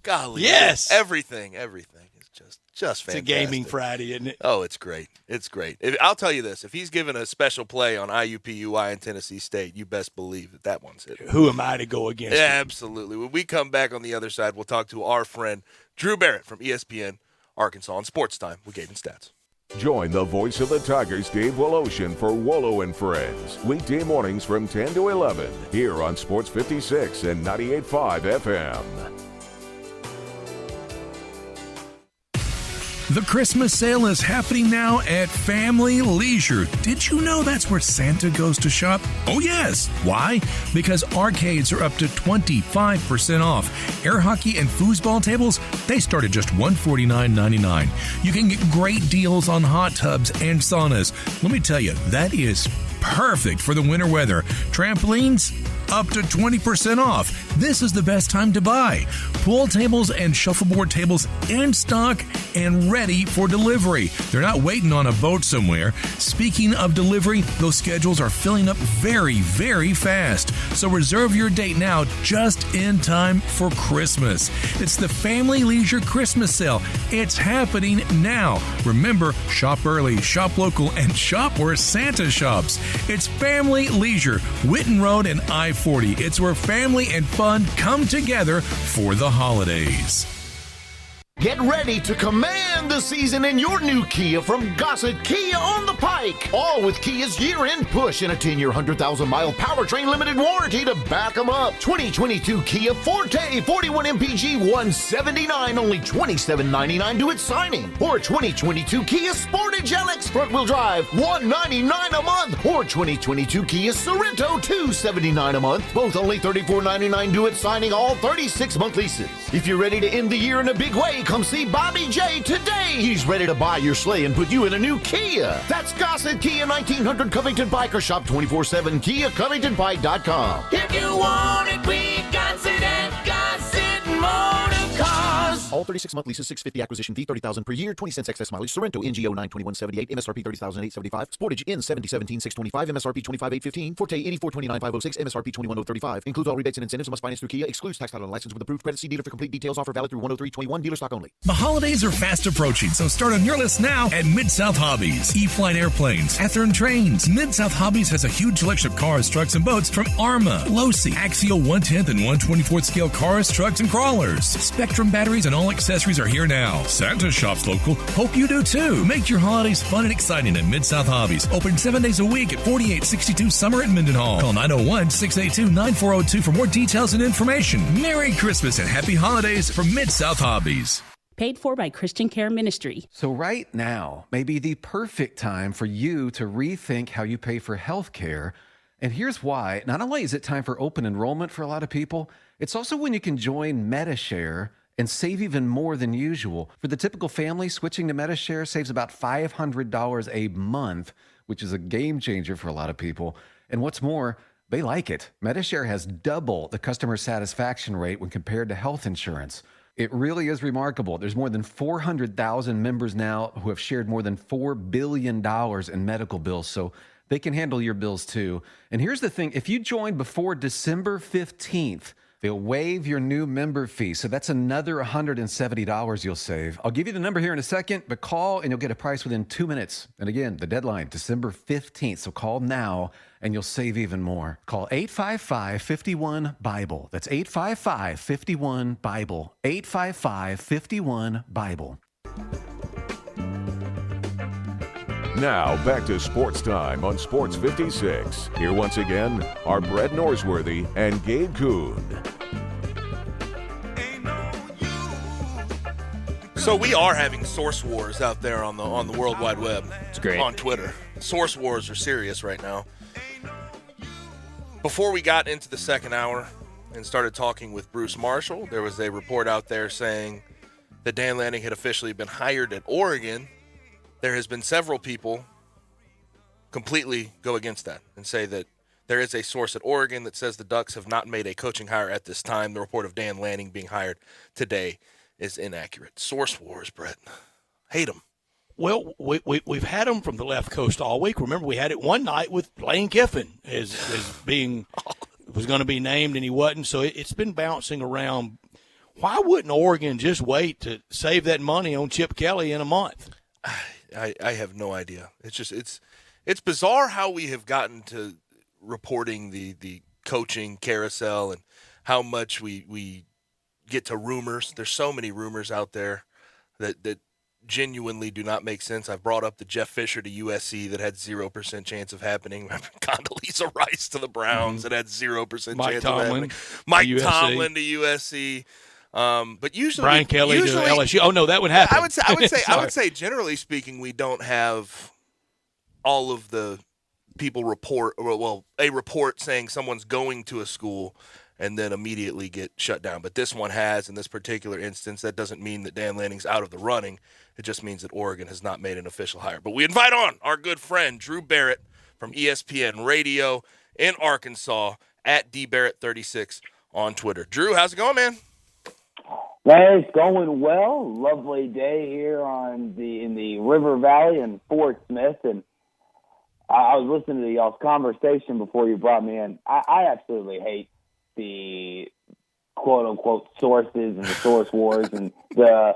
[SPEAKER 1] Golly.
[SPEAKER 2] Yes.
[SPEAKER 1] Everything is just fantastic.
[SPEAKER 2] It's a gaming Friday, isn't it?
[SPEAKER 1] Oh, it's great. It's great. I'll tell you this. If he's given a special play on IUPUI and Tennessee State, you best believe that one's hit.
[SPEAKER 2] Who am I to go against?
[SPEAKER 1] Yeah, absolutely. When we come back on the other side, we'll talk to our friend Drew Barrett from ESPN Arkansas on Sports Time with Gabe and Stats.
[SPEAKER 3] Join the voice of the Tigers, Dave Woloshin, for Wolo and Friends. Weekday mornings from 10 to 11 here on Sports 56 and 98.5 FM.
[SPEAKER 17] The Christmas sale is happening now at Family Leisure. Did you know that's where Santa goes to shop? Oh, yes. Why? Because arcades are up to 25% off. Air hockey and foosball tables, they start at just $149.99. You can get great deals on hot tubs and saunas. Let me tell you, that is perfect for the winter weather. Trampolines, up to 20% off. This is the best time to buy. Pool tables and shuffleboard tables in stock and ready for delivery. They're not waiting on a boat somewhere. Speaking of delivery, those schedules are filling up very, very fast. So reserve your date now, just in time for Christmas. It's the Family Leisure Christmas Sale. It's happening now. Remember, shop early, shop local, and shop where Santa shops. It's Family Leisure, Whitten Road and I-40. It's where family and fun come together for the holidays.
[SPEAKER 6] Get ready to command the season in your new Kia from Gossett Kia on the Pike. All with Kia's year-end push and a 10-year, 100,000-mile powertrain limited warranty to back them up. 2022 Kia Forte, 41 MPG, $179, only $27.99 due at signing. Or 2022 Kia Sportage LX front-wheel drive, $199 a month. Or 2022 Kia Sorento, $279 a month, both only $34.99 due at signing, all 36-month leases. If you're ready to end the year in a big way, come see Bobby J today. He's ready to buy your sleigh and put you in a new Kia. That's Gossett Kia, 1900 Covington Pike, or shop 24/7 KiaCovingtonPike.com.
[SPEAKER 9] If you want it, we got it at Gossett Motor Cars.
[SPEAKER 6] All 36-month leases, $650 acquisition fee, $30,000 per year, 20 cents excess mileage. Sorrento NGO 92178, MSRP $30,875. Sportage N 7017,625, MSRP 25,815. Forte 8429,506, MSRP 21,035. Includes all rebates and incentives. Must finance through Kia. Excludes tax title and license with approved credit. See dealer for complete details. Offer valid through 103/21. Dealer stock only.
[SPEAKER 17] The holidays are fast approaching, so start on your list now at Mid-South Hobbies. E-Flight Airplanes, Athearn Trains. Mid-South Hobbies has a huge selection of cars, trucks, and boats from Arma, Losi, Axial 1/10 and 1/24 scale cars, trucks, and crawlers. Spectrum batteries and all accessories are here now. Santa shops local. Hope you do too. Make your holidays fun and exciting at Mid-South Hobbies. Open 7 days a week at 4862 Summer at Mindenhall. Call 901-682-9402 for more details and information. Merry Christmas and Happy Holidays from Mid-South Hobbies.
[SPEAKER 7] Paid for by Christian Care Ministry.
[SPEAKER 8] So right now may be the perfect time for you to rethink how you pay for health care. And here's why. Not only is it time for open enrollment for a lot of people, it's also when you can join MediShare and save even more than usual. For the typical family, switching to MediShare saves about $500 a month, which is a game changer for a lot of people. And what's more, they like it. MediShare has double the customer satisfaction rate when compared to health insurance. It really is remarkable. There's more than 400,000 members now who have shared more than $4 billion in medical bills, so they can handle your bills too. And here's the thing, if you join before December 15th, they'll waive your new member fee, so that's another $170 you'll save. I'll give you the number here in a second, but call and you'll get a price within 2 minutes. And again, the deadline, December 15th, so call now and you'll save even more. Call 855-51-BIBLE. That's 855-51-BIBLE. 855-51-BIBLE.
[SPEAKER 3] Now, back to Sports Time on Sports 56. Here once again are Brett Norsworthy and Gabe Kuhn.
[SPEAKER 1] So we are having source wars out there on the World Wide Web.
[SPEAKER 19] It's great.
[SPEAKER 1] On Twitter. Source wars are serious right now. Before we got into the second hour and started talking with Bruce Marshall, there was a report out there saying that Dan Lanning had officially been hired at Oregon. There has been several people completely go against that and say that there is a source at Oregon that says the Ducks have not made a coaching hire at this time. The report of Dan Lanning being hired today is inaccurate. Source wars, Brett. Hate them.
[SPEAKER 2] Well, we've had them from the left coast all week. Remember, we had it one night with Lane Kiffin as being was going to be named, and he wasn't. So it's been bouncing around. Why wouldn't Oregon just wait to save that money on Chip Kelly in a month?
[SPEAKER 1] I have no idea. It's just it's bizarre how we have gotten to reporting the coaching carousel and how much we get to rumors. There's so many rumors out there that genuinely do not make sense. I've brought up the Jeff Fisher to USC that had 0% chance of happening. Condoleezza Rice to the Browns that had 0% chance of happening. Mike Tomlin to USC. But usually
[SPEAKER 2] Brian Kelly to LSU. Oh no, that would happen.
[SPEAKER 1] I would say generally speaking, we don't have all of the people report a report saying someone's going to a school and then immediately get shut down. But this one has, in this particular instance. That doesn't mean that Dan Lanning's out of the running. It just means that Oregon has not made an official hire. But we invite on our good friend Drew Barrett from ESPN Radio in Arkansas at dbarrett36 on Twitter. Drew, how's it going, man?
[SPEAKER 24] Hey, it's going well. Lovely day here in the River Valley in Fort Smith, and I was listening to y'all's conversation before you brought me in. I absolutely hate the quote unquote sources and the source wars, and the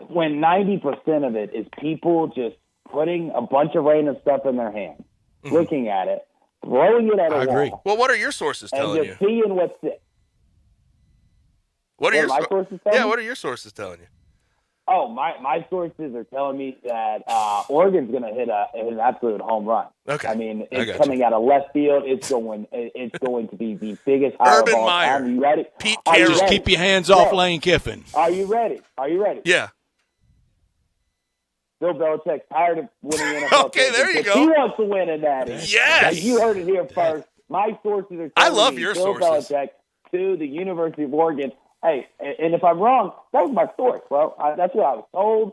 [SPEAKER 24] when 90% of it is people just putting a bunch of random stuff in their hand, looking at it, throwing it at a wall.
[SPEAKER 1] Well, what are your sources telling you?
[SPEAKER 24] And just seeing what's it.
[SPEAKER 1] What are your
[SPEAKER 24] sources telling you?
[SPEAKER 1] What are your sources telling you?
[SPEAKER 24] Oh, my sources are telling me that Oregon's going to hit an absolute home run.
[SPEAKER 1] Okay.
[SPEAKER 24] I mean, it's coming out of left field. It's going to be the biggest hire
[SPEAKER 1] Urban
[SPEAKER 24] of all
[SPEAKER 1] Meyer.
[SPEAKER 24] time. Are you ready?
[SPEAKER 1] Pete
[SPEAKER 24] Are you
[SPEAKER 1] Carroll.
[SPEAKER 2] Just
[SPEAKER 24] ready?
[SPEAKER 2] keep your hands off Lane Kiffin.
[SPEAKER 24] Are you ready? Are you ready?
[SPEAKER 1] Yeah.
[SPEAKER 24] Bill Belichick's tired of winning NFL
[SPEAKER 1] Okay, there you
[SPEAKER 24] championships.
[SPEAKER 1] go.
[SPEAKER 24] He wants to win it, Daddy.
[SPEAKER 1] Yes.
[SPEAKER 24] You heard it here first. My sources are telling
[SPEAKER 1] I love
[SPEAKER 24] me
[SPEAKER 1] your
[SPEAKER 24] Bill
[SPEAKER 1] sources.
[SPEAKER 24] Belichick to the University of Oregon. Hey, and if I'm wrong, that was my source, bro. That's what I was told.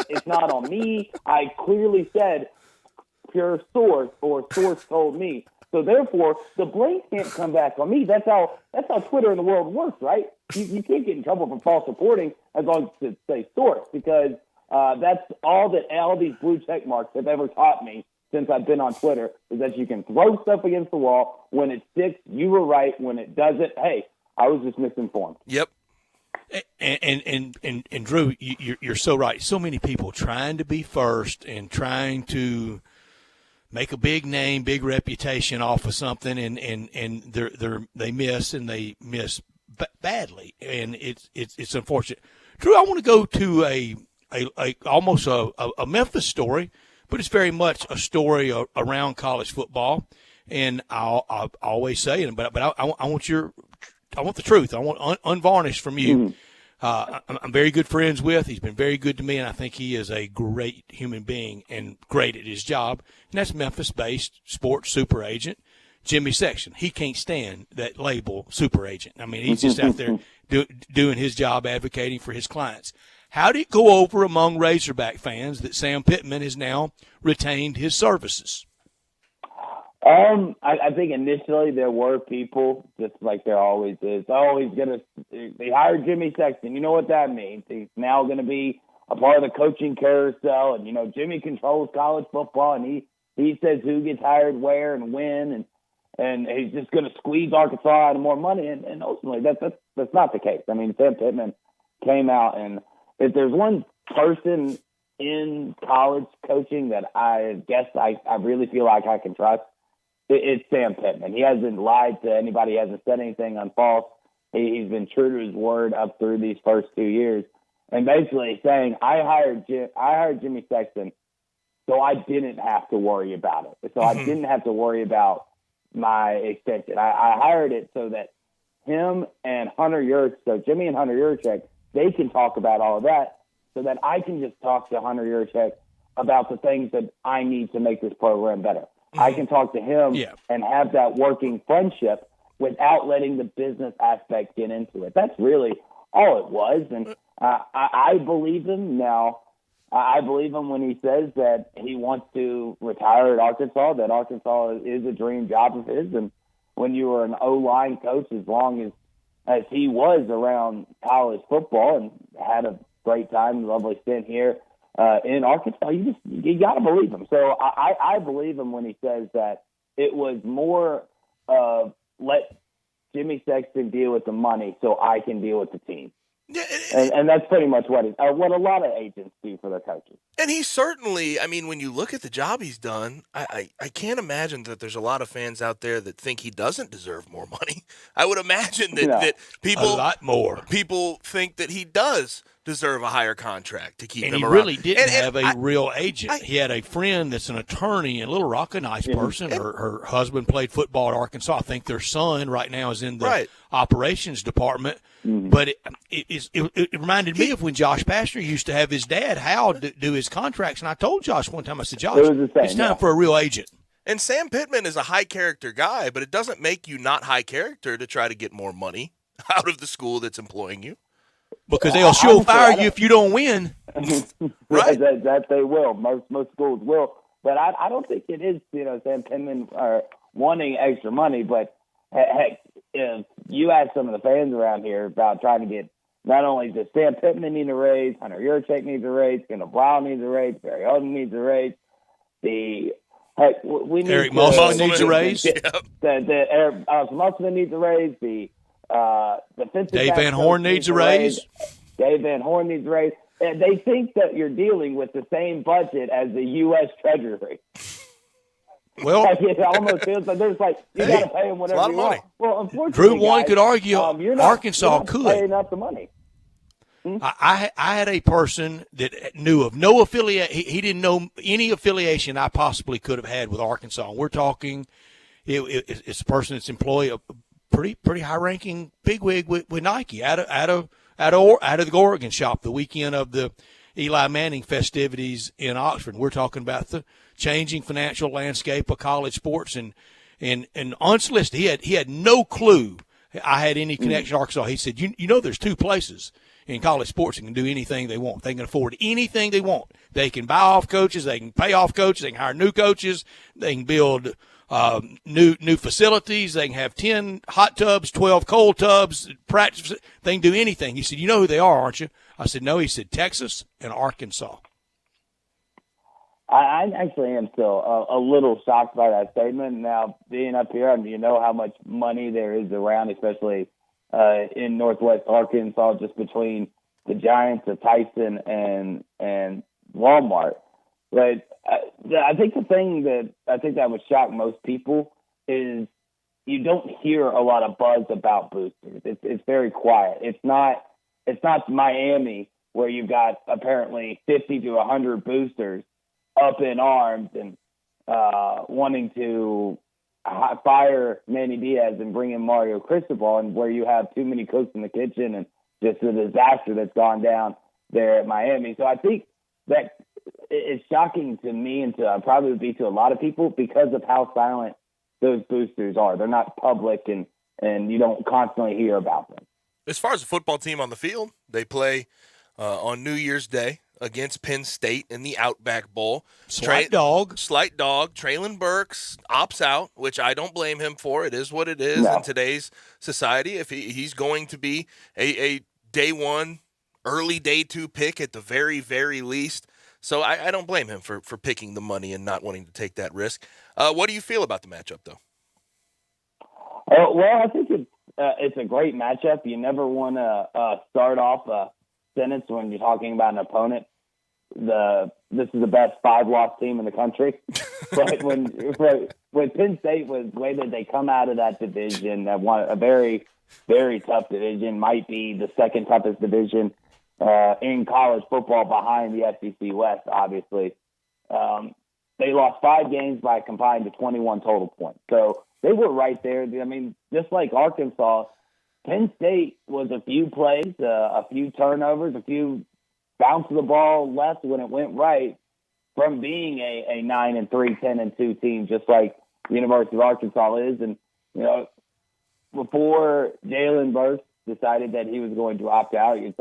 [SPEAKER 24] It's not on me. I clearly said pure source or source told me. So therefore, the blame can't come back on me. That's how Twitter in the world works, right? You can't get in trouble for false reporting as long as you say source, because that's all that all these blue check marks have ever taught me since I've been on Twitter, is that you can throw stuff against the wall. When it sticks, you were right. When it doesn't, hey, I was just misinformed.
[SPEAKER 1] Yep.
[SPEAKER 2] And Drew, you're so right. So many people trying to be first and trying to make a big name, big reputation off of something, and they miss badly, and it's unfortunate. Drew, I want to go to a almost a Memphis story, but it's very much a story around college football, and I'll always say it, but I want the truth. I want unvarnished from you. I'm very good friends with. He's been very good to me, and I think he is a great human being and great at his job. And that's Memphis-based sports super agent Jimmy Sexton. He can't stand that label super agent. I mean, he's just out there doing his job, advocating for his clients. How did it go over among Razorback fans that Sam Pittman has now retained his services?
[SPEAKER 24] I think initially there were people, just like there always is. Oh, they hired Jimmy Sexton. You know what that means. He's now going to be a part of the coaching carousel. And, Jimmy controls college football, and he says who gets hired where and when, and he's just going to squeeze Arkansas out of more money. And ultimately, that's not the case. I mean, Sam Pittman came out, and if there's one person in college coaching that I guess I really feel like I can trust, it's Sam Pittman. He hasn't lied to anybody. He hasn't said anything false. He's been true to his word up through these first 2 years, and basically saying, I hired Jimmy Sexton so I didn't have to worry about it. So I didn't have to worry about my extension. I hired it so that him and Hunter Yurchek, so Jimmy and Hunter Yurchek, they can talk about all of that, so that I can just talk to Hunter Yurchek about the things that I need to make this program better. I can talk to him and have that working friendship without letting the business aspect get into it. That's really all it was. And I believe him now. I believe him when he says that he wants to retire at Arkansas, that Arkansas is a dream job of his. And when you were an O-line coach, as long as he was around college football and had a great time, lovely stint here, in Arkansas, you got to believe him. So I believe him when he says that it was more of let Jimmy Sexton deal with the money so I can deal with the team.
[SPEAKER 1] Yeah,
[SPEAKER 24] and that's pretty much what a lot of agents do for their coaches.
[SPEAKER 1] And he certainly, I mean, when you look at the job he's done, I can't imagine that there's a lot of fans out there that think he doesn't deserve more money. I would imagine that people,
[SPEAKER 2] a lot more
[SPEAKER 1] people think that he does deserve a higher contract to keep him around.
[SPEAKER 2] And he really didn't have a real agent. He had a friend that's an attorney in Little Rock, a nice person. Her husband played football at Arkansas. I think their son right now is in the operations department. But it reminded me of when Josh Pastner used to have his dad, Hal, do his contracts. And I told Josh one time, I said, Josh, it's time for a real agent.
[SPEAKER 1] And Sam Pittman is a high-character guy, but it doesn't make you not high character to try to get more money out of the school that's employing you.
[SPEAKER 2] Because they'll sure fire you if you don't win.
[SPEAKER 24] Right. That they will. Most schools will. But I don't think it is, Sam Pittman wanting extra money. But, heck, if you ask some of the fans around here about trying to get, not only does Sam Pittman need a raise, Hunter Yurchek needs a raise, Kendall Brown needs a raise, Barry Odom needs a raise.
[SPEAKER 2] Eric Musselman needs a raise.
[SPEAKER 24] Eric Musselman needs a raise. The defensive
[SPEAKER 2] Dave Van Horn needs a raise.
[SPEAKER 24] Dave Van Horn needs a raise. And they think that you're dealing with the same budget as the U.S. Treasury.
[SPEAKER 2] Well,
[SPEAKER 24] it almost feels like there's you got to pay them whatever you want. Well, unfortunately,
[SPEAKER 2] Drew, one could argue
[SPEAKER 24] you're not
[SPEAKER 2] Arkansas
[SPEAKER 24] you're not
[SPEAKER 2] could
[SPEAKER 24] paying up the money.
[SPEAKER 2] I had a person that knew of no affiliate. He didn't know any affiliation I possibly could have had with Arkansas. We're talking, it's a person that's employed a pretty high ranking bigwig with Nike out of the Oregon shop the weekend of the Eli Manning festivities in Oxford. We're talking about the changing financial landscape of college sports, and unsolicited, he had no clue I had any connection to Arkansas. He said, you know, there's two places in college sports that can do anything they want. They can afford anything they want. They can buy off coaches. They can pay off coaches. They can hire new coaches. They can build new facilities. They can have 10 hot tubs, 12 cold tubs, practice. They can do anything. He said, you know who they are, aren't you? I said, no. He said, Texas and Arkansas.
[SPEAKER 24] I actually am still a little shocked by that statement. Now, being up here, you know how much money there is around, especially in Northwest Arkansas, just between the Giants, the Tyson, and Walmart. But I think the thing that would shock most people is you don't hear a lot of buzz about boosters. It's very quiet. It's not Miami where you've got apparently 50 to 100 boosters up in arms and wanting to fire Manny Diaz and bring in Mario Cristobal, and where you have too many cooks in the kitchen and just a disaster that's gone down there at Miami. So I think that it's shocking to me, and to probably would be to a lot of people, because of how silent those boosters are. They're not public, and you don't constantly hear about them.
[SPEAKER 1] As far as the football team on the field, they play on New Year's Day against Penn State in the Outback Bowl.
[SPEAKER 2] Slight dog.
[SPEAKER 1] Traylon Burks opts out, which I don't blame him for. It is what it is in today's society. If he's going to be a day one, early day two pick at the very, very least. So I don't blame him for picking the money and not wanting to take that risk. What do you feel about the matchup, though?
[SPEAKER 24] Well, I think it's a great matchup. You never want to start off a sentence when you're talking about an opponent. This is the best 5-loss team in the country. But when Penn State was the way that they come out of that division, that one a very, very tough division, might be the second toughest division in college football behind the SEC West, obviously. They lost 5 games by a combined to 21 total points. So they were right there. I mean, just like Arkansas, Penn State was a few plays, a few turnovers, a few bounce of the ball left when it went right from being a 9-3, 10-2 team, just like the University of Arkansas is. And, you know, before Jalen Burks decided that he was going to opt out, you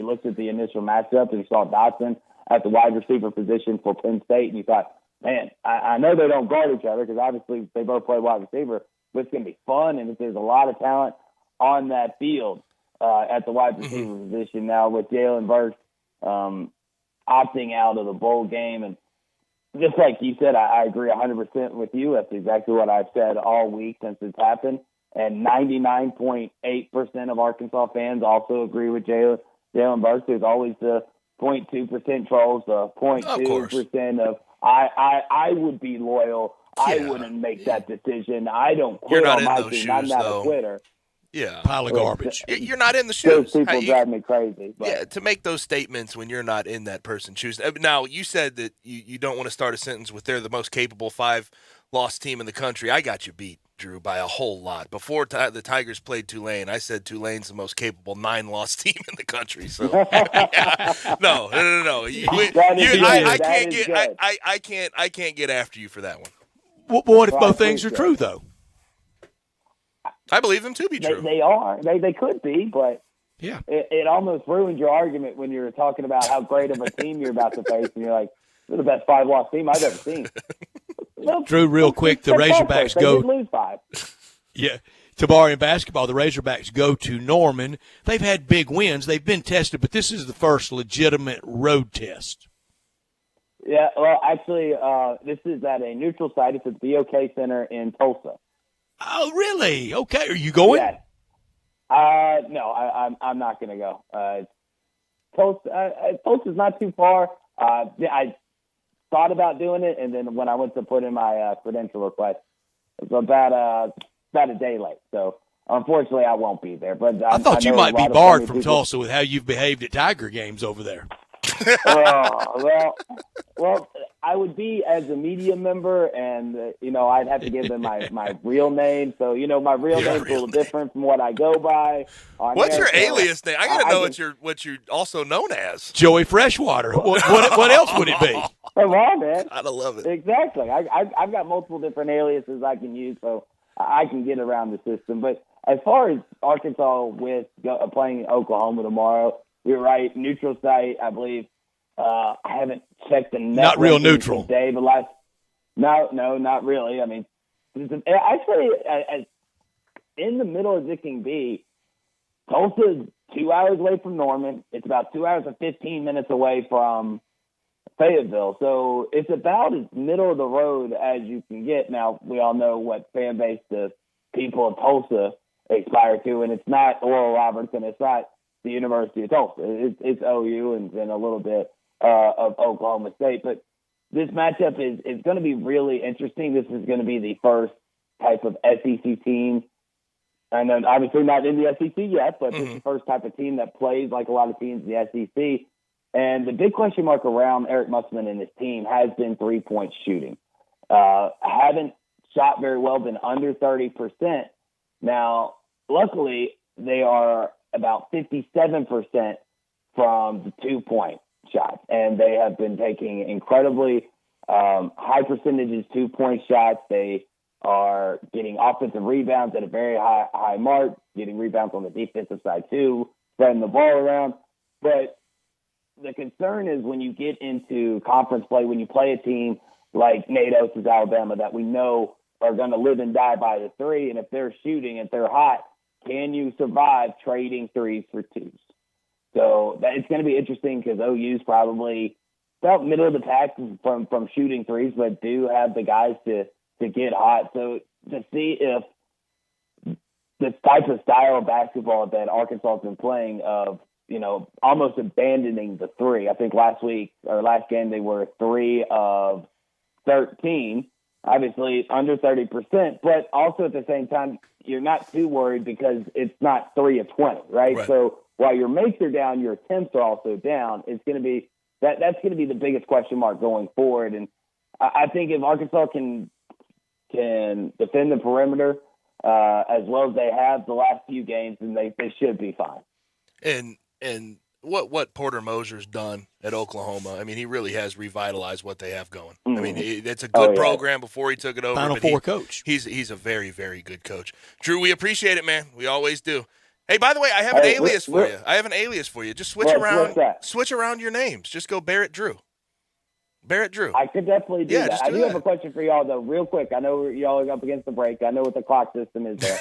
[SPEAKER 24] looked at the initial matchup and you saw Dotson at the wide receiver position for Penn State, and you thought, man, I know they don't guard each other because obviously they both play wide receiver, but it's going to be fun, and there's a lot of talent on that field at the wide receiver position now with Jalen Burks opting out of the bowl game. And just like you said, I agree 100% with you. That's exactly what I've said all week since it's happened. And 99.8% of Arkansas fans also agree with Jalen Burks. There's always the 0.2% trolls, the 0.2% of I would be loyal. Yeah. I wouldn't make that decision. I don't quit on my team. I'm not a quitter.
[SPEAKER 1] Yeah.
[SPEAKER 2] Pile of garbage.
[SPEAKER 1] You're not in the shoes.
[SPEAKER 24] Those people drive me crazy. But.
[SPEAKER 1] Yeah, to make those statements when you're not in that person's shoes. Now, you said that you don't want to start a sentence with they're the most capable 5-loss team in the country. I got you beat, Drew, by a whole lot. Before the Tigers played Tulane, I said Tulane's the most capable 9-loss team in the country. So, yeah. No. I can't get after you for that one.
[SPEAKER 2] Well, what if both things are true, though?
[SPEAKER 1] I believe them to be true.
[SPEAKER 24] They are. They could be, but
[SPEAKER 2] yeah,
[SPEAKER 24] it almost ruins your argument when you're talking about how great of a team you're about to face, and you're like, "They're the best 5-loss team I've ever seen."
[SPEAKER 2] Drew, real quick, the Razorbacks go.
[SPEAKER 24] They did lose 5.
[SPEAKER 2] Yeah, Tabari in basketball, the Razorbacks go to Norman. They've had big wins. They've been tested, but this is the first legitimate road test.
[SPEAKER 24] Yeah, well, actually, this is at a neutral site. It's at the BOK Center in Tulsa.
[SPEAKER 2] Oh, really? Okay. Are you going?
[SPEAKER 24] Yes. No, I'm not going to go. Tulsa's not too far. I thought about doing it, and then when I went to put in my credential request, it was about a day late. So unfortunately, I won't be there. But
[SPEAKER 2] I thought you
[SPEAKER 24] know
[SPEAKER 2] might
[SPEAKER 24] a
[SPEAKER 2] be
[SPEAKER 24] lot of
[SPEAKER 2] barred
[SPEAKER 24] funny
[SPEAKER 2] from
[SPEAKER 24] people.
[SPEAKER 2] Tulsa with how you've behaved at Tiger games over there.
[SPEAKER 24] Well, I would be as a media member, and I'd have to give them my real name. So my real name's a little different from what I go by.
[SPEAKER 1] What's your alias name? I gotta know what you're also known as.
[SPEAKER 2] Joey Freshwater. What else would it be?
[SPEAKER 24] Come on, man.
[SPEAKER 1] I love it.
[SPEAKER 24] Exactly. I've got multiple different aliases I can use, so I can get around the system. But as far as Arkansas with playing Oklahoma tomorrow, you're right. Neutral site, I believe. I haven't checked the net.
[SPEAKER 2] Not real neutral.
[SPEAKER 24] Today, but no, not really. I mean, actually, as in the middle as it can be, Tulsa is 2 hours away from Norman. It's about 2 hours and 15 minutes away from Fayetteville. So it's about as middle of the road as you can get. Now, we all know what fan base the people of Tulsa aspire to, and it's not Oral Roberts, and it's not the University of Tulsa. It's OU and a little bit of Oklahoma State. But this matchup is going to be really interesting. This is going to be the first type of SEC team. And then obviously not in the SEC yet, but this is the first type of team that plays like a lot of teams in the SEC. And the big question mark around Eric Musselman and his team has been three-point shooting. Haven't shot very well, been under 30%. Now, luckily, they are about 57% from the two-point shots, and they have been taking incredibly high percentages two-point shots. They are getting offensive rebounds at a very high mark, getting rebounds on the defensive side too, spreading the ball around. But the concern is when you get into conference play, when you play a team like Nate Oates' Alabama that we know are going to live and die by the three, and if they're shooting, if they're hot, can you survive trading threes for twos? So it's going to be interesting because OU's probably about middle of the pack from shooting threes, but do have the guys to get hot. So to see if this type of style of basketball that Arkansas has been playing of, almost abandoning the three. I think last game they were 3 of 13, obviously under 30%, but also at the same time, you're not too worried because it's not 3 of 20, right? So while your makes are down, your attempts are also down. It's going to be that's going to be the biggest question mark going forward. And I think if Arkansas can defend the perimeter as well as they have the last few games, then they should be fine.
[SPEAKER 1] And what Porter Moser's done at Oklahoma, I mean, he really has revitalized what they have going. I mean, it's a good program before he took it over.
[SPEAKER 2] Final Four coach.
[SPEAKER 1] He's a very, very good coach. Drew, we appreciate it, man. We always do. Hey, by the way, I have an alias for you. I have an alias for you. Just switch around your names. Just go Barrett Drew. Barrett Drew.
[SPEAKER 24] I could definitely do that. I do have a question for y'all, though, real quick. I know y'all are up against the break. I know what the clock system is there.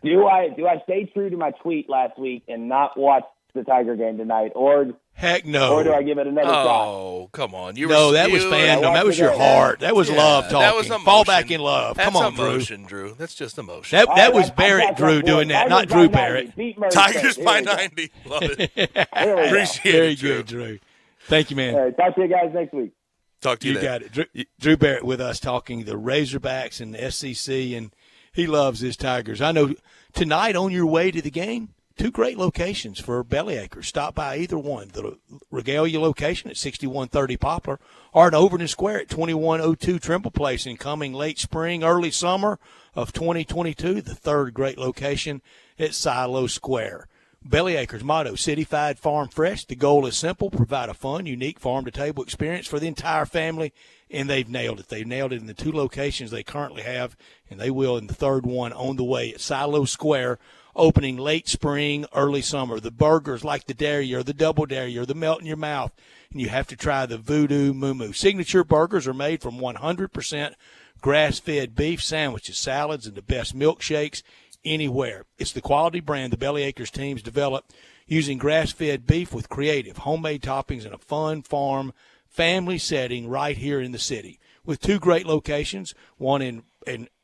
[SPEAKER 24] Do I stay true to my tweet last week and not watch the Tiger game tonight, or
[SPEAKER 2] heck no,
[SPEAKER 24] or do I give it another shot?
[SPEAKER 1] Oh, come on!
[SPEAKER 2] That was fandom. That was your heart. That was love talking.
[SPEAKER 1] That was emotion.
[SPEAKER 2] Fall back in love.
[SPEAKER 1] That's
[SPEAKER 2] Come on,
[SPEAKER 1] emotion, Drew. That's just emotion.
[SPEAKER 2] That was Barrett Drew doing that, not Drew Barrett.
[SPEAKER 1] Tigers by 90. Love it. Appreciate
[SPEAKER 2] Very
[SPEAKER 1] it, Drew.
[SPEAKER 2] good, Drew. Thank you, man.
[SPEAKER 24] All right, talk to you guys next week.
[SPEAKER 1] Talk to you.
[SPEAKER 2] You got it. Drew Barrett with us talking the Razorbacks and the SEC, and he loves his Tigers. I know tonight on your way to the game, 2 great locations for Bellyacres. Stop by either one. The Regalia location at 6130 Poplar or at Overton Square at 2102 Trimble Place. And coming late spring, early summer of 2022, the 3rd great location at Silo Square. Bellyacres motto, Cityfied Farm Fresh. The goal is simple, provide a fun, unique farm-to-table experience for the entire family, and they've nailed it. They've nailed it in the 2 locations they currently have, and they will in the 3rd one on the way at Silo Square, opening late spring, early summer. The burgers like the Dairy or the Double Dairy or the Melt in Your Mouth, and you have to try the Voodoo Moo Moo. Signature burgers are made from 100% grass-fed beef, sandwiches, salads, and the best milkshakes anywhere. It's the quality brand the Bellyacres teams develop using grass-fed beef with creative homemade toppings in a fun farm family setting right here in the city. With 2 great locations, one in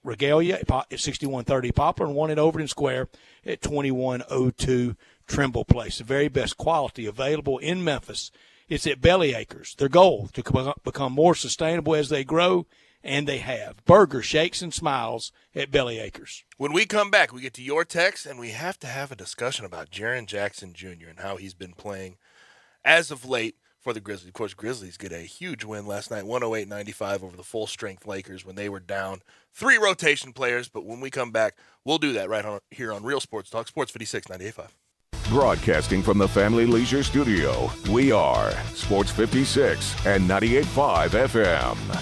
[SPEAKER 2] Regalia at 6130 Poplar and one in Overton Square at 2102 Trimble Place. The very best quality available in Memphis. It's at Bellyacres. Their goal to become more sustainable as they grow and they have. Burger, shakes, and smiles at Belly Acres.
[SPEAKER 1] When we come back, we get to your text, and we have to have a discussion about Jaren Jackson Jr. and how he's been playing as of late for the Grizzlies. Of course, Grizzlies get a huge win last night, 108-95 over the full-strength Lakers when they were down 3 rotation players. But when we come back, we'll do that right here on Real Sports Talk, Sports 56, 98.5.
[SPEAKER 3] Broadcasting from the Family Leisure Studio, we are Sports 56 and 98.5 FM.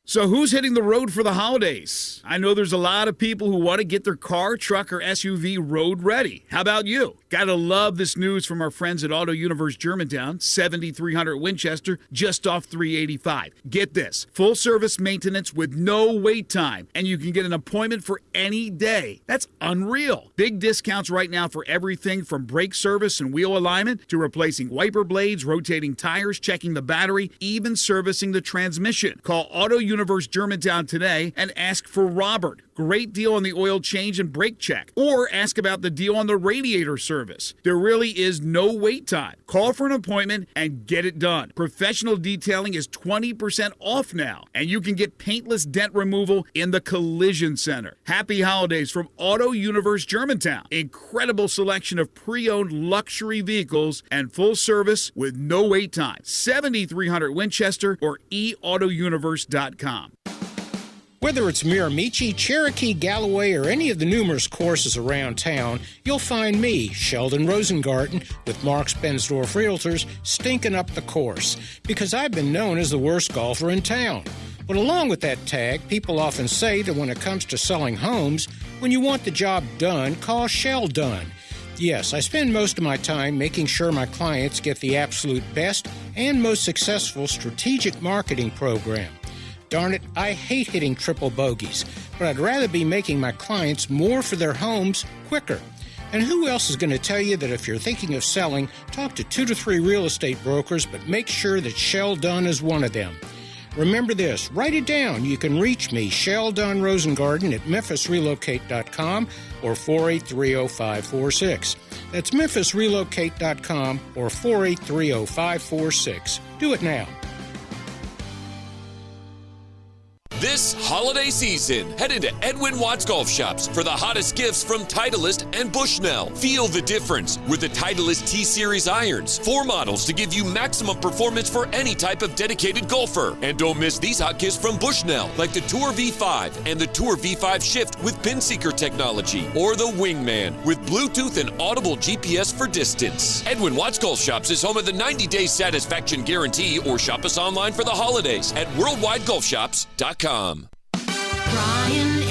[SPEAKER 10] So who's hitting the road for the holidays? I know there's a lot of people who want to get their car, truck, or SUV road ready. How about you? Gotta love this news from our friends at Auto Universe Germantown, 7300 Winchester, just off 385. Get this, full service maintenance with no wait time, and you can get an appointment for any day. That's unreal. Big discounts right now for everything from brake service and wheel alignment to replacing wiper blades, rotating tires, checking the battery, even servicing the transmission. Call Auto Universe Germantown today and ask for Robert. Great deal on the oil change and brake check. Or ask about the deal on the radiator service. There really is no wait time. Call for an appointment and get it done. Professional detailing is 20% off now, and you can get paintless dent removal in the Collision Center. Happy holidays from Auto Universe Germantown. Incredible selection of pre-owned luxury vehicles and full service with no wait time. 7300 Winchester or eautouniverse.com.
[SPEAKER 11] Whether it's Miramichi, Cherokee, Galloway, or any of the numerous courses around town, you'll find me, Sheldon Rosengarten, with Mark's Bensdorf Realtors, stinking up the course, because I've been known as the worst golfer in town. But along with that tag, people often say that when it comes to selling homes, when you want the job done, call Sheldon. Yes, I spend most of my time making sure my clients get the absolute best and most successful strategic marketing program. Darn it, I hate hitting triple bogeys, but I'd rather be making my clients more for their homes quicker. And who else is going to tell you that if you're thinking of selling, talk to 2 to 3 real estate brokers, but make sure that Sheldon is one of them. Remember this, write it down. You can reach me, Sheldon Rosengarten, at memphisrelocate.com or 4830546. That's memphisrelocate.com or 4830546. Do it now.
[SPEAKER 21] This holiday season, head into Edwin Watts Golf Shops for the hottest gifts from Titleist and Bushnell. Feel the difference with the Titleist T-Series irons. 4 models to give you maximum performance for any type of dedicated golfer. And don't miss these hot gifts from Bushnell, like the Tour V5 and the Tour V5 Shift with pin seeker technology, or the Wingman with Bluetooth and audible GPS for distance. Edwin Watts Golf Shops is home of the 90-day satisfaction guarantee, or shop us online for the holidays at worldwidegolfshops.com.
[SPEAKER 9] Brian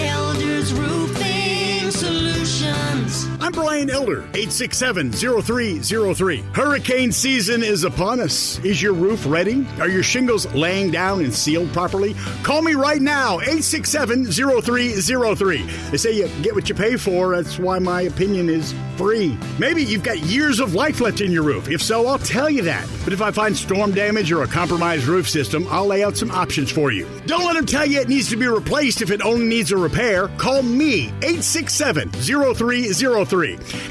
[SPEAKER 9] Elder's Roofing Solutions.
[SPEAKER 20] I'm Brian Elder, 867-0303. Hurricane season is upon us. Is your roof ready? Are your shingles laying down and sealed properly? Call me right now, 867-0303. They say you get what you pay for. That's why my opinion is free. Maybe you've got years of life left in your roof. If so, I'll tell you that. But if I find storm damage or a compromised roof system, I'll lay out some options for you. Don't let them tell you it needs to be replaced if it only needs a repair. Call me, 867-0303.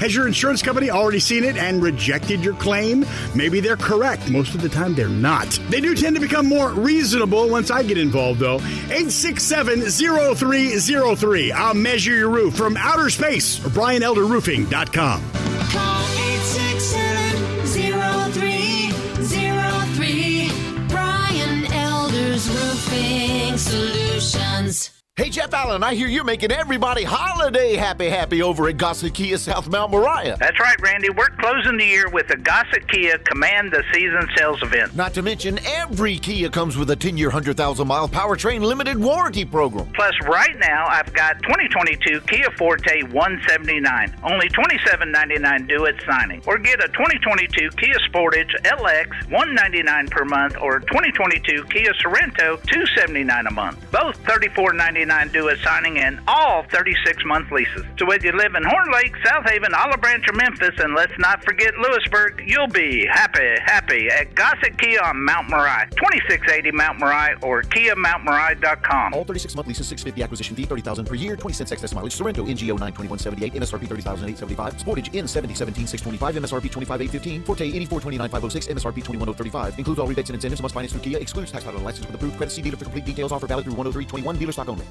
[SPEAKER 20] Has your insurance company already seen it and rejected your claim? Maybe they're correct. Most of the time, they're not. They do tend to become more reasonable once I get involved, though. 867-0303. I'll measure your roof from outer space or BrianElderRoofing.com.
[SPEAKER 9] Call 867-0303. Brian Elder's Roofing Solutions.
[SPEAKER 6] Hey, Jeff Allen, I hear you're making everybody holiday happy over at Gossett Kia South Mount Moriah.
[SPEAKER 12] That's right, Randy. We're closing the year with the Gossett Kia Command the Season sales event.
[SPEAKER 6] Not to mention, every Kia comes with a 10-year, 100,000-mile powertrain limited warranty program.
[SPEAKER 12] Plus, right now, I've got 2022 Kia Forte 179, only $27.99 due at signing. Or get a 2022 Kia Sportage LX $199 per month, or 2022 Kia Sorento $279 a month. Both $34.99 $27.99 due at signing and all 36-month leases. So whether you live in Horn Lake, South Haven, Olive Branch, or Memphis, and let's not forget Lewisburg, you'll be happy at Gossett Kia on Mount Moriah, 2680 Mount Moriah or KiaMountMoriah.com.
[SPEAKER 6] All 36-month leases, $650 acquisition fee, $30,000 per year, 20 cents excess mileage. Sorrento, NGO 92178, MSRP $30,875. Sportage in 7017,625, MSRP 25,815. Forte 8429,506, MSRP 21,035. Includes all rebates and incentives. Must finance through Kia. Excludes tax title and license with approved credit. See dealer for complete details. Offer valid through 103/21. Dealer stock only.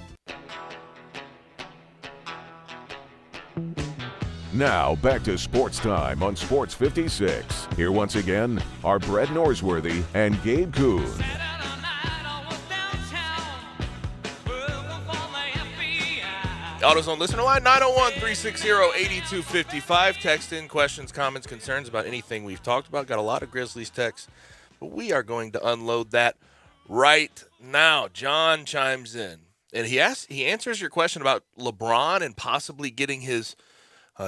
[SPEAKER 3] Now, back to Sports Time on Sports 56. Here once again are Brett Norsworthy and Gabe Kuhn.
[SPEAKER 1] AutoZone listener line 901-360-8255. Text in questions, comments, concerns about anything we've talked about. Got a lot of Grizzlies texts, but we are going to unload that right now. John chimes in, and he answers your question about LeBron and possibly getting his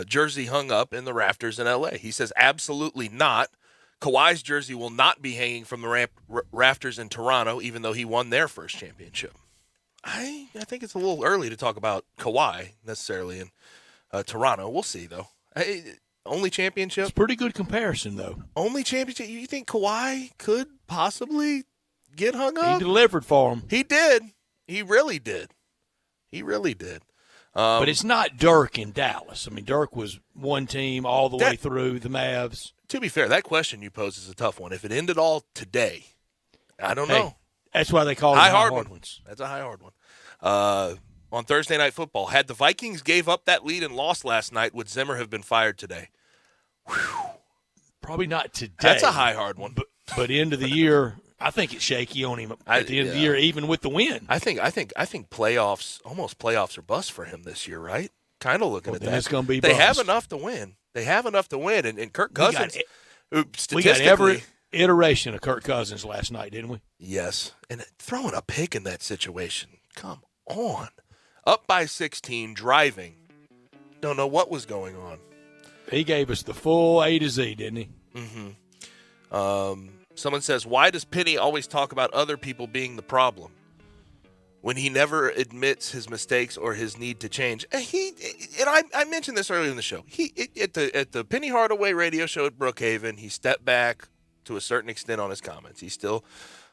[SPEAKER 1] jersey hung up in the rafters in L.A. He says absolutely not. Kawhi's jersey will not be hanging from the rafters in Toronto, even though he won their first championship. I think it's a little early to talk about Kawhi necessarily in Toronto. We'll see, though. Only championship?
[SPEAKER 2] It's a pretty good comparison, though.
[SPEAKER 1] Only championship? You think Kawhi could possibly get hung up?
[SPEAKER 2] He delivered for him.
[SPEAKER 1] He did. He really did. He really did.
[SPEAKER 2] But it's not Dirk in Dallas. I mean, Dirk was one team all the way through the Mavs.
[SPEAKER 1] To be fair, that question you pose is a tough one. If it ended all today, I don't know.
[SPEAKER 2] That's why they call it hard ones.
[SPEAKER 1] That's a high hard one. On Thursday Night Football, had the Vikings gave up that lead and lost last night, would Zimmer have been fired today? Whew.
[SPEAKER 2] Probably not today.
[SPEAKER 1] That's a high hard one.
[SPEAKER 2] But end of the year, I think it's shaky on him at the end of the year, even with the win.
[SPEAKER 1] I think playoffs, almost playoffs, are bust for him this year, right? Kind of looking at that.
[SPEAKER 2] It's going to be
[SPEAKER 1] They
[SPEAKER 2] bust.
[SPEAKER 1] have enough to win. And Kirk Cousins,
[SPEAKER 2] we got every iteration of Kirk Cousins last night, didn't we?
[SPEAKER 1] Yes. And throwing a pick in that situation. Come on. Up by 16, driving. Don't know what was going on.
[SPEAKER 2] He gave us the full A to Z, didn't he?
[SPEAKER 1] Mm-hmm. Someone says, why does Penny always talk about other people being the problem when he never admits his mistakes or his need to change? I mentioned this earlier in the show. At the Penny Hardaway radio show at Brookhaven, he stepped back to a certain extent on his comments. He's still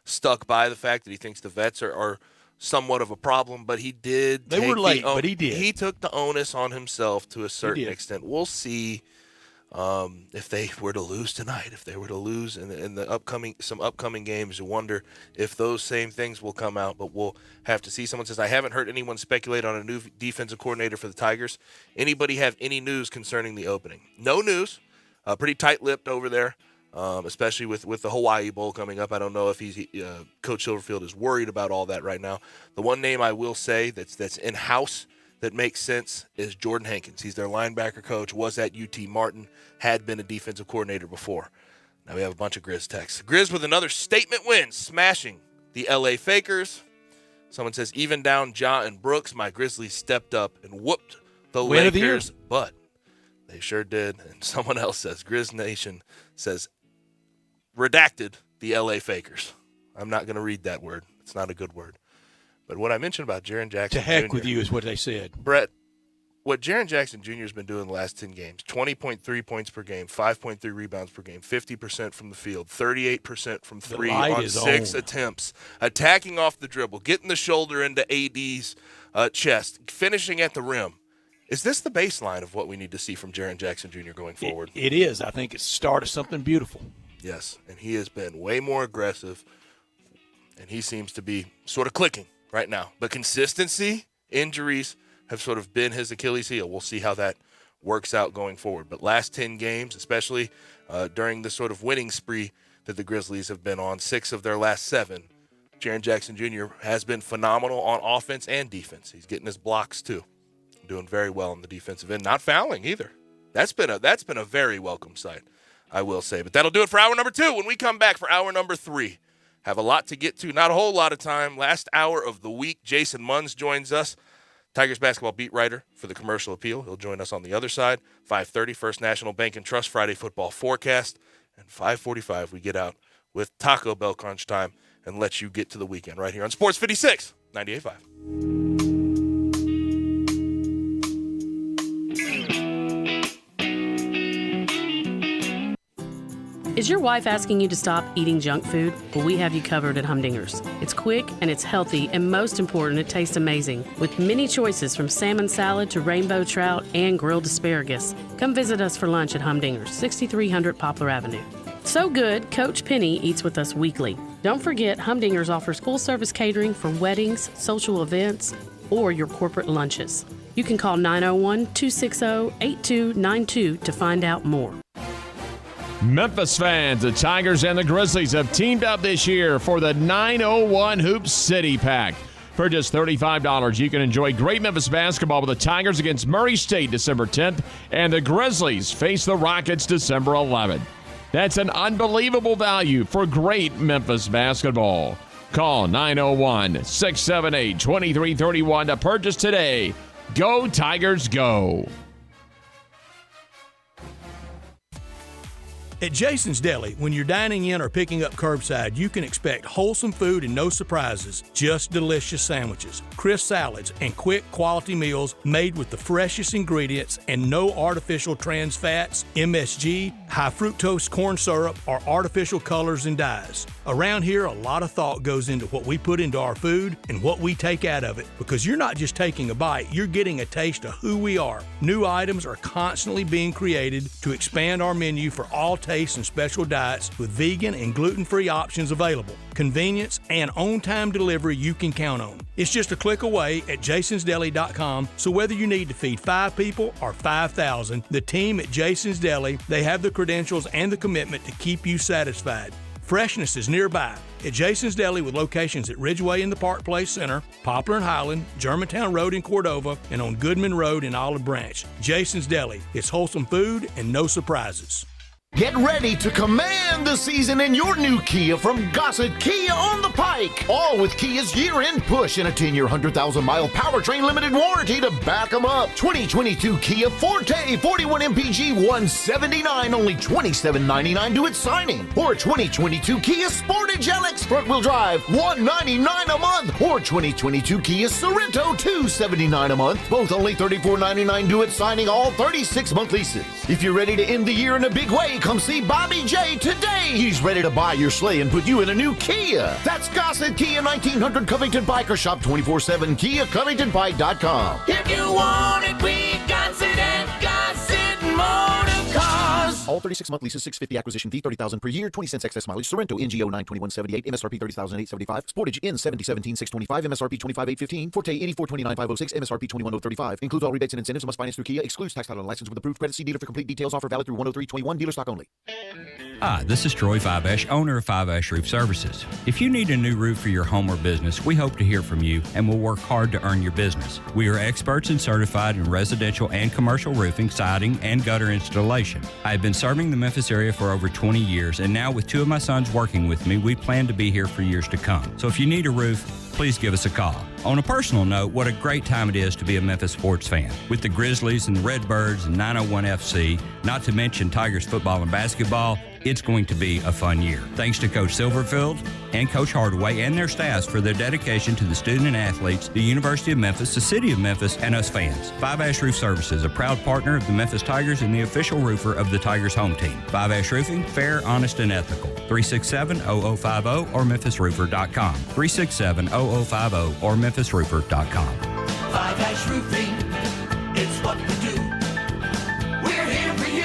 [SPEAKER 1] stuck by the fact that he thinks the vets are somewhat of a problem, but he did.
[SPEAKER 2] They were late, but he did.
[SPEAKER 1] He took the onus on himself to a certain extent. We'll see if they were to lose tonight, if they were to lose in the upcoming games. You wonder if those same things will come out, but we'll have to see. Someone says, I haven't heard anyone speculate on a new defensive coordinator for the Tigers. Anybody have any news concerning the opening? No news. Pretty tight-lipped over there. Especially with the Hawaii Bowl coming up. I don't know if Coach Silverfield is worried about all that right now. The one name I will say that's in-house that makes sense is Jordan Hankins. He's their linebacker coach, was at UT Martin, had been a defensive coordinator before. Now we have a bunch of Grizz texts. Grizz with another statement win, smashing the LA Fakers. Someone says, even down Ja and Brooks, my Grizzlies stepped up and whooped the
[SPEAKER 2] Win
[SPEAKER 1] Lakers.
[SPEAKER 2] of the year.
[SPEAKER 1] But they sure did. And someone else says, Grizz Nation says, redacted the LA Fakers. I'm not going to read that word. It's not a good word. But what I mentioned about Jaren Jackson
[SPEAKER 2] To heck
[SPEAKER 1] Jr.,
[SPEAKER 2] with you is what they said.
[SPEAKER 1] Brett, what Jaren Jackson Jr. has been doing the last 10 games, 20.3 points per game, 5.3 rebounds per game, 50% from the field, 38% from three on 6 attempts, attacking off the dribble, getting the shoulder into AD's chest, finishing at the rim. Is this the baseline of what we need to see from Jaren Jackson Jr. going forward?
[SPEAKER 2] It is. I think it's the start of something beautiful.
[SPEAKER 1] Yes, and he has been way more aggressive, and he seems to be sort of clicking right now. But consistency, injuries have sort of been his Achilles heel. We'll see how that works out going forward. But last 10 games, especially during the sort of winning spree that the Grizzlies have been on, 6 of their last 7, Jaren Jackson Jr. has been phenomenal on offense and defense. He's getting his blocks too, doing very well on the defensive end, not fouling either. That's been a very welcome sight, I will say. But that'll do it for hour number 2. When we come back for hour number 3, have a lot to get to, not a whole lot of time. Last hour of the week, Jason Munns joins us, Tigers basketball beat writer for the Commercial Appeal. He'll join us on the other side. 5:30, First National Bank and Trust Friday football forecast. And 5:45, we get out with Taco Bell crunch time and let you get to the weekend right here on Sports 56, 98.5.
[SPEAKER 7] Is your wife asking you to stop eating junk food? Well, we have you covered at Humdinger's. It's quick and it's healthy, and most important, it tastes amazing. With many choices from salmon salad to rainbow trout and grilled asparagus. Come visit us for lunch at Humdinger's, 6300 Poplar Avenue. So good, Coach Penny eats with us weekly. Don't forget, Humdinger's offers full-service catering for weddings, social events, or your corporate lunches. You can call 901-260-8292 to find out more.
[SPEAKER 13] Memphis fans, the Tigers and the Grizzlies have teamed up this year for the 901 Hoop City Pack. For just $35, you can enjoy great Memphis basketball with the Tigers against Murray State December 10th and the Grizzlies face the Rockets December 11th. That's an unbelievable value for great Memphis basketball. Call 901-678-2331 to purchase today. Go Tigers, go!
[SPEAKER 2] At Jason's Deli, when you're dining in or picking up curbside, you can expect wholesome food and no surprises, just delicious sandwiches, crisp salads, and quick quality meals made with the freshest ingredients and no artificial trans fats, MSG, high fructose corn syrup, or artificial colors and dyes. Around here, a lot of thought goes into what we put into our food and what we take out of it, because you're not just taking a bite, you're getting a taste of who we are. New items are constantly being created to expand our menu for all tastes and special diets with vegan and gluten-free options available. Convenience and on-time delivery you can count on. It's just a click away at jasonsdeli.com, so whether you need to feed 5 people or 5,000, the team at Jason's Deli, they have the credentials and the commitment to keep you satisfied. Freshness is nearby at Jason's Deli with locations at Ridgeway in the Park Place Center, Poplar and Highland, Germantown Road in Cordova, and on Goodman Road in Olive Branch. Jason's Deli. It's wholesome food and no surprises.
[SPEAKER 6] Get ready to command the season in your new Kia from Gossett Kia on the Pike. All with Kia's year-end push and a 10-year, 100,000-mile powertrain limited warranty to back them up. 2022 Kia Forte 41 MPG $179, only $27.99 due at signing. Or 2022 Kia Sportage LX front-wheel drive $199 a month. Or 2022 Kia Sorento $279 a month, both only $34.99 due at signing, all 36-month leases. If you're ready to end the year in a big way, come see Bobby J today. He's ready to buy your sleigh and put you in a new Kia. That's Gossett Kia, 1900 Covington Pike, or shop 24/7 KiaCovingtonPike.com.
[SPEAKER 9] If you want it, we got it at Gossett Motor Cars.
[SPEAKER 6] All 36-month leases, $650 acquisition fee, $30,000 per year, 20 cents excess mileage. Sorrento NGO 92178, MSRP $30,875. Sportage N 7017,625, MSRP $25,815. Forte $84,29,506, MSRP $21,035. Includes all rebates and incentives. Must finance through Kia. Excludes tax title and license with approved credit. See dealer for complete details. Offer valid through 103/21. Dealer stock only.
[SPEAKER 14] Hi, this is Troy Fiveash, owner of Fiveash Roof Services. If you need a new roof for your home or business, we hope to hear from you and will work hard to earn your business. We are experts and certified in residential and commercial roofing, siding, and gutter installation. I have been serving the Memphis area for over 20 years, and now with 2 of my sons working with me, we plan to be here for years to come. So if you need a roof, please give us a call. On a personal note, what a great time it is to be a Memphis sports fan. With the Grizzlies and the Redbirds and 901 FC, not to mention Tigers football and basketball, it's going to be a fun year. Thanks to Coach Silverfield and Coach Hardaway and their staffs for their dedication to the student and athletes, the University of Memphis, the City of Memphis, and us fans. Fiveash Roof Services, a proud partner of the Memphis Tigers and the official roofer of the Tigers home team. Fiveash Roofing, fair, honest, and ethical. 367-0050 or memphisroofer.com. 367-0050 or memphisroofer.com.
[SPEAKER 9] Fiveash Roofing, it's what we do. We're here for you.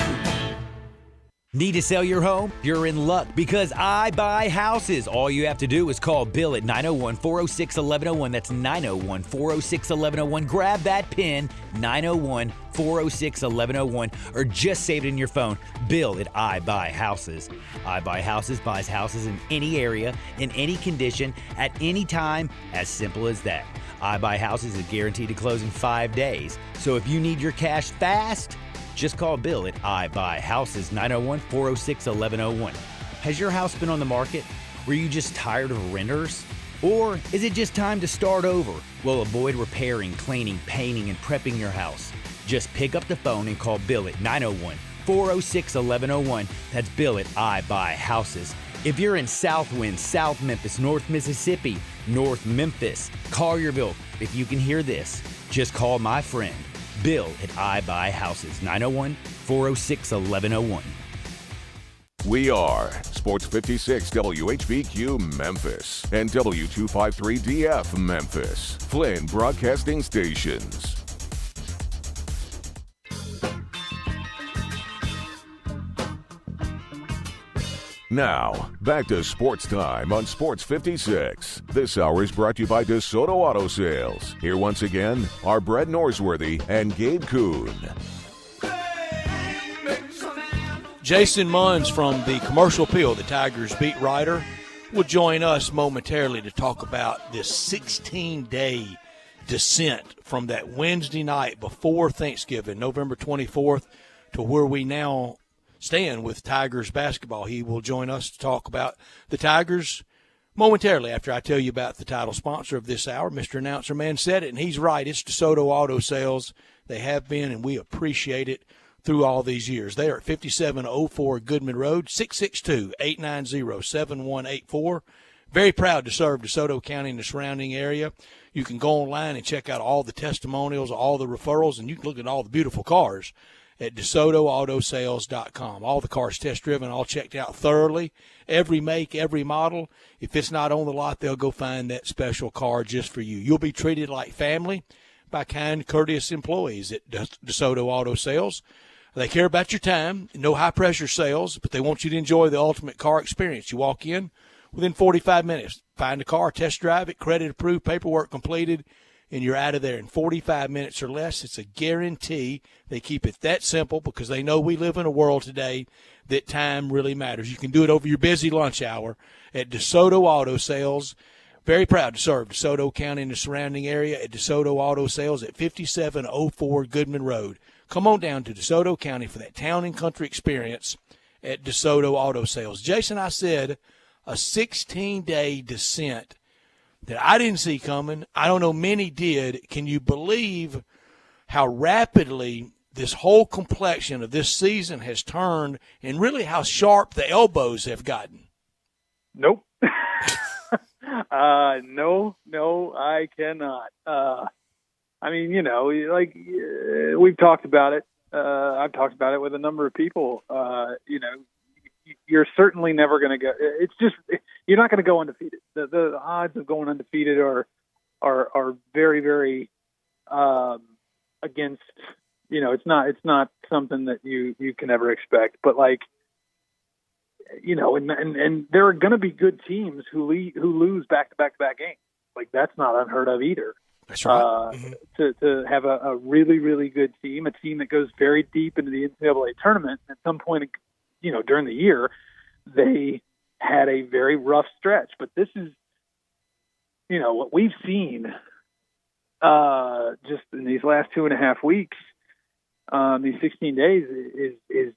[SPEAKER 15] Need to sell your home? You're in luck because I buy houses. All you have to do is call Bill at 901-406-1101. That's 901-406-1101. Grab that pin, 901-406-1101, or just save it in your phone. Bill at I Buy Houses. I Buy Houses buys houses in any area, in any condition, at any time, as simple as that. I Buy Houses is guaranteed to close in 5 days. So if you need your cash fast, just call Bill at I Buy Houses, 901-406-1101. Has your house been on the market? Were you just tired of renters? Or is it just time to start over? Well, avoid repairing, cleaning, painting, and prepping your house. Just pick up the phone and call Bill at 901-406-1101. That's Bill at I Buy Houses. If you're in Southwind, South Memphis, North Mississippi, North Memphis, Collierville, if you can hear this, just call my friend Bill at I Buy Houses, 901-406-1101.
[SPEAKER 3] We are Sports 56 WHBQ Memphis and W253DF Memphis, Flynn Broadcasting Stations. Now, back to Sports Time on Sports 56. This hour is brought to you by DeSoto Auto Sales. Here once again are Brett Norsworthy and Gabe Kuhn.
[SPEAKER 2] Jason Munns from the Commercial Appeal, the Tigers beat writer, will join us momentarily to talk about this 16-day descent from that Wednesday night before Thanksgiving, November 24th, to where we now stand with Tigers basketball. He will join us to talk about the Tigers momentarily after I tell you about the title sponsor of this hour. Mr. Announcer Man said it, and he's right. It's DeSoto Auto Sales. They have been, and we appreciate it through all these years. They are at 5704 Goodman Road, 662-890-7184. Very proud to serve DeSoto County and the surrounding area. You can go online and check out all the testimonials, all the referrals, and you can look at all the beautiful cars at DeSotoAutoSales.com. All the cars test-driven, all checked out thoroughly. Every make, every model. If it's not on the lot, they'll go find that special car just for you. You'll be treated like family by kind, courteous employees at DeSoto Auto Sales. They care about your time, no high-pressure sales, but they want you to enjoy the ultimate car experience. You walk in within 45 minutes, find a car, test drive it, credit approved, paperwork completed, and you're out of there in 45 minutes or less. It's a guarantee. They keep it that simple because they know we live in a world today that time really matters. You can do it over your busy lunch hour at DeSoto Auto Sales. Very proud to serve DeSoto County and the surrounding area at DeSoto Auto Sales at 5704 Goodman Road. Come on down to DeSoto County for that town and country experience at DeSoto Auto Sales. Jason, I said a 16-day descent that I didn't see coming. I don't know many did. Can you believe how rapidly this whole complexion of this season has turned and really how sharp the elbows have gotten?
[SPEAKER 16] Nope. No, I cannot. I mean, we've talked about it. I've talked about it with a number of people. You're certainly never going to go. It's just you're not going to go undefeated. The odds of going undefeated are very, very against. It's not something that you can ever expect. But and there are going to be good teams who lose back-to-back games. That's not unheard of either.
[SPEAKER 2] That's right.
[SPEAKER 16] To have a really, really good team, a team that goes very deep into the NCAA tournament. At some point, during the year, they had a very rough stretch. But this is, what we've seen just in these last 2.5 weeks, these 16 days is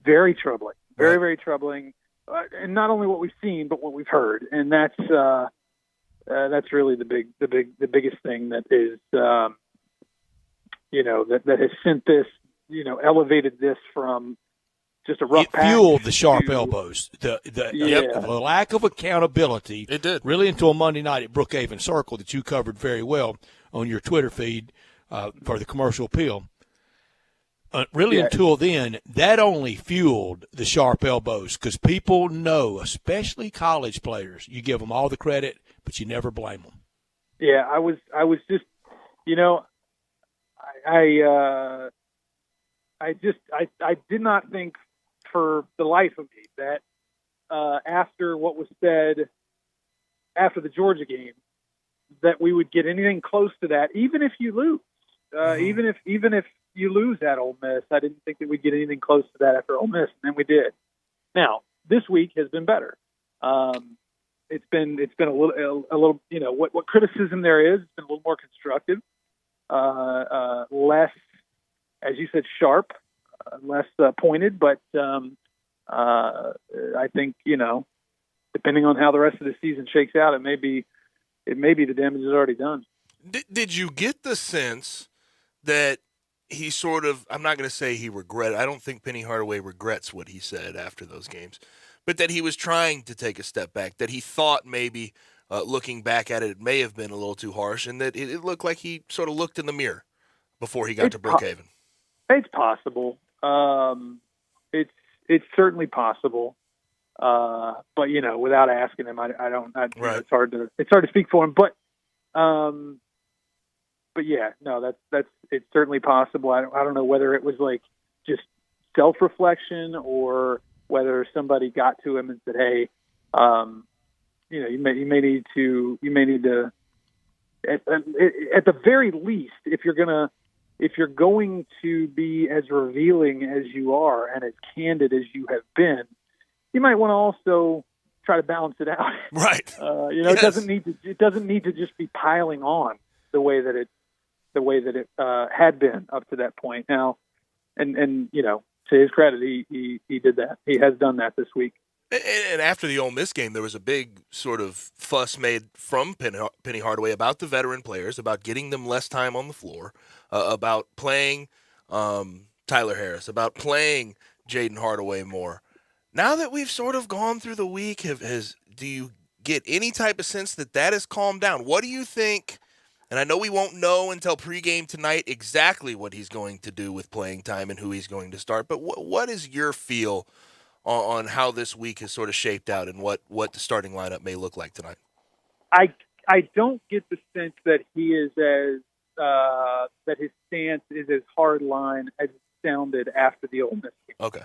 [SPEAKER 16] very troubling. Very, very troubling. And not only what we've seen, but what we've heard. And that's really the biggest thing that is, that has sent this, elevated this from just a rough patch. It
[SPEAKER 2] fueled the sharp elbows, the lack of accountability.
[SPEAKER 1] It did.
[SPEAKER 2] Really until Monday night at Brookhaven Circle that you covered very well on your Twitter feed for the Commercial Appeal. Until then, that only fueled the sharp elbows because people know, especially college players, you give them all the credit, but you never blame them.
[SPEAKER 16] Yeah, I was just, I did not think for the life of me that after what was said after the Georgia game, that we would get anything close to that, even if you lose. Even if you lose at Ole Miss, I didn't think that we'd get anything close to that after Ole Miss, and then we did. Now, this week has been better. It's been a little what criticism there is. It's been a little more constructive, less, as you said, sharp, less pointed. But I think depending on how the rest of the season shakes out, it may be the damage is already done.
[SPEAKER 1] Did you get the sense that he sort of, I'm not going to say he regretted, I don't think Penny Hardaway regrets what he said after those games, but that he was trying to take a step back, that he thought maybe looking back at it, it may have been a little too harsh, and that it looked like he sort of looked in the mirror before he got to Brookhaven?
[SPEAKER 16] It's possible. It's it's certainly possible. But without asking him, I don't. It's hard to speak for him. But yeah, no, it's certainly possible. I don't know whether it was like just self-reflection or whether somebody got to him and said, "Hey, you may need to at the very least, if you're going to be as revealing as you are and as candid as you have been, you might want to also try to balance it out."
[SPEAKER 1] Right.
[SPEAKER 16] Yes. It doesn't need to just be piling on the way that it had been up to that point. Now, and to his credit, he did that. He has done that this week.
[SPEAKER 1] And after the Ole Miss game, there was a big sort of fuss made from Penny Hardaway about the veteran players, about getting them less time on the floor, about playing Tyler Harris, about playing Jaden Hardaway more. Now that we've sort of gone through the week, do you get any type of sense that has calmed down? What do you think? And I know we won't know until pregame tonight exactly what he's going to do with playing time and who he's going to start, but what is your feel on how this week has sort of shaped out and what the starting lineup may look like tonight?
[SPEAKER 16] I don't get the sense that he is that his stance is as hard line as it sounded after the Ole Miss game.
[SPEAKER 1] Okay.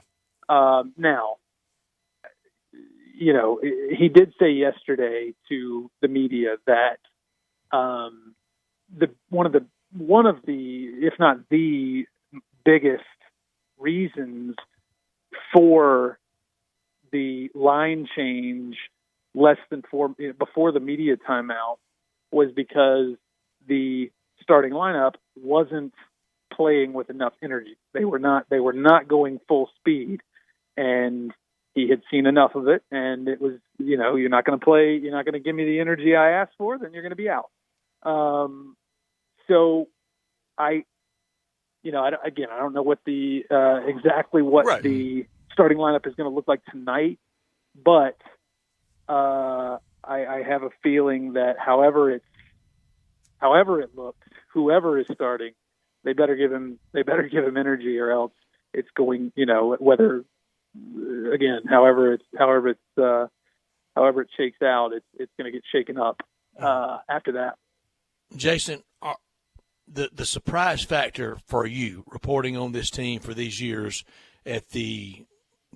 [SPEAKER 16] Now, he did say yesterday to the media that one of the if not the biggest reasons for the line change before the media timeout was because the starting lineup wasn't playing with enough energy. They were not going full speed, and he had seen enough of it, and it was, you're not going to give me the energy I asked for, then you're going to be out. So I don't know what the exactly what the starting lineup is going to look like tonight, but I have a feeling that however it looks, whoever is starting, they better give him energy, or else it's going, however it shakes out, it's going to get shaken up after that.
[SPEAKER 2] Jason, the surprise factor for you reporting on this team for these years, at the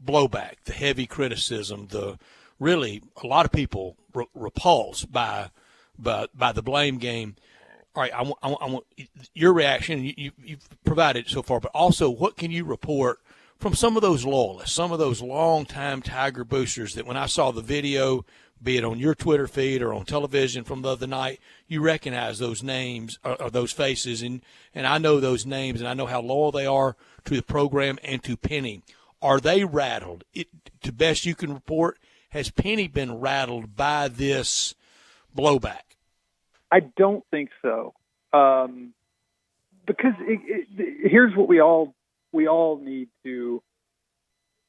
[SPEAKER 2] blowback, the heavy criticism, really a lot of people repulsed by the blame game. All right, I want your reaction. You've provided so far, but also what can you report from some of those loyalists, some of those longtime Tiger boosters that when I saw the video, be it on your Twitter feed or on television from the other night, you recognize those names or those faces, and I know those names, and I know how loyal they are to the program and to Penny. Are they rattled? To best you can report, has Penny been rattled by this blowback?
[SPEAKER 16] I don't think so, because here's what we all need to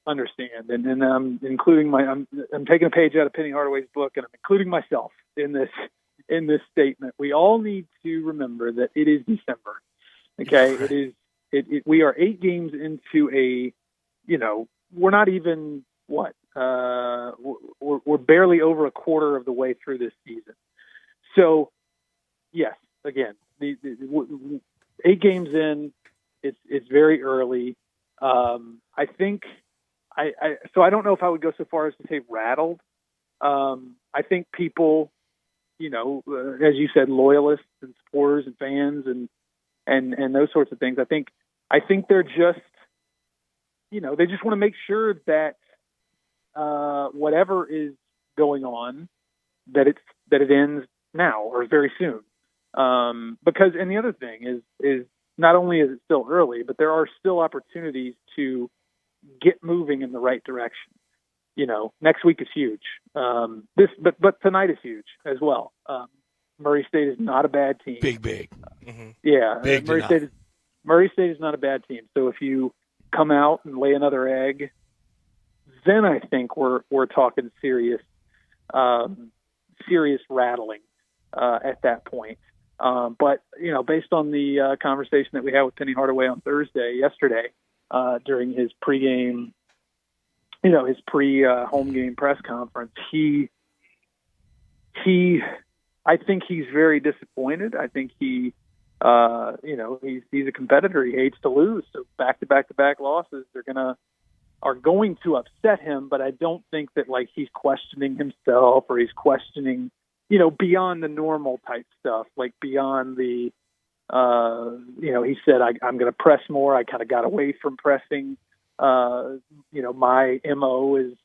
[SPEAKER 16] understand, and I'm including I'm taking a page out of Penny Hardaway's book, and I'm including myself in this statement. We all need to remember that it is December. Okay, right. We are 8 games into a, we're not even we're barely over a quarter of the way through this season. So yes, again, the 8 games in, it's very early. I think so I don't know if I would go so far as to say rattled. I think people, as you said, loyalists and supporters and fans and those sorts of things. I think they're just, they just want to make sure that whatever is going on, that it ends now or very soon. Because, and the other thing is not only is it still early, but there are still opportunities to get moving in the right direction. Next week is huge. But tonight is huge as well. Murray State is not a bad team.
[SPEAKER 2] Big.
[SPEAKER 16] Yeah.
[SPEAKER 2] Big
[SPEAKER 16] Murray State is not a bad team. So if you come out and lay another egg, then I think we're talking serious rattling at that point. But based on the conversation that we had with Penny Hardaway on yesterday, during his pregame his pre-home game press conference, I think he's very disappointed. I think he's a competitor. He hates to lose. So back-to-back losses are going to upset him. But I don't think that like he's questioning himself or he's questioning, beyond the normal type stuff, like beyond the, he said, I'm going to press more. I kind of got away from pressing. My MO is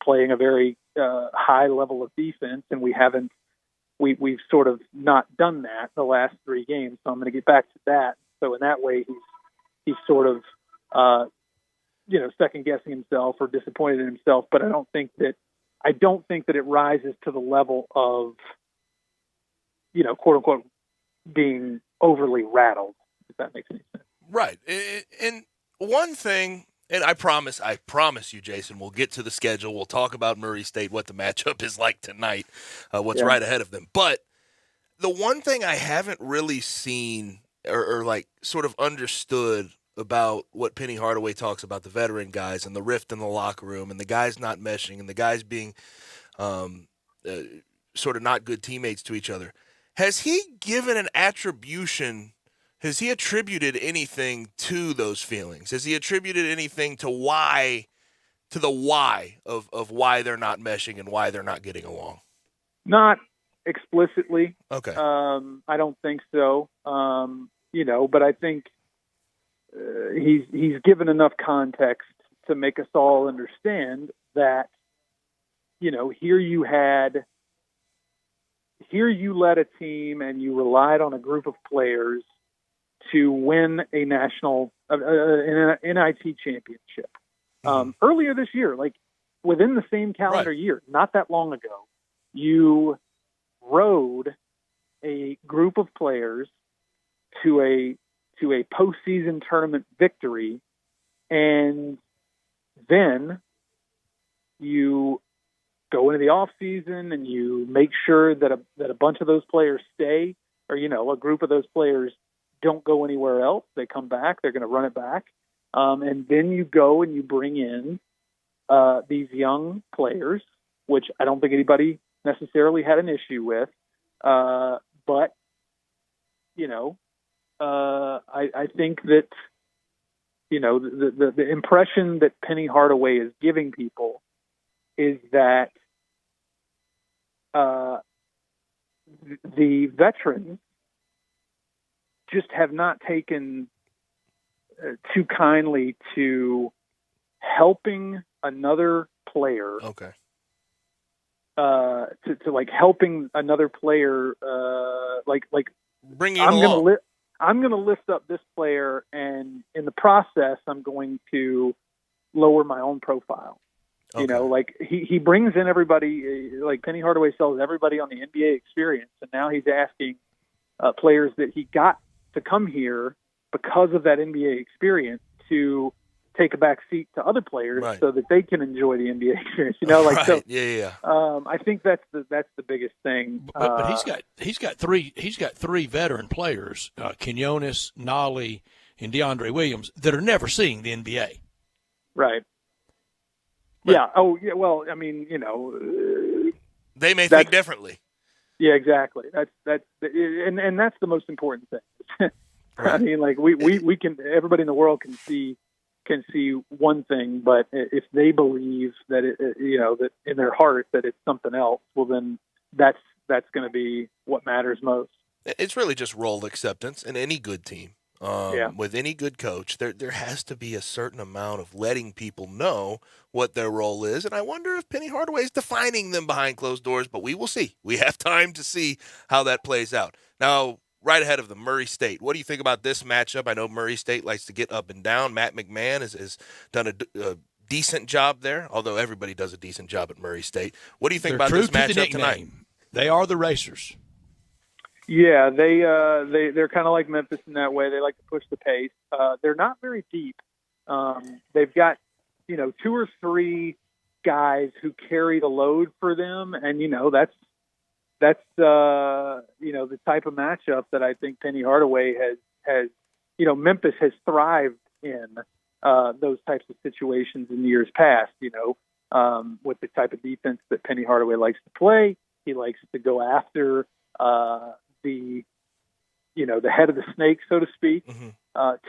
[SPEAKER 16] playing a very high level of defense, and we've sort of not done that the last 3 games. So I'm going to get back to that. So in that way, he's sort of, second guessing himself or disappointed in himself. But I don't think that it rises to the level of, quote unquote, being overly rattled, if that makes any sense.
[SPEAKER 1] Right. And one thing, and I promise you, Jason, we'll get to the schedule. We'll talk about Murray State, what the matchup is like tonight, what's right ahead of them. But the one thing I haven't really seen or like sort of understood about what Penny Hardaway talks about the veteran guys and the rift in the locker room and the guys not meshing and the guys being sort of not good teammates to each other. Has he given an attribution? Has he attributed anything to those feelings? Has he attributed anything to the why of why they're not meshing and why they're not getting along?
[SPEAKER 16] Not explicitly.
[SPEAKER 1] Okay.
[SPEAKER 16] I don't think so. But I think he's given enough context to make us all understand that, here you led a team and you relied on a group of players to win a national an NIT championship. Earlier this year, like within the same calendar year, not that long ago, you rode a group of players to a postseason tournament victory, and then you go into the off season and you make sure that a bunch of those players stay, or a group of those players don't go anywhere else. They come back. They're going to run it back, and then you go and you bring in these young players, which I don't think anybody necessarily had an issue with, but I think that the impression that Penny Hardaway is giving people is that the veterans just have not taken too kindly to helping another player.
[SPEAKER 1] Okay.
[SPEAKER 16] To like helping another player, like
[SPEAKER 1] bringing along.
[SPEAKER 16] I'm going to lift up this player, and in the process, I'm going to lower my own profile.
[SPEAKER 1] Okay.
[SPEAKER 16] He brings in everybody, like Penny Hardaway sells everybody on the NBA experience, and now he's asking players that he got to come here because of that NBA experience to take a back seat to other players so that they can enjoy the NBA experience. I think that's the biggest thing.
[SPEAKER 2] But he's got three veteran players, Quinones, Nolly, and DeAndre Williams, that are never seeing the NBA.
[SPEAKER 16] Right. Yeah. Oh, yeah. Well, I mean,
[SPEAKER 1] they may think differently.
[SPEAKER 16] Yeah, exactly. That's and that's the most important thing.
[SPEAKER 1] Right.
[SPEAKER 16] I mean, like we can, everybody in the world can see one thing, but if they believe that that in their heart that it's something else, well, then that's going to be what matters most.
[SPEAKER 1] It's really just role acceptance in any good team. With any good coach, there has to be a certain amount of letting people know what their role is. And I wonder if Penny Hardaway is defining them behind closed doors, but we will see. We have time to see how that plays out. Now, right ahead of them, Murray State. What do you think about this matchup? I know Murray State likes to get up and down. Matt McMahon has done a decent job there, although everybody does a decent job at Murray State. What do you think about this matchup tonight?
[SPEAKER 2] They are the Racers.
[SPEAKER 16] Yeah, they're kind of like Memphis in that way. They like to push the pace. They're not very deep. They've got 2 or 3 guys who carry the load for them, and that's the type of matchup that I think Penny Hardaway has Memphis has thrived in those types of situations in years past. With the type of defense that Penny Hardaway likes to play, he likes to go after the head of the snake, so to speak.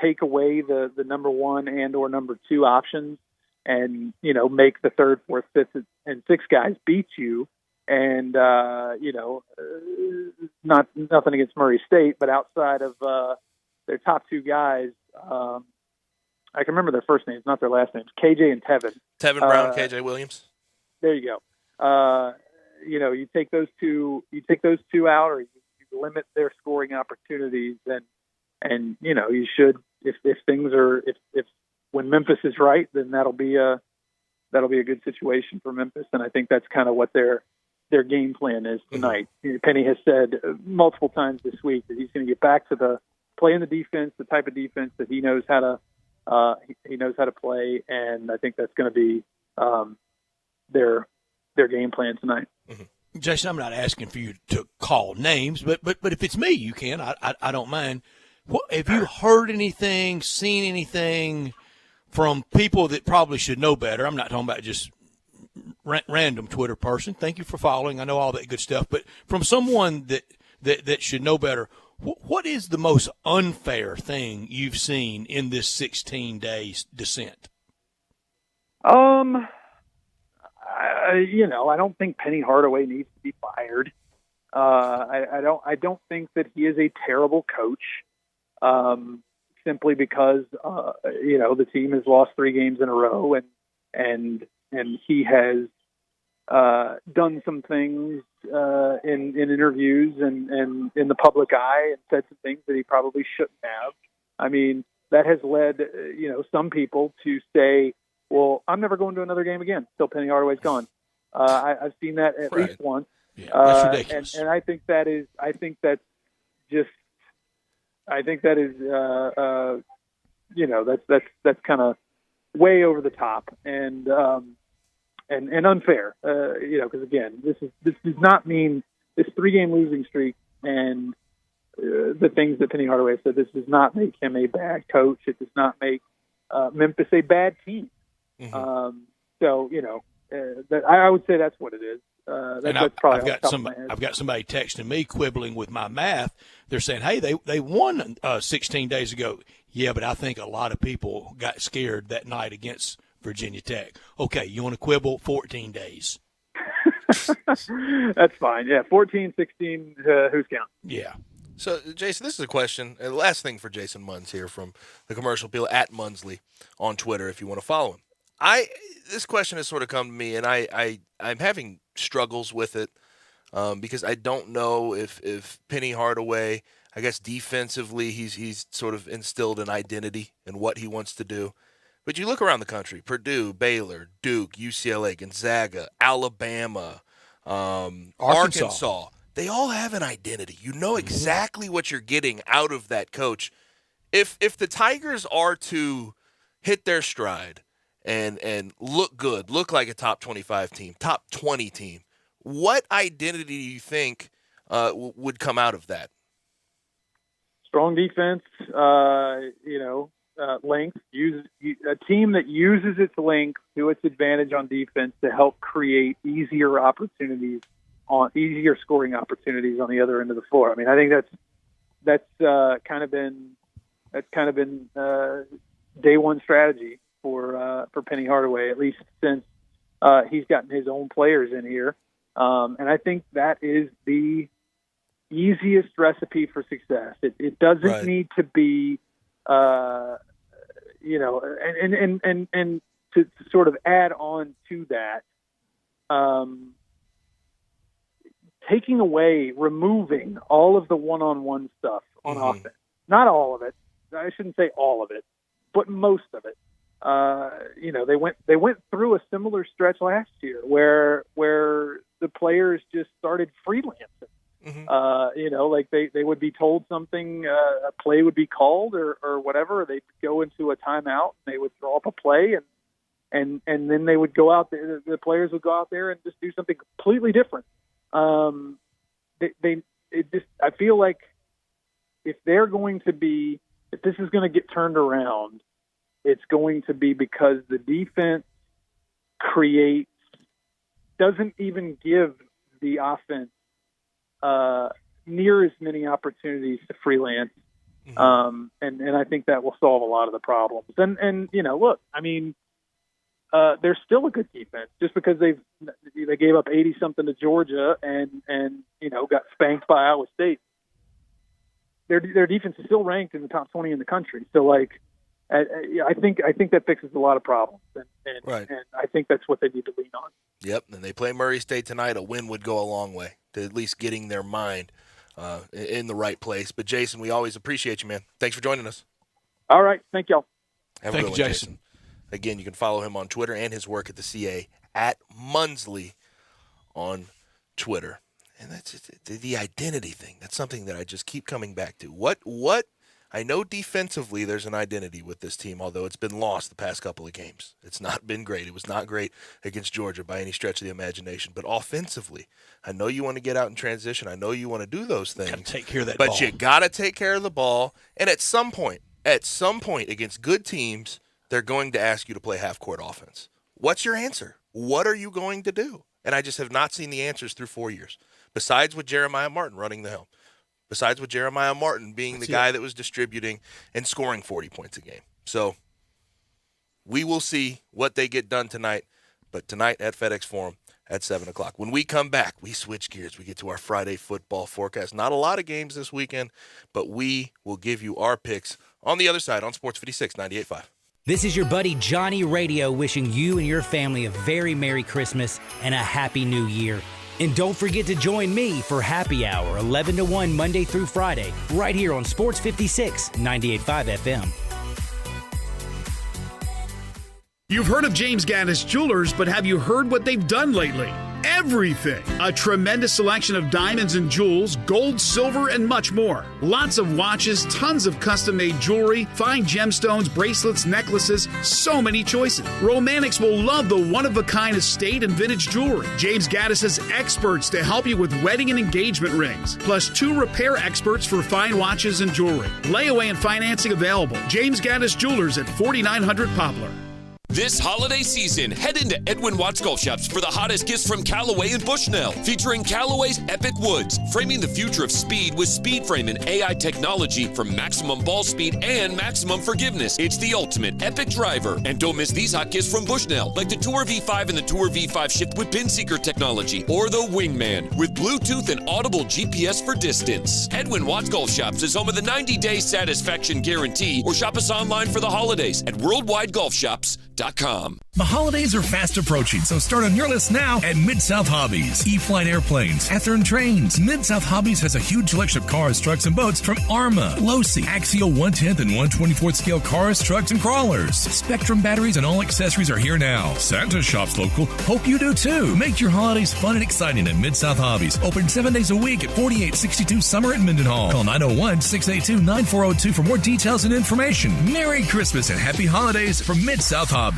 [SPEAKER 16] Take away the number one and or number two options, and make the third, fourth, fifth, and sixth guys beat you. And not nothing against Murray State, but outside of their top two guys, I can remember their first names, not their last names. KJ and Tevin.
[SPEAKER 1] Tevin Brown, KJ Williams.
[SPEAKER 16] There you go. You take those two out, or you limit their scoring opportunities, and you should, if things are, if when Memphis is right, then that'll be a good situation for Memphis, and I think that's kind of what their game plan is tonight. Penny has said multiple times this week that he's going to get back to playing the defense, the type of defense that he knows how to play, and I think that's going to be their game plan tonight.
[SPEAKER 2] Jason, I'm not asking for you to call names, but if it's me, you can. I don't mind. Have you heard anything, seen anything from people that probably should know better? I'm not talking about just random Twitter person. Thank you for following. I know all that good stuff, but from someone that should know better. What is the most unfair thing you've seen in this 16 days descent?
[SPEAKER 16] I don't think Penny Hardaway needs to be fired. I don't think that he is a terrible coach. Simply because the team has lost 3 games in a row, and he has done some things in interviews and in the public eye, and said some things that he probably shouldn't have. I mean, that has led some people to say, well, I'm never going to another game again till Penny Hardaway's gone. I've seen that at least once.
[SPEAKER 2] Yeah, that's ridiculous.
[SPEAKER 16] And I think that is that's kind of way over the top and unfair. Because again, this does not mean this 3-game losing streak and the things that Penny Hardaway said. This does not make him a bad coach. It does not make Memphis a bad team. I would say that's what it is. I've got somebody texting me quibbling with my math. They're saying, "Hey, they won 16 days ago." Yeah, but I think a lot of people got scared that night against Virginia Tech. Okay, you want to quibble? 14 days. That's fine. Yeah, 14, 16. Who's counting?
[SPEAKER 2] Yeah.
[SPEAKER 1] So, Jason, this is a question. The last thing for Jason Munz here from the Commercial Appeal at Munsley on Twitter, if you want to follow him. This question has sort of come to me, and I'm having struggles with it because I don't know if Penny Hardaway, I guess defensively, he's sort of instilled an identity in what he wants to do. But you look around the country, Purdue, Baylor, Duke, UCLA, Gonzaga, Alabama, Arkansas, they all have an identity. You know exactly what you're getting out of that coach. If the Tigers are to hit their stride and look good, look like a top 25 team, top 20 team, what identity do you think would come out of that?
[SPEAKER 16] Strong defense, length. A team that uses its length to its advantage on defense to help create easier scoring opportunities on the other end of the floor. I mean, I think that's kind of been day one strategy for Penny Hardaway, at least since he's gotten his own players in here. And I think that is the easiest recipe for success. It doesn't need to be, and to sort of add on to that, removing all of the one-on-one stuff on offense. Not all of it. I shouldn't say all of it, but most of it. They went through a similar stretch last year where the players just started freelancing. They would be told something, a play would be called or whatever. They'd go into a timeout and they would draw up a play and then they would go out there. The players would go out there and just do something completely different. I feel like if this is going to get turned around, it's going to be because the defense doesn't even give the offense near as many opportunities to freelance. And I think that will solve a lot of the problems. And look, I mean, they're still a good defense just because they gave up 80-something to Georgia and got spanked by Iowa State. Their defense is still ranked in the top 20 in the country. So, I think that fixes a lot of problems, and I think that's what they need to lean on.
[SPEAKER 1] Yep, and they play Murray State tonight. A win would go a long way to at least getting their mind in the right place. But, Jason, we always appreciate you, man. Thanks for joining us.
[SPEAKER 16] All right. Thank y'all.
[SPEAKER 1] Have a good one, Jason. Again, you can follow him on Twitter and his work at the CA at Munsley on Twitter. And that's the identity thing. That's something that I just keep coming back to. What? I know defensively there's an identity with this team, although it's been lost the past couple of games. It's not been great. It was not great against Georgia by any stretch of the imagination. But offensively, I know you want to get out in transition. I know you want to do those things.
[SPEAKER 2] Gotta take care of that
[SPEAKER 1] ball.
[SPEAKER 2] ball.
[SPEAKER 1] You got to take care of the ball. And at some point against good teams, they're going to ask you to play half-court offense. What's your answer? What are you going to do? And I just have not seen the answers through 4 years, besides with Jeremiah Martin running the helm. Besides with Jeremiah Martin being the guy that was distributing and scoring 40 points a game. So we will see what they get done tonight. But tonight at FedEx Forum at 7 o'clock. When we come back, we switch gears. We get to our Friday football forecast. Not a lot of games this weekend, but we will give you our picks on the other side on Sports 56 98.5.
[SPEAKER 15] This is your buddy Johnny Radio wishing you and your family a very Merry Christmas and a Happy New Year. And don't forget to join me for Happy Hour, 11 to 1, Monday through Friday, right here on Sports 56, 98.5 FM.
[SPEAKER 10] You've heard of James Gaddis Jewelers, but have you heard what they've done lately? Everything. A tremendous selection of diamonds and jewels, gold, silver, and much more. Lots of watches, tons of custom-made jewelry, fine gemstones, bracelets, necklaces, so many choices. Romantics will love the one-of-a-kind estate and vintage jewelry. James Gaddis has experts to help you with wedding and engagement rings, plus 2 repair experts for fine watches and jewelry. Layaway and financing available. James Gaddis Jewelers at 4900 Poplar.
[SPEAKER 21] This holiday season, head into Edwin Watts Golf Shops for the hottest gifts from Callaway and Bushnell, featuring Callaway's Epic Woods, framing the future of speed with speed frame and AI technology for maximum ball speed and maximum forgiveness. It's the ultimate epic driver. And don't miss these hot gifts from Bushnell, like the Tour V5 and the Tour V5 shipped with pin seeker technology, or the Wingman with Bluetooth and audible GPS for distance. Edwin Watts Golf Shops is home of the 90-day satisfaction guarantee, or shop us online for the holidays at worldwidegolfshops.com.
[SPEAKER 17] The holidays are fast approaching, so start on your list now at Mid-South Hobbies. E-Flight Airplanes, Athearn Trains. Mid-South Hobbies has a huge selection of cars, trucks, and boats from Arma, Losi, Axial 1/10 and 1/24 scale cars, trucks, and crawlers. Spectrum batteries and all accessories are here now. Santa shops local. Hope you do too. Make your holidays fun and exciting at Mid-South Hobbies. Open 7 days a week at 4862 Summer at Mendenhall. Call 901-682-9402 for more details and information. Merry Christmas and Happy Holidays from Mid-South Hobbies.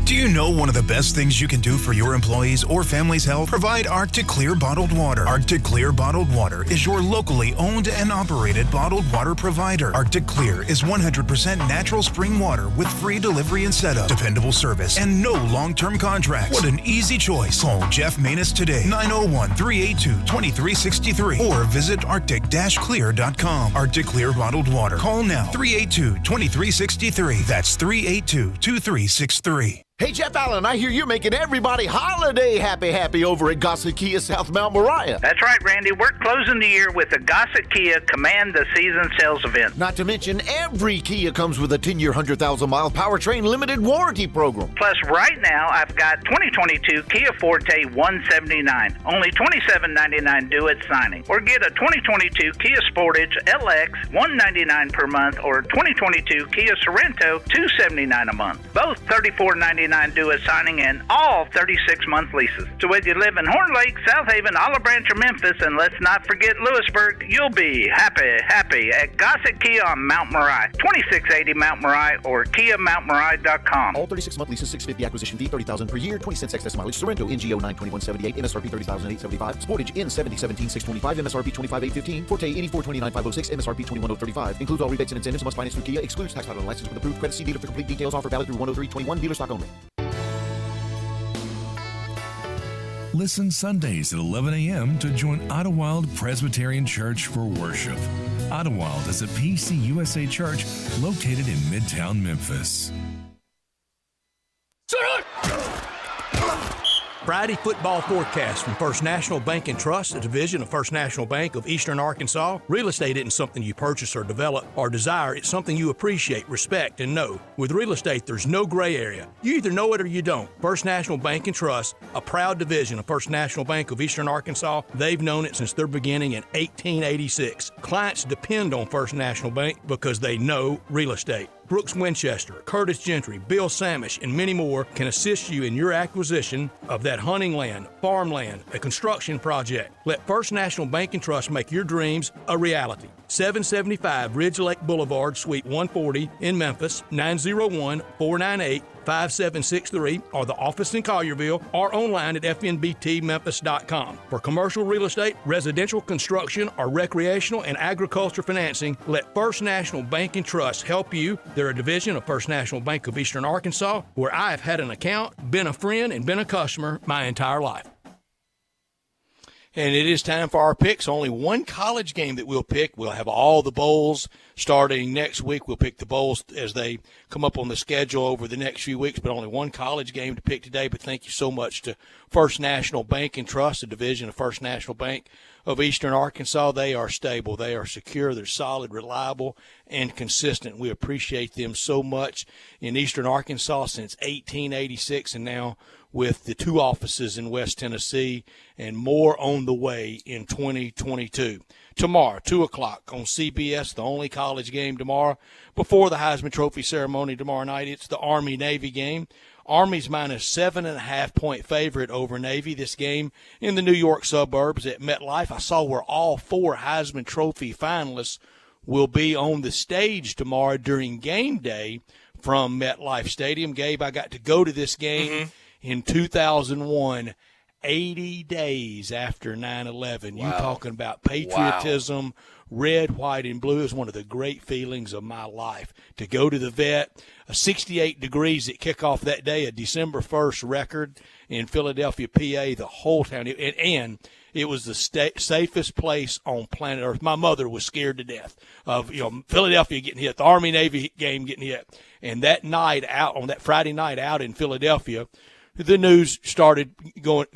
[SPEAKER 5] Do you know one of the best things you can do for your employees or family's health? Provide Arctic Clear bottled water. Arctic Clear bottled water is your locally owned and operated bottled water provider. Arctic Clear is 100% natural spring water with free delivery and setup, dependable service, and no long-term contracts. What an easy choice. Call Jeff Manus today, 901-382-2363, or visit arctic-clear.com. Arctic Clear bottled water. Call now, 382-2363. That's 382-2363.
[SPEAKER 6] Hey, Jeff Allen, I hear you're making everybody holiday happy over at Gossett Kia South Mount Moriah.
[SPEAKER 12] That's right, Randy. We're closing the year with the Gossett Kia Command the Season sales event.
[SPEAKER 6] Not to mention, every Kia comes with a 10-year, 100,000-mile powertrain limited warranty program.
[SPEAKER 12] Plus, right now, I've got 2022 Kia Forte 179, only $27.99 due at signing. Or get a 2022 Kia Sportage LX $199 per month, or 2022 Kia Sorento $279 a month. Both $34.99 $6.99 due at signing and all 36-month leases. So whether you live in Horn Lake, South Haven, Olive Branch, or Memphis, and let's not forget Lewisburg, you'll be happy at Gossett Kia on Mount Moriah, 2680 Mount Moriah or KiaMountMoriah.com.
[SPEAKER 6] All 36-month leases, $650 acquisition fee, $30,000 per year, 20 cents excess mileage. Sorrento, NGO 92178, MSRP $30,875. Sportage in 7017 625, MSRP 25815. Forte 8429 506, MSRP 21035. Includes all rebates and incentives. Must finance through Kia. Excludes tax title and license with approved credit. See dealer for complete details. Offer valid through 10321. Dealer stock only.
[SPEAKER 17] Listen Sundays at 11 a.m. to join Idlewild Presbyterian Church for worship. Idlewild is a PCUSA church located in Midtown Memphis.
[SPEAKER 2] Friday football forecast from First National Bank and Trust, a division of First National Bank of Eastern Arkansas. Real estate isn't something you purchase or develop or desire. It's something you appreciate, respect, and know. With real estate, there's no gray area. You either know it or you don't. First National Bank and Trust, a proud division of First National Bank of Eastern Arkansas. They've known it since their beginning in 1886. Clients depend on First National Bank because they know real estate. Brooks Winchester, Curtis Gentry, Bill Samish, and many more can assist you in your acquisition of that hunting land, farmland, a construction project. Let First National Bank and Trust make your dreams a reality. 775 Ridge Lake Boulevard, Suite 140 in Memphis, 901-498-5763, or the office in Collierville, or online at fnbtmemphis.com. For commercial real estate, residential construction, or recreational and agriculture financing, let First National Bank and Trust help you. They're a division of First National Bank of Eastern Arkansas, where I have had an account, been a friend, and been a customer my entire life. And it is time for our picks. Only one college game that we'll pick. We'll have all the bowls starting next week. We'll pick the bowls as they come up on the schedule over the next few weeks, but only one college game to pick today. But thank you so much to First National Bank and Trust, a division of First National Bank of Eastern Arkansas. They are stable. They are secure. They're solid, reliable, and consistent. We appreciate them so much in Eastern Arkansas since 1886, and now with the two offices in West Tennessee and more on the way in 2022. Tomorrow, 2 o'clock on CBS, the only college game tomorrow. Before the Heisman Trophy ceremony tomorrow night, it's the Army-Navy game. Army's minus 7.5-point favorite over Navy. This game in the New York suburbs at MetLife. I saw where all 4 Heisman Trophy finalists will be on the stage tomorrow during game day from MetLife Stadium. Gabe, I got to go to this game in 2001, 80 days after 9/11.
[SPEAKER 1] Wow.
[SPEAKER 2] You talking about patriotism, red, white, and blue is one of the great feelings of my life. To go to the vet, 68 degrees at kickoff that day, a December 1st record in Philadelphia, PA, the whole town. And it was the safest place on planet Earth. My mother was scared to death of Philadelphia getting hit, the Army-Navy game getting hit. And that night out, on that Friday night out in Philadelphia, the news started going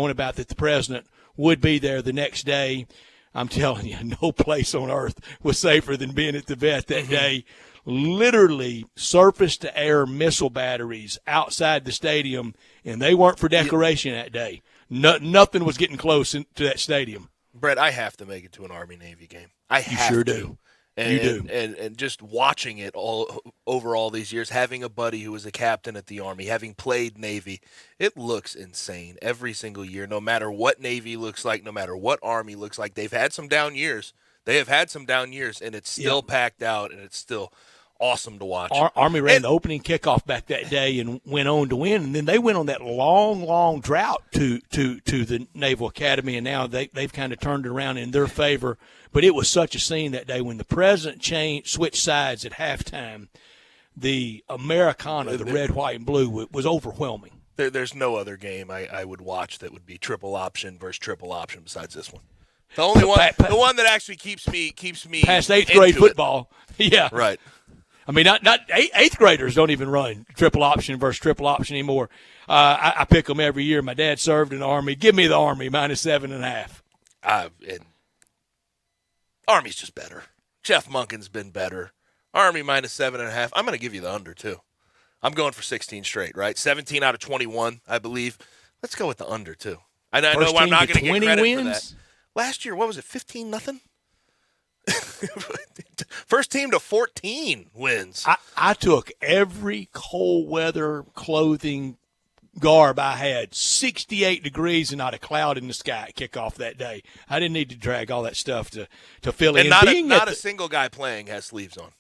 [SPEAKER 2] about that the president would be there the next day. I'm telling you, no place on earth was safer than being at the vet that day. Literally surface-to-air missile batteries outside the stadium, and they weren't for decoration that day. Nothing was getting close to that stadium.
[SPEAKER 1] Brett, I have to make it to an Army-Navy game. I have
[SPEAKER 2] sure
[SPEAKER 1] to.
[SPEAKER 2] Do.
[SPEAKER 1] And,
[SPEAKER 2] you do.
[SPEAKER 1] And just watching it over all these years, having a buddy who was a captain at the Army, having played Navy, it looks insane every single year, no matter what Navy looks like, no matter what Army looks like. They've had some down years. They have had some down years, and it's still packed out, and it's still awesome to watch.
[SPEAKER 2] Army ran the opening kickoff back that day and went on to win, and then they went on that long drought to the Naval Academy, and now they've kind of turned it around in their favor. But it was such a scene that day when the president switched sides at halftime. The Americana, the red, white, and blue, was overwhelming.
[SPEAKER 1] There's no other game I would watch that would be triple option versus triple option besides this one. The only one, the one that actually keeps me
[SPEAKER 2] past 8th grade football. Yeah,
[SPEAKER 1] right.
[SPEAKER 2] I mean, not 8th graders don't even run triple option versus triple option anymore. I pick them every year. My dad served in the Army. Give me the Army minus 7.5.
[SPEAKER 1] And Army's just better. Jeff Monken's been better. Army minus 7.5. I'm going to give you the under too. I'm going for 16 straight, right? 17 out of 21, I believe. Let's go with the under too. I know I'm not going to get credit for that. Last year, what was it? 15-0. First team to 14 wins.
[SPEAKER 2] I took every cold weather clothing garb I had, 68 degrees and not a cloud in the sky at kickoff that day. I didn't need to drag all that stuff to Philly.
[SPEAKER 1] And not a single guy playing has sleeves on.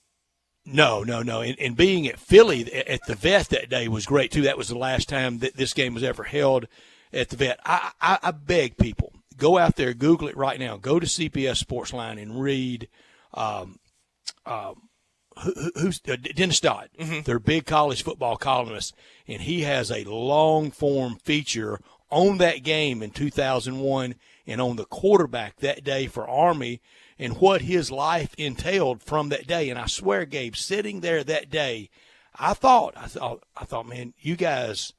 [SPEAKER 2] No. And being at Philly at the Vet that day was great, too. That was the last time that this game was ever held at the Vet. I beg people, go out there, Google it right now. Go to CBS Sportsline and read who's Dennis Dodd, their big college football columnist, and he has a long-form feature on that game in 2001 and on the quarterback that day for Army and what his life entailed from that day. And I swear, Gabe, sitting there that day, I thought, man, you guys,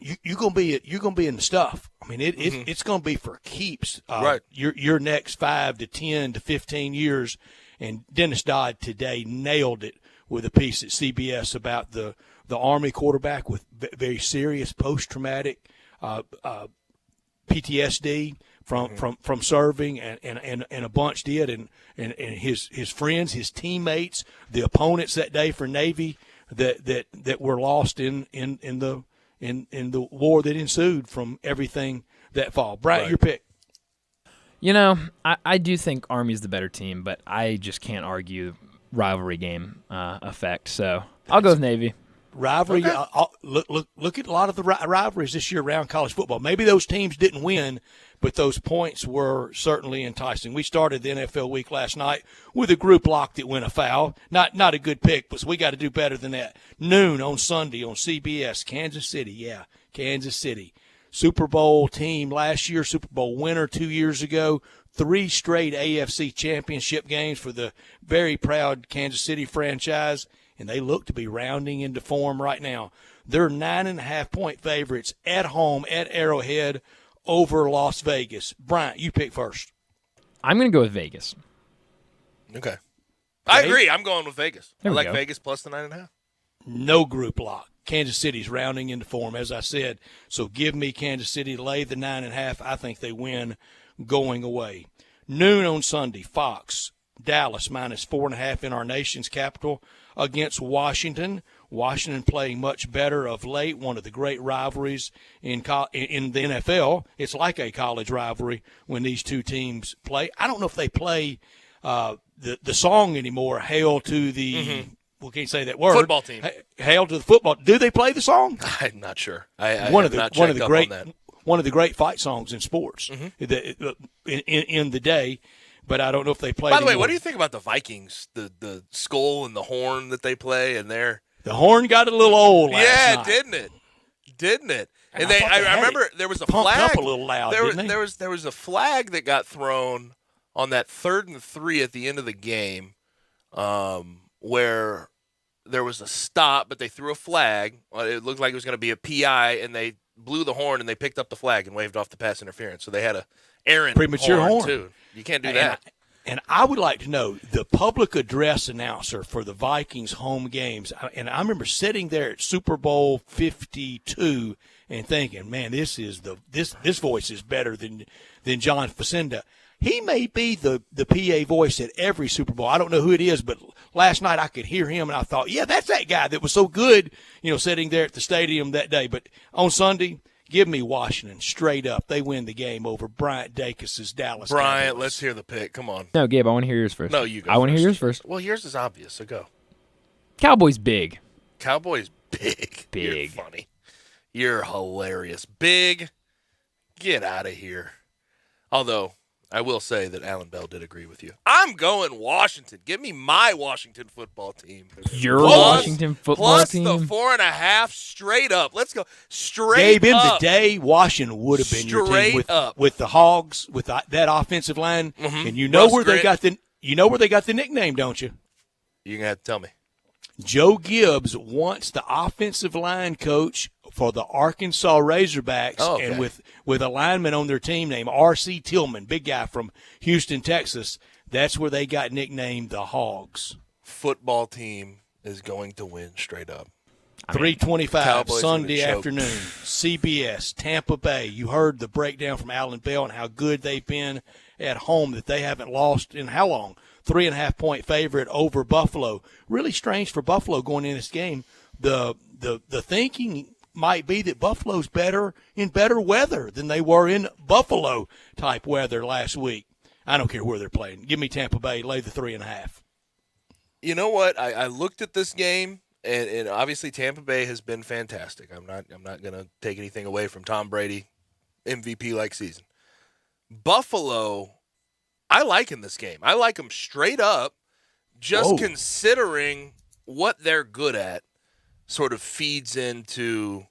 [SPEAKER 2] you're gonna be in the stuff. I mean, it's gonna be for keeps.
[SPEAKER 1] Right.
[SPEAKER 2] Your next 5 to 10 to 15 years. And Dennis Dodd today nailed it with a piece at CBS about the Army quarterback with very serious post-traumatic PTSD from serving, and a bunch did, and his friends, his teammates, the opponents that day for Navy that were lost in the war that ensued from everything that fall. Bryant,
[SPEAKER 1] right.
[SPEAKER 2] Your pick.
[SPEAKER 19] You know, I do think Army's the better team, but I just can't argue rivalry game effect. So I'll go with Navy.
[SPEAKER 2] Rivalry.
[SPEAKER 1] Okay.
[SPEAKER 2] Look at a lot of the rivalries this year around college football. Maybe those teams didn't win, but those points were certainly enticing. We started the NFL week last night with a group lock that went afoul. Not a good pick, but we got to do better than that. Noon on Sunday on CBS, Kansas City. Yeah, Kansas City. Super Bowl team last year, Super Bowl winner 2 years ago, 3 straight AFC championship games for the very proud Kansas City franchise, and they look to be rounding into form right now. They're 9.5-point favorites at home at Arrowhead over Las Vegas. Bryant, you pick first.
[SPEAKER 19] I'm going to go with Vegas.
[SPEAKER 1] Okay. I agree. I'm going with Vegas. I like
[SPEAKER 19] go.
[SPEAKER 1] Vegas plus the 9.5.
[SPEAKER 2] No group lock. Kansas City's rounding into form, as I said. So give me Kansas City to lay the 9.5. I think they win going away. Noon on Sunday, Fox, Dallas minus 4.5 in our nation's capital against Washington playing much better of late, one of the great rivalries in the NFL. It's like a college rivalry when these two teams play. I don't know if they play the song anymore, Hail to the we can't say that word.
[SPEAKER 1] Football team.
[SPEAKER 2] Hail to the football. Do they play the song?
[SPEAKER 1] I'm not sure. I
[SPEAKER 2] one
[SPEAKER 1] have
[SPEAKER 2] of
[SPEAKER 1] not
[SPEAKER 2] the
[SPEAKER 1] checked up
[SPEAKER 2] great
[SPEAKER 1] on that.
[SPEAKER 2] one of the great fight songs in sports in the day, but I don't know if they play.
[SPEAKER 1] By the way,
[SPEAKER 2] anymore.
[SPEAKER 1] what do you think about the Vikings? The skull and the horn that they play, and the
[SPEAKER 2] horn got a little old last night.
[SPEAKER 1] didn't it? And
[SPEAKER 2] I thought
[SPEAKER 1] I
[SPEAKER 2] they had
[SPEAKER 1] remember
[SPEAKER 2] it
[SPEAKER 1] there was a
[SPEAKER 2] pumped
[SPEAKER 1] flag
[SPEAKER 2] up a little loud,
[SPEAKER 1] There
[SPEAKER 2] didn't they?
[SPEAKER 1] there was a flag that got thrown on that 3rd and 3 at the end of the game, where there was a stop, but they threw a flag. It looked like it was going to be a PI, and they blew the horn, and they picked up the flag and waved off the pass interference. So they had a errant
[SPEAKER 2] premature horn
[SPEAKER 1] too. You can't do that.
[SPEAKER 2] And I would like to know the public address announcer for the Vikings home games. And I remember sitting there at Super Bowl 52 and thinking, man, this voice is better than John Facenda. He may be the PA voice at every Super Bowl. I don't know who it is, but last night I could hear him, and I thought, yeah, that's that guy that was so good, sitting there at the stadium that day. But on Sunday, give me Washington straight up. They win the game over Bryant Dacus's Dallas.
[SPEAKER 1] Bryant,
[SPEAKER 2] Cowboys.
[SPEAKER 1] let's hear the pick. Come on.
[SPEAKER 19] No, Gabe, I want to hear yours first.
[SPEAKER 1] No, you go
[SPEAKER 19] I want to hear
[SPEAKER 1] first.
[SPEAKER 19] yours first.
[SPEAKER 1] Well, yours is obvious, so go.
[SPEAKER 19] Cowboys big.
[SPEAKER 1] Cowboys big.
[SPEAKER 19] Big.
[SPEAKER 1] You're funny. You're hilarious. Big. Get out of here. Although, I will say that Alan Bell did agree with you. I'm going Washington. Give me my Washington football team.
[SPEAKER 19] Your Washington football team?
[SPEAKER 1] Plus the 4.5 straight up. Let's go straight
[SPEAKER 2] Gabe, in
[SPEAKER 1] up.
[SPEAKER 2] the day, Washington would have been your team with the Hogs, with that offensive line. And you know
[SPEAKER 1] Russ
[SPEAKER 2] where they
[SPEAKER 1] Grant.
[SPEAKER 2] got the nickname, don't you?
[SPEAKER 1] You're going to have to tell me.
[SPEAKER 2] Joe Gibbs wants the offensive line coach for the Arkansas Razorbacks, and with a lineman on their team named R.C. Tillman, big guy from Houston, Texas. That's where they got nicknamed the Hogs.
[SPEAKER 1] Football team is going to win straight up.
[SPEAKER 2] 3:25 Sunday afternoon, CBS, Tampa Bay. You heard the breakdown from Alan Bell and how good they've been at home that they haven't lost in how long? 3.5-point favorite over Buffalo. Really strange for Buffalo going in this game. The thinking might be that Buffalo's in better weather than they were in Buffalo-type weather last week. I don't care where they're playing. Give me Tampa Bay, lay the 3.5.
[SPEAKER 1] You know what? I looked at this game, and obviously Tampa Bay has been fantastic. I'm not going to take anything away from Tom Brady, MVP-like season. Buffalo, I like in this game. I like them straight up, just considering what they're good at sort of feeds into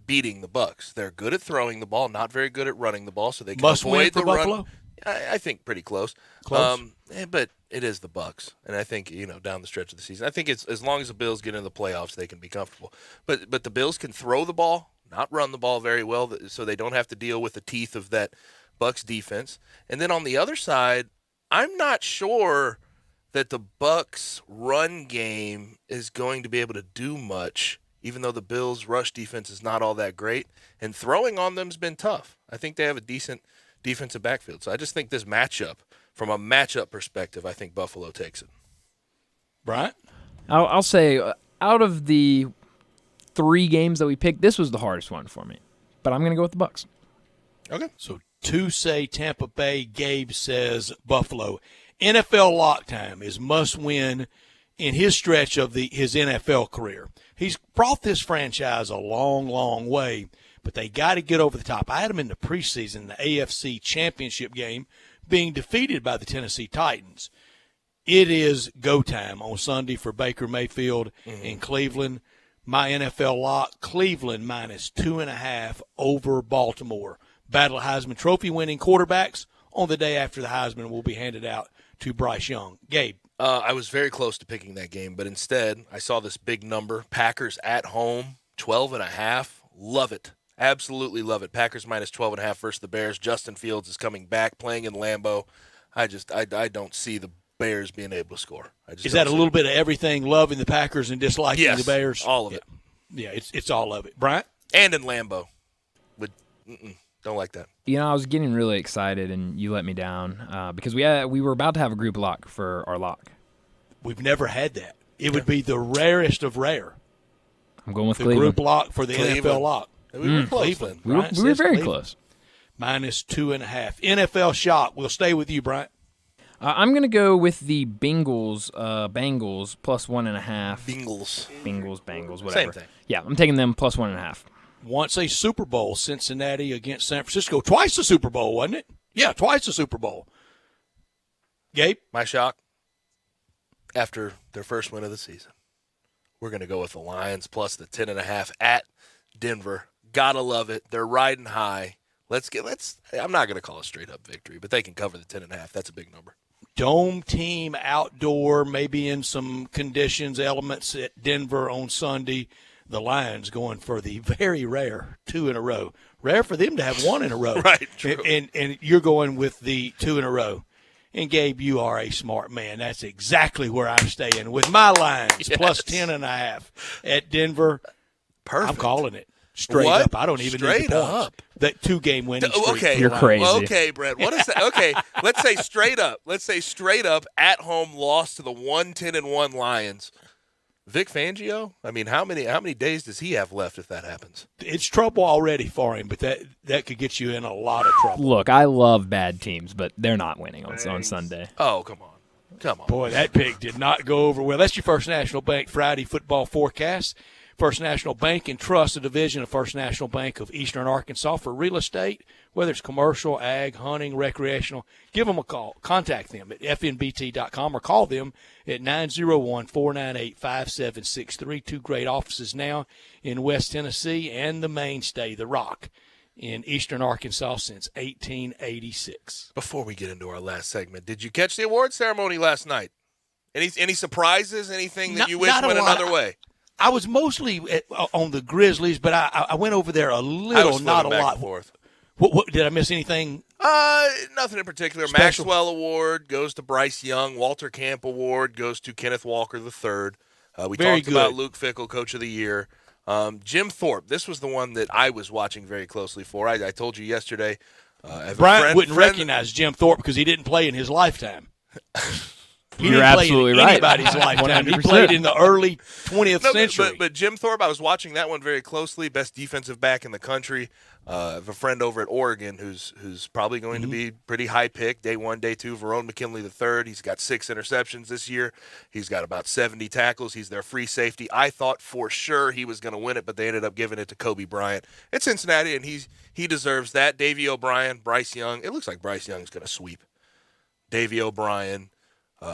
[SPEAKER 1] beating the Bucs. They're good at throwing the ball, not very good at running the ball, so they can avoid the
[SPEAKER 2] Buffalo?
[SPEAKER 1] run. I think pretty close. But it is the Bucs, and I think down the stretch of the season, I think it's as long as the Bills get into the playoffs, they can be comfortable. But the Bills can throw the ball, not run the ball very well, so they don't have to deal with the teeth of that Bucs defense. And then on the other side, I'm not sure that the Bucs run game is going to be able to do much, even though the Bills' rush defense is not all that great. And throwing on them has been tough. I think they have a decent defensive backfield. So I just think this matchup, from a matchup perspective, I think Buffalo takes it.
[SPEAKER 2] Brian?
[SPEAKER 19] I'll say out of the 3 games that we picked, this was the hardest one for me. But I'm going to go with the Bucs.
[SPEAKER 1] Okay.
[SPEAKER 2] So 2 say Tampa Bay. Gabe says Buffalo. NFL lock time is must win in his stretch of his NFL career. He's brought this franchise a long, long way, but they got to get over the top. I had him in the preseason, the AFC Championship game, being defeated by the Tennessee Titans. It is go time on Sunday for Baker Mayfield in Cleveland. My NFL lock, Cleveland minus 2.5 over Baltimore. Battle of Heisman Trophy winning quarterbacks on the day after the Heisman will be handed out to Bryce Young. Gabe?
[SPEAKER 1] I was very close to picking that game, but instead I saw this big number. Packers at home, 12.5. Love it. Absolutely love it. Packers minus 12.5 versus the Bears. Justin Fields is coming back, playing in Lambeau. I don't see the Bears being able to score.
[SPEAKER 2] Is that a little bit of everything, loving the Packers and disliking the Bears?
[SPEAKER 1] All of it.
[SPEAKER 2] Yeah, it's all of it. Bryant?
[SPEAKER 1] And in Lambeau. Don't like that.
[SPEAKER 19] I was getting really excited, and you let me down because we were about to have a group lock for our lock.
[SPEAKER 2] We've never had that. It would be the rarest of rare.
[SPEAKER 19] I'm going with
[SPEAKER 2] the
[SPEAKER 19] Cleveland.
[SPEAKER 2] Group lock for the NFL lock.
[SPEAKER 1] We were close.
[SPEAKER 2] Cleveland.
[SPEAKER 19] We were very close.
[SPEAKER 2] Minus 2.5. NFL shot. We'll stay with you, Bryant.
[SPEAKER 19] I'm going to go with the Bengals plus 1.5. Bengals, whatever.
[SPEAKER 1] Same thing.
[SPEAKER 19] Yeah, I'm taking them plus 1.5.
[SPEAKER 2] Once a Super Bowl, Cincinnati against San Francisco. Twice a Super Bowl, wasn't it? Yeah, twice a Super Bowl. Gabe?
[SPEAKER 1] My shock, after their first win of the season, we're going to go with the Lions plus the 10.5 at Denver. Gotta love it. They're riding high. I'm not going to call it straight up victory, but they can cover the 10.5. That's a big number.
[SPEAKER 2] Dome team, outdoor, maybe in some conditions, elements at Denver on Sunday. The Lions going for the very rare 2 in a row. Rare for them to have 1 in a row.
[SPEAKER 1] Right, true.
[SPEAKER 2] And you're going with the 2 in a row. And, Gabe, you are a smart man. That's exactly where I'm staying with my Lions, plus 10.5 at Denver.
[SPEAKER 1] Perfect.
[SPEAKER 2] I'm calling it. Straight up. I don't even need the points. That 2-game winning streak.
[SPEAKER 1] Okay.
[SPEAKER 19] You're crazy.
[SPEAKER 1] Okay, Brett. What is that? Okay, let's say straight up. Let's say straight up at home loss to the 1-10-1 Lions. Vic Fangio? I mean, how many days does he have left if that happens?
[SPEAKER 2] It's trouble already for him, but that could get you in a lot of trouble.
[SPEAKER 19] Look, I love bad teams, but they're not winning on Sunday.
[SPEAKER 1] Oh, come on.
[SPEAKER 2] Boy, that pick did not go over well. That's your First National Bank Friday football forecast. First National Bank and Trust, a division of First National Bank of Eastern Arkansas for real estate, whether it's commercial, ag, hunting, recreational. Give them a call. Contact them at fnbt.com or call them at 901-498-5763. 2 great offices now in West Tennessee and the mainstay, The Rock, in Eastern Arkansas since 1886.
[SPEAKER 1] Before we get into our last segment, did you catch the award ceremony last night? Any surprises? Anything that you wish went another way?
[SPEAKER 2] I was mostly on the Grizzlies, but I went over there a little, not a lot. What did I miss anything?
[SPEAKER 1] Nothing in particular.
[SPEAKER 2] Special?
[SPEAKER 1] Maxwell Award goes to Bryce Young. Walter Camp Award goes to Kenneth Walker III. We talked about Luke Fickell, Coach of the Year. Jim Thorpe, this was the one that I was watching very closely for. I told you yesterday,
[SPEAKER 2] Bryant wouldn't recognize Jim Thorpe because he didn't play in his lifetime. He
[SPEAKER 19] You're
[SPEAKER 2] didn't play
[SPEAKER 19] absolutely
[SPEAKER 2] in
[SPEAKER 19] right.
[SPEAKER 2] anybody's lifetime. He
[SPEAKER 19] 100%.
[SPEAKER 2] played in the early 20th century.
[SPEAKER 1] But Jim Thorpe, I was watching that one very closely. Best defensive back in the country. I have a friend over at Oregon who's probably going to be pretty high pick. Day 1, day 2, Verone McKinley III. He's got 6 interceptions this year. He's got about 70 tackles. He's their free safety. I thought for sure he was going to win it, but they ended up giving it to Kobe Bryant at Cincinnati, and he deserves that. Davey O'Brien, Bryce Young. It looks like Bryce Young's going to sweep. Davey O'Brien,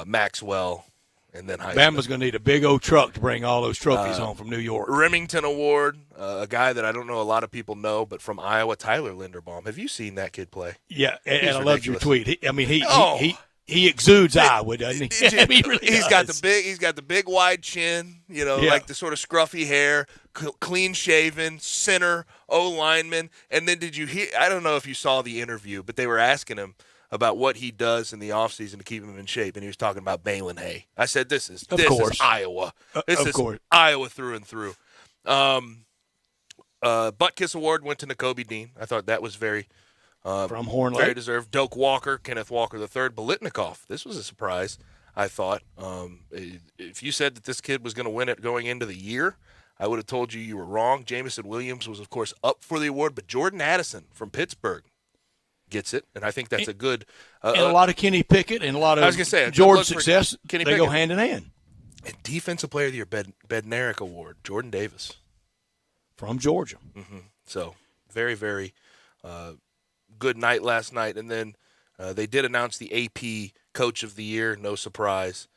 [SPEAKER 1] Maxwell, and then Heisman.
[SPEAKER 2] Bama's going to need a big old truck to bring all those trophies home from New York.
[SPEAKER 1] Remington Award, a guy that I don't know a lot of people know, but from Iowa, Tyler Linderbaum. Have you seen that kid play?
[SPEAKER 2] Yeah, and I loved your
[SPEAKER 1] ridiculous.
[SPEAKER 2] tweet. He exudes Iowa, doesn't he? He really
[SPEAKER 1] He's
[SPEAKER 2] does.
[SPEAKER 1] got the big wide chin, like the sort of scruffy hair, clean shaven, center, O-lineman. And then did you hear? I don't know if you saw the interview, but they were asking him about what he does in the offseason to keep him in shape, and he was talking about Balin Hay. I said, this is Iowa. This is Iowa through and through. Butt-Kiss Award went to Nakobe Dean. I thought that was very
[SPEAKER 2] from Horn Lake.
[SPEAKER 1] Very deserved. Doak Walker, Kenneth Walker III, Biletnikoff. This was a surprise, I thought. If you said that this kid was going to win it going into the year, I would have told you were wrong. Jamison Williams was, of course, up for the award, but Jordan Addison from Pittsburgh gets it, and I think that's a good
[SPEAKER 2] and a lot of Kenny Pickett and a lot of George success, they go hand in hand.
[SPEAKER 1] And Defensive Player of the Year, Bednarik Award, Jordan Davis.
[SPEAKER 2] From Georgia.
[SPEAKER 1] So very, very good night last night. And then they did announce the AP Coach of the Year, no surprise,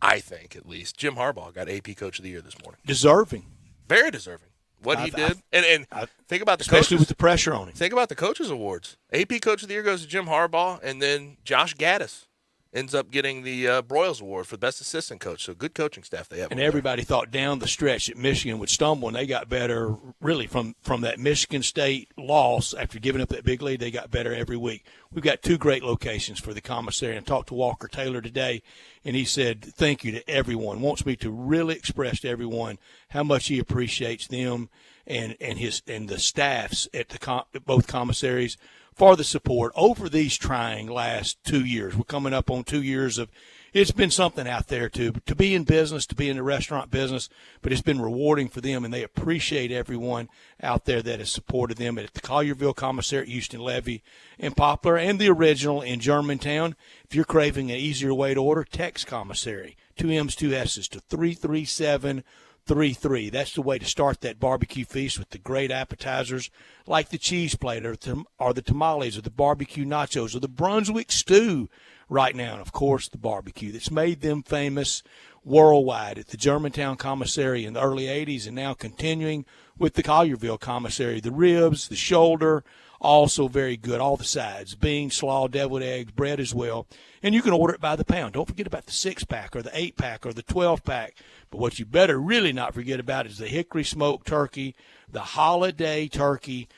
[SPEAKER 1] I think at least. Jim Harbaugh got AP Coach of the Year this morning.
[SPEAKER 2] Deserving.
[SPEAKER 1] Very deserving. What he did. And think about the
[SPEAKER 2] especially
[SPEAKER 1] coaches.
[SPEAKER 2] with the pressure on him.
[SPEAKER 1] Think about the coaches' awards. AP Coach of the Year goes to Jim Harbaugh, and then Josh Gaddis ends up getting the Broyles Award for Best Assistant Coach. So good coaching staff they have.
[SPEAKER 2] And everybody thought down the stretch that Michigan would stumble, and they got better really from that Michigan State loss after giving up that big lead. They got better every week. We've got 2 great locations for the commissary. And I talked to Walker Taylor today, and he said thank you to everyone. Wants me to really express to everyone how much he appreciates them and the staffs at both commissaries for the support over these trying last 2 years. We're coming up on 2 years of it's been something out there to be in business, to be in the restaurant business, but it's been rewarding for them, and they appreciate everyone out there that has supported them at the Collierville Commissary, Houston Levy, and Poplar, and the original in Germantown. If you're craving an easier way to order, text Commissary, 2 M's, 2 S's to 33733. That's the way to start that barbecue feast with the great appetizers like the cheese plate or the tamales or the barbecue nachos or the Brunswick stew right now. And, of course, the barbecue that's made them famous worldwide at the Germantown Commissary in the early 80s and now continuing with the Collierville Commissary. The ribs, the shoulder, also very good. All the sides, beans, slaw, deviled eggs, bread as well. And you can order it by the pound. Don't forget about the 6-pack or the 8-pack or the 12-pack. But what you better really not forget about is the hickory smoked turkey, the holiday turkey.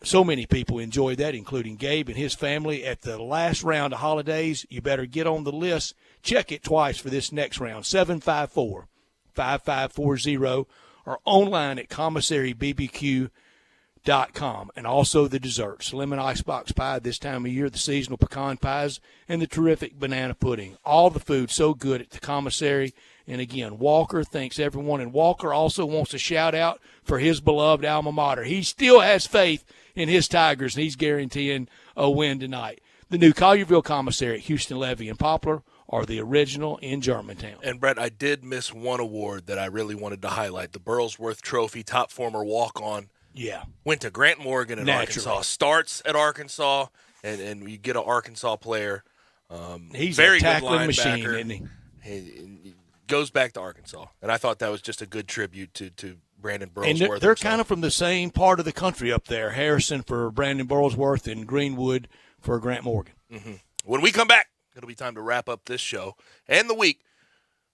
[SPEAKER 2] So many people enjoyed that, including Gabe and his family. At the last round of holidays, you better get on the list. Check it twice for this next round, 754-5540, or online at commissarybbq.com. And also the desserts, lemon icebox pie this time of year, the seasonal pecan pies, and the terrific banana pudding. All the food so good at the commissary. And again, Walker thanks everyone. And Walker also wants a shout-out for his beloved alma mater. He still has faith in his Tigers, and he's guaranteeing a win tonight. The new Collierville Commissary, Houston Levy and Poplar, are the original in Germantown.
[SPEAKER 1] And, Brett, I did miss one award that I really wanted to highlight, the Burlsworth Trophy, top former walk-on.
[SPEAKER 2] Yeah.
[SPEAKER 1] Went to Grant Morgan in Arkansas. Starts at Arkansas, and you get an Arkansas player.
[SPEAKER 2] He's
[SPEAKER 1] very
[SPEAKER 2] a tackling
[SPEAKER 1] good
[SPEAKER 2] machine,
[SPEAKER 1] linebacker.
[SPEAKER 2] isn't
[SPEAKER 1] He goes back to Arkansas. And I thought that was just a good tribute to Brandon
[SPEAKER 2] And
[SPEAKER 1] Burlsworth.
[SPEAKER 2] they're kind of from the same part of the country up there. Harrison for Brandon Burlsworth and Greenwood for Grant Morgan.
[SPEAKER 1] When we come back, it'll be time to wrap up this show and the week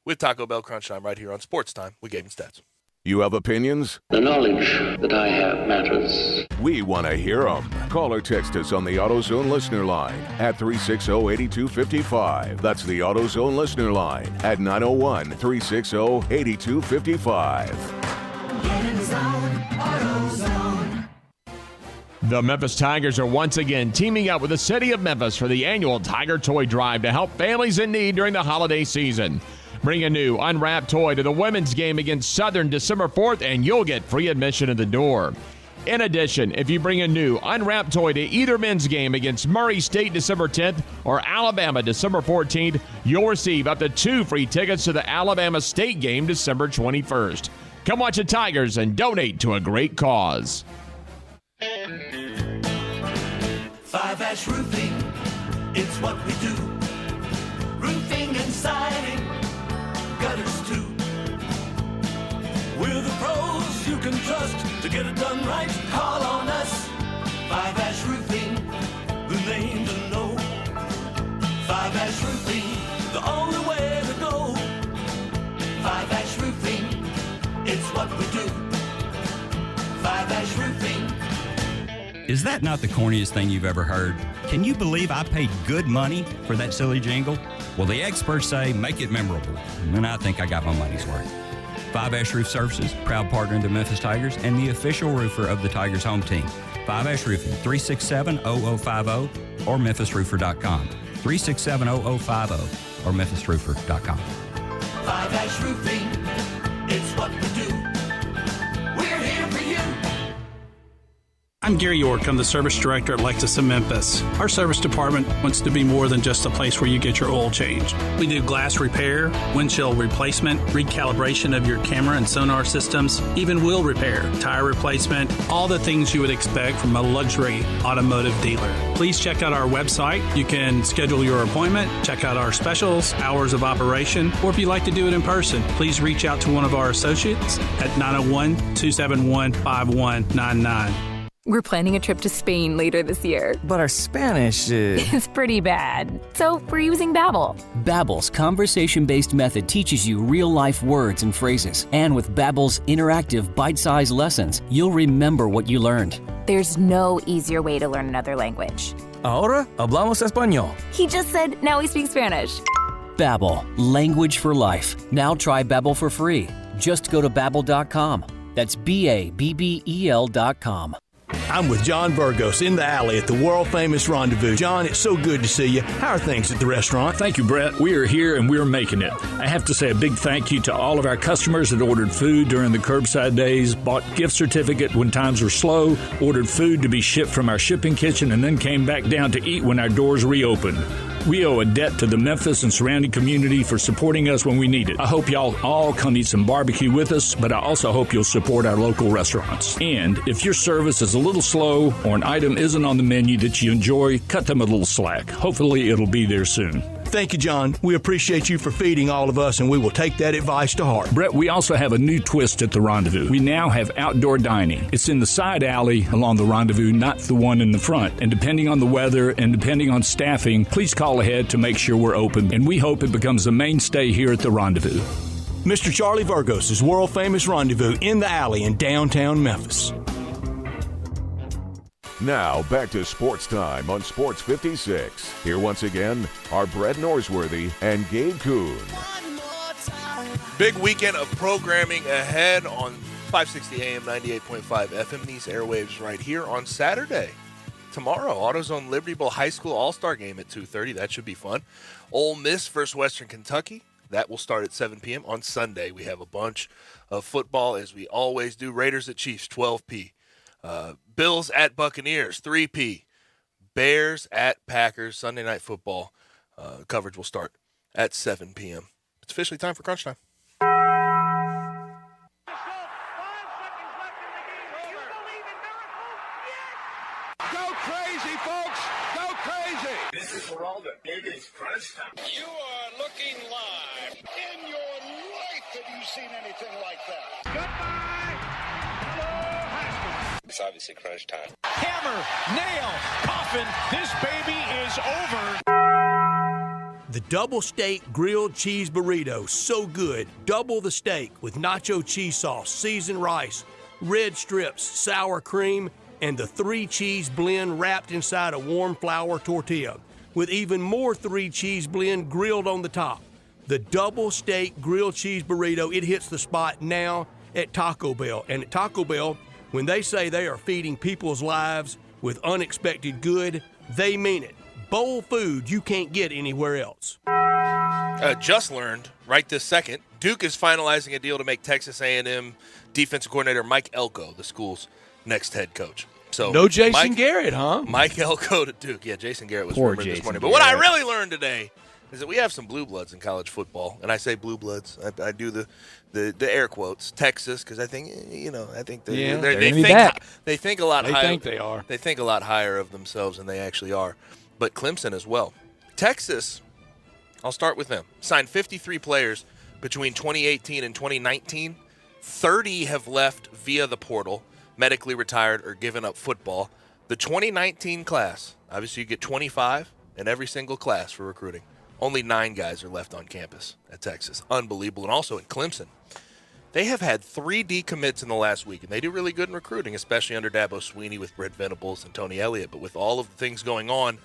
[SPEAKER 1] with Taco Bell Crunch Time right here on Sports Time with Gabe and Stats.
[SPEAKER 3] You have opinions?
[SPEAKER 4] The knowledge that I have matters.
[SPEAKER 3] We want to hear them. Call or text us on the AutoZone listener line at 360-8255. That's the AutoZone listener line at 901-360-8255.
[SPEAKER 9] Get in the zone, AutoZone.
[SPEAKER 13] The Memphis Tigers are once again teaming up with the city of Memphis for the annual Tiger Toy Drive to help families in need during the holiday season. Bring a new unwrapped toy to the women's game against Southern December 4th, and you'll get free admission to the door. In addition, if you bring a new unwrapped toy to either men's game against Murray State December 10th or Alabama December 14th, you'll receive up to 2 free tickets to the Alabama State game December 21st. Come watch the Tigers and donate to a great cause.
[SPEAKER 9] 5-Ash Roofing, it's what we do. Roofing and siding, gutters too. We're the pros you can trust to get it done right. Call on us. 5-Ash Roofing, the name to know. 5-Ash Roofing, the only way to go. 5-Ash Roofing, it's what we do. 5-Ash Roofing.
[SPEAKER 14] Is that not the corniest thing you've ever heard? Can you believe I paid good money for that silly jingle? Well, the experts say make it memorable, and I think I got my money's worth. 5-Ash Roof Services, proud partner of the Memphis Tigers and the official roofer of the Tigers home team. 5-Ash Roofing, 367-0050 or memphisroofer.com. 367-0050 or memphisroofer.com.
[SPEAKER 9] 5-Ash Roofing, it's what we do. We're here for you.
[SPEAKER 8] I'm Gary York. I'm the service director at Lexus of Memphis. Our service department wants to be more than just a place where you get your oil changed. We do glass repair, windshield replacement, recalibration of your camera and sonar systems, even wheel repair, tire replacement, all the things you would expect from a luxury automotive dealer. Please check out our website. You can schedule your appointment, check out our specials, hours of operation, or if you'd like to do it in person, please reach out to one of our associates at 901-271-5199.
[SPEAKER 18] We're planning a trip to Spain later this year.
[SPEAKER 22] But our Spanish
[SPEAKER 18] is pretty bad. So we're using Babbel.
[SPEAKER 23] Babbel's conversation-based method teaches you real-life words and phrases. And with Babbel's interactive, bite-sized lessons, you'll remember what you learned.
[SPEAKER 18] There's no easier way to learn another language.
[SPEAKER 22] Ahora hablamos español.
[SPEAKER 18] He just said now we speak Spanish.
[SPEAKER 23] Babbel, language for life. Now try Babbel for free. Just go to Babbel.com. That's Babbel.com.
[SPEAKER 2] I'm with John Burgos in the alley at the world-famous Rendezvous. John, it's so good to see you. How are things at the restaurant?
[SPEAKER 25] Thank you, Brett. We are here and we're making it. I have to say a big thank you to all of our customers that ordered food during the curbside days, bought gift certificate when times were slow, ordered food to be shipped from our shipping kitchen, and then came back down to eat when our doors reopened. We owe a debt to the Memphis and surrounding community for supporting us when we need it. I hope y'all all come eat some barbecue with us, but I also hope you'll support our local restaurants. And if your service is a little slow or an item isn't on the menu that you enjoy, cut them a little slack. Hopefully it'll be there soon.
[SPEAKER 2] Thank you, John. We appreciate you for feeding all of us, and we will take that advice to heart.
[SPEAKER 25] Brett, we also have a new twist at the Rendezvous. We now have outdoor dining. It's in the side alley along the Rendezvous, not the one in the front. And depending on the weather and depending on staffing, please call ahead to make sure we're open. And we hope it becomes a mainstay here at the Rendezvous.
[SPEAKER 2] Mr. Charlie Burgos' world-famous Rendezvous in the alley in downtown Memphis.
[SPEAKER 3] Now, back to Sports Time on Sports 56. Here once again are Brett Norsworthy and Gabe Kuhn.
[SPEAKER 1] Big weekend of programming ahead on 560 AM, 98.5 FM. These airwaves right here on Saturday. Tomorrow, AutoZone Liberty Bowl High School All-Star Game at 2:30. That should be fun. Ole Miss versus Western Kentucky. That will start at 7 p.m. On Sunday, we have a bunch of football, as we always do. Raiders at Chiefs, 12 p. Bills at Buccaneers, 3 p. Bears at Packers, Sunday Night Football. Coverage will start at 7 p.m. It's officially time for Crunch Time.
[SPEAKER 9] Go crazy, folks! Go crazy! This is Geraldo. It is Crunch Time. You are looking live. In your life have you seen anything like that? Goodbye! Hello, Haskins. It's obviously Crunch Time.
[SPEAKER 26] Hammer, nail, coffin. This baby is over.
[SPEAKER 2] The double steak grilled cheese burrito, so good. Double the steak with nacho cheese sauce, seasoned rice, red strips, sour cream, and the 3-cheese blend wrapped inside a warm flour tortilla, with even more 3-cheese blend grilled on the top. The double steak grilled cheese burrito, it hits the spot now at Taco Bell. And at Taco Bell, when they say they are feeding people's lives
[SPEAKER 7] with unexpected good, they mean it. Bowl food you can't get anywhere else.
[SPEAKER 1] Just learned right this second, Duke is finalizing a deal to make Texas A&M defensive coordinator Mike Elko the school's next head coach. So
[SPEAKER 2] no Jason Garrett, huh?
[SPEAKER 1] Mike Elko to Duke. Yeah, Jason Garrett was
[SPEAKER 19] Poor
[SPEAKER 1] rumored this
[SPEAKER 19] Jason
[SPEAKER 1] morning. But what I
[SPEAKER 19] Garrett.
[SPEAKER 1] really learned today is that we have some blue bloods in college football, and I say blue bloods. I do the air quotes. Texas, because I think they think a lot.
[SPEAKER 2] They
[SPEAKER 1] higher.
[SPEAKER 2] think they are.
[SPEAKER 1] They think a lot higher of themselves than they actually are. But Clemson as well. Texas, I'll start with them. Signed 53 players between 2018 and 2019. 30 have left via the portal, medically retired or given up football. The 2019 class, obviously you get 25 in every single class for recruiting. Only 9 guys are left on campus at Texas. Unbelievable. And also in Clemson, they have had 3 decommits in the last week, and they do really good in recruiting, especially under Dabo Swinney with Brent Venables and Tony Elliott. But with all of the things going on,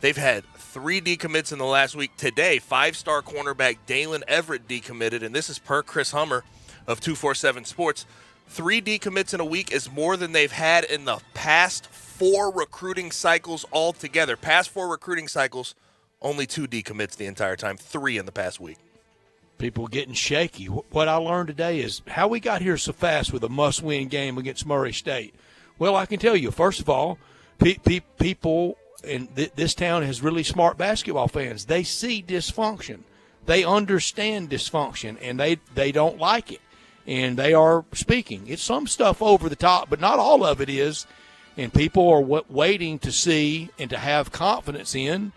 [SPEAKER 1] they've had 3 decommits in the last week. Today, 5-star cornerback Dalen Everett decommitted, and this is per Chris Hummer of 247 Sports. 3 decommits in a week is more than they've had in the past 4 recruiting cycles altogether. Past 4 recruiting cycles, only 2 decommits the entire time, 3 in the past week.
[SPEAKER 2] People getting shaky. What I learned today is how we got here so fast with a must-win game against Murray State. Well, I can tell you, first of all, people in this town has really smart basketball fans. They see dysfunction. They understand dysfunction, and they don't like it. And they are speaking. It's some stuff over the top, but not all of it is. And people are waiting to see and to have confidence in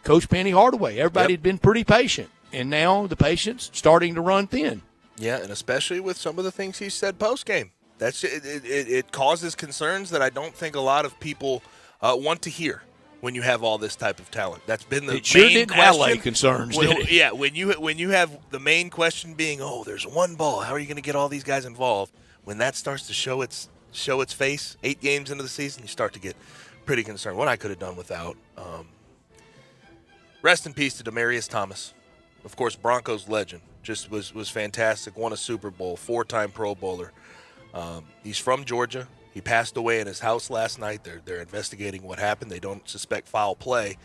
[SPEAKER 2] Coach Penny Hardaway. Everybody had been pretty patient, and now the patience starting to run thin.
[SPEAKER 1] Yeah, and especially with some of the things he said post-game. It causes concerns that I don't think a lot of people want to hear when you have all this type of talent. That's been the main
[SPEAKER 2] didn't
[SPEAKER 1] question.
[SPEAKER 2] allay concerns, did it?
[SPEAKER 1] Yeah, when you have the main question being, oh, there's one ball. How are you going to get all these guys involved? When that starts to show its face, 8 games into the season, you start to get pretty concerned. What I could have done without. Rest in peace to Demaryius Thomas. Of course, Broncos legend. Just was fantastic. Won a Super Bowl, 4-time Pro Bowler. He's from Georgia. He passed away in his house last night. They're investigating what happened. They don't suspect foul play,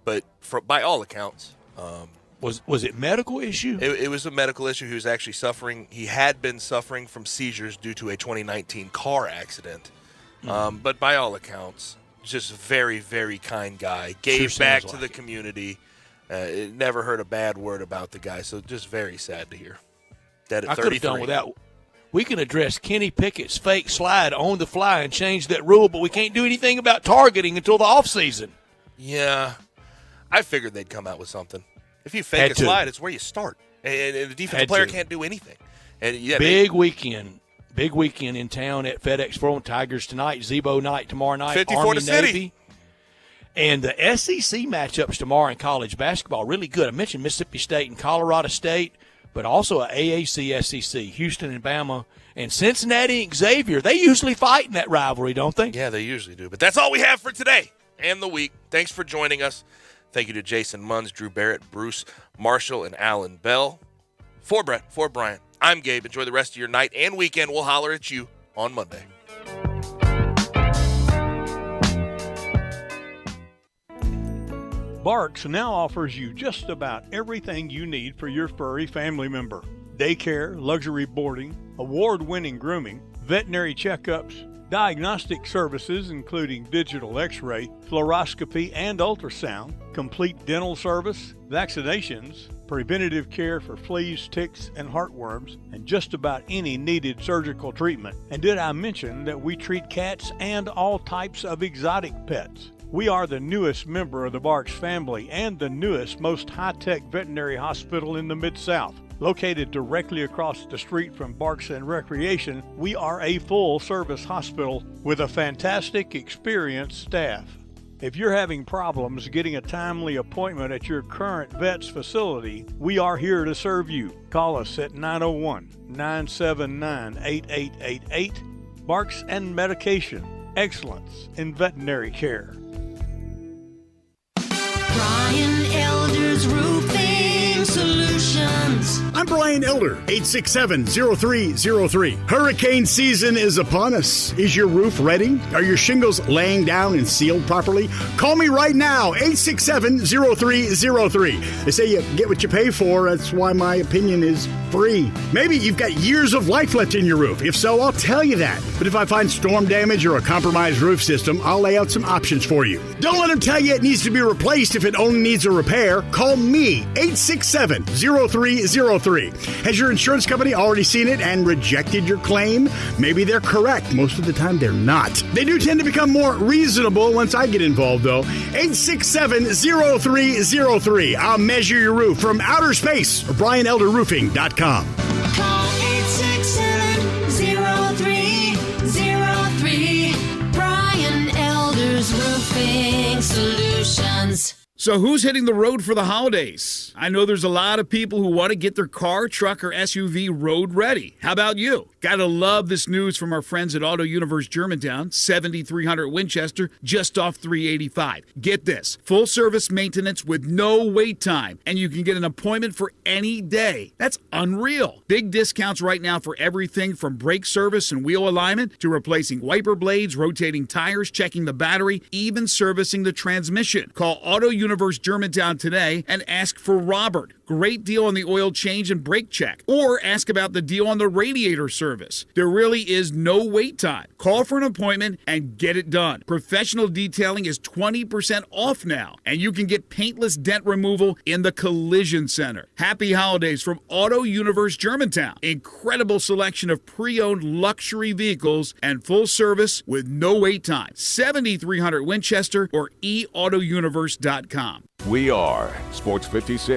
[SPEAKER 1] but by all accounts,
[SPEAKER 2] was it medical issue?
[SPEAKER 1] It was a medical issue. He was actually suffering. He had been suffering from seizures due to a 2019 car accident. But by all accounts, just a very, very kind guy. Gave back to the community. Never heard a bad word about the guy. So just very sad to hear. Dead at 33.
[SPEAKER 2] I could have done without. We can address Kenny Pickett's fake slide on the fly and change that rule, but we can't do anything about targeting until the offseason.
[SPEAKER 1] Yeah. I figured they'd come out with something. If you fake a slide, it's where you start. And the defensive player can't do anything. And
[SPEAKER 2] Big weekend in town at FedEx Forum. Tigers tonight, Zebo night tomorrow night,
[SPEAKER 1] 54
[SPEAKER 2] Army,
[SPEAKER 1] to City.
[SPEAKER 2] Navy. And the SEC matchups tomorrow in college basketball, really good. I mentioned Mississippi State and Colorado State, but also a AAC SEC, Houston and Bama, and Cincinnati and Xavier. They usually fight in that rivalry, don't they?
[SPEAKER 1] Yeah, they usually do. But that's all we have for today and the week. Thanks for joining us. Thank you to Jason Munns, Drew Barrett, Bruce Marshall, and Alan Bell. For Brett, for Bryant, I'm Gabe. Enjoy the rest of your night and weekend. We'll holler at you on Monday.
[SPEAKER 11] Barks now offers you just about everything you need for your furry family member. Daycare, luxury boarding, award-winning grooming, veterinary checkups, diagnostic services including digital x-ray, fluoroscopy and ultrasound, complete dental service, vaccinations, preventative care for fleas, ticks, and heartworms, and just about any needed surgical treatment. And did I mention that we treat cats and all types of exotic pets? We are the newest member of the Barks family and the newest, most high-tech veterinary hospital in the Mid-South. Located directly across the street from Barks and Recreation, we are a full-service hospital with a fantastic, experienced staff. If you're having problems getting a timely appointment at your current vet's facility, we are here to serve you. Call us at 901-979-8888. Barks and Medication. Excellence in veterinary care.
[SPEAKER 9] Brian Elder's Roofing Solutions.
[SPEAKER 10] I'm Brian Elder, 867-0303. Hurricane season is upon us. Is your roof ready? Are your shingles laying down and sealed properly? Call me right now, 867-0303. They say you get what you pay for. That's why my opinion is free. Maybe you've got years of life left in your roof. If so, I'll tell you that. But if I find storm damage or a compromised roof system, I'll lay out some options for you. Don't let them tell you it needs to be replaced if it only needs a repair. Call me, 867-0303. Has your insurance company already seen it and rejected your claim? Maybe they're correct. Most of the time, they're not. They do tend to become more reasonable once I get involved, though. 867-0303. I'll measure your roof from outer space or BrianElderRoofing.com.
[SPEAKER 9] Call 867-0303. Brian Elder's Roofing Solutions.
[SPEAKER 15] So who's hitting the road for the holidays? I know there's a lot of people who want to get their car, truck, or SUV road ready. How about you? Gotta love this news from our friends at Auto Universe Germantown, 7300 Winchester, just off 385. Get this, full service maintenance with no wait time, and you can get an appointment for any day. That's unreal. Big discounts right now for everything from brake service and wheel alignment to replacing wiper blades, rotating tires, checking the battery, even servicing the transmission. Call Auto Universe Germantown today and ask for Robert. Great deal on the oil change and brake check. Or ask about the deal on the radiator service. There really is no wait time. Call for an appointment and get it done. Professional detailing is 20% off now, and you can get paintless dent removal in the Collision Center. Happy holidays from Auto Universe Germantown. Incredible selection of pre-owned luxury vehicles and full service with no wait time. 7300 Winchester or eautouniverse.com.
[SPEAKER 3] We are Sports 56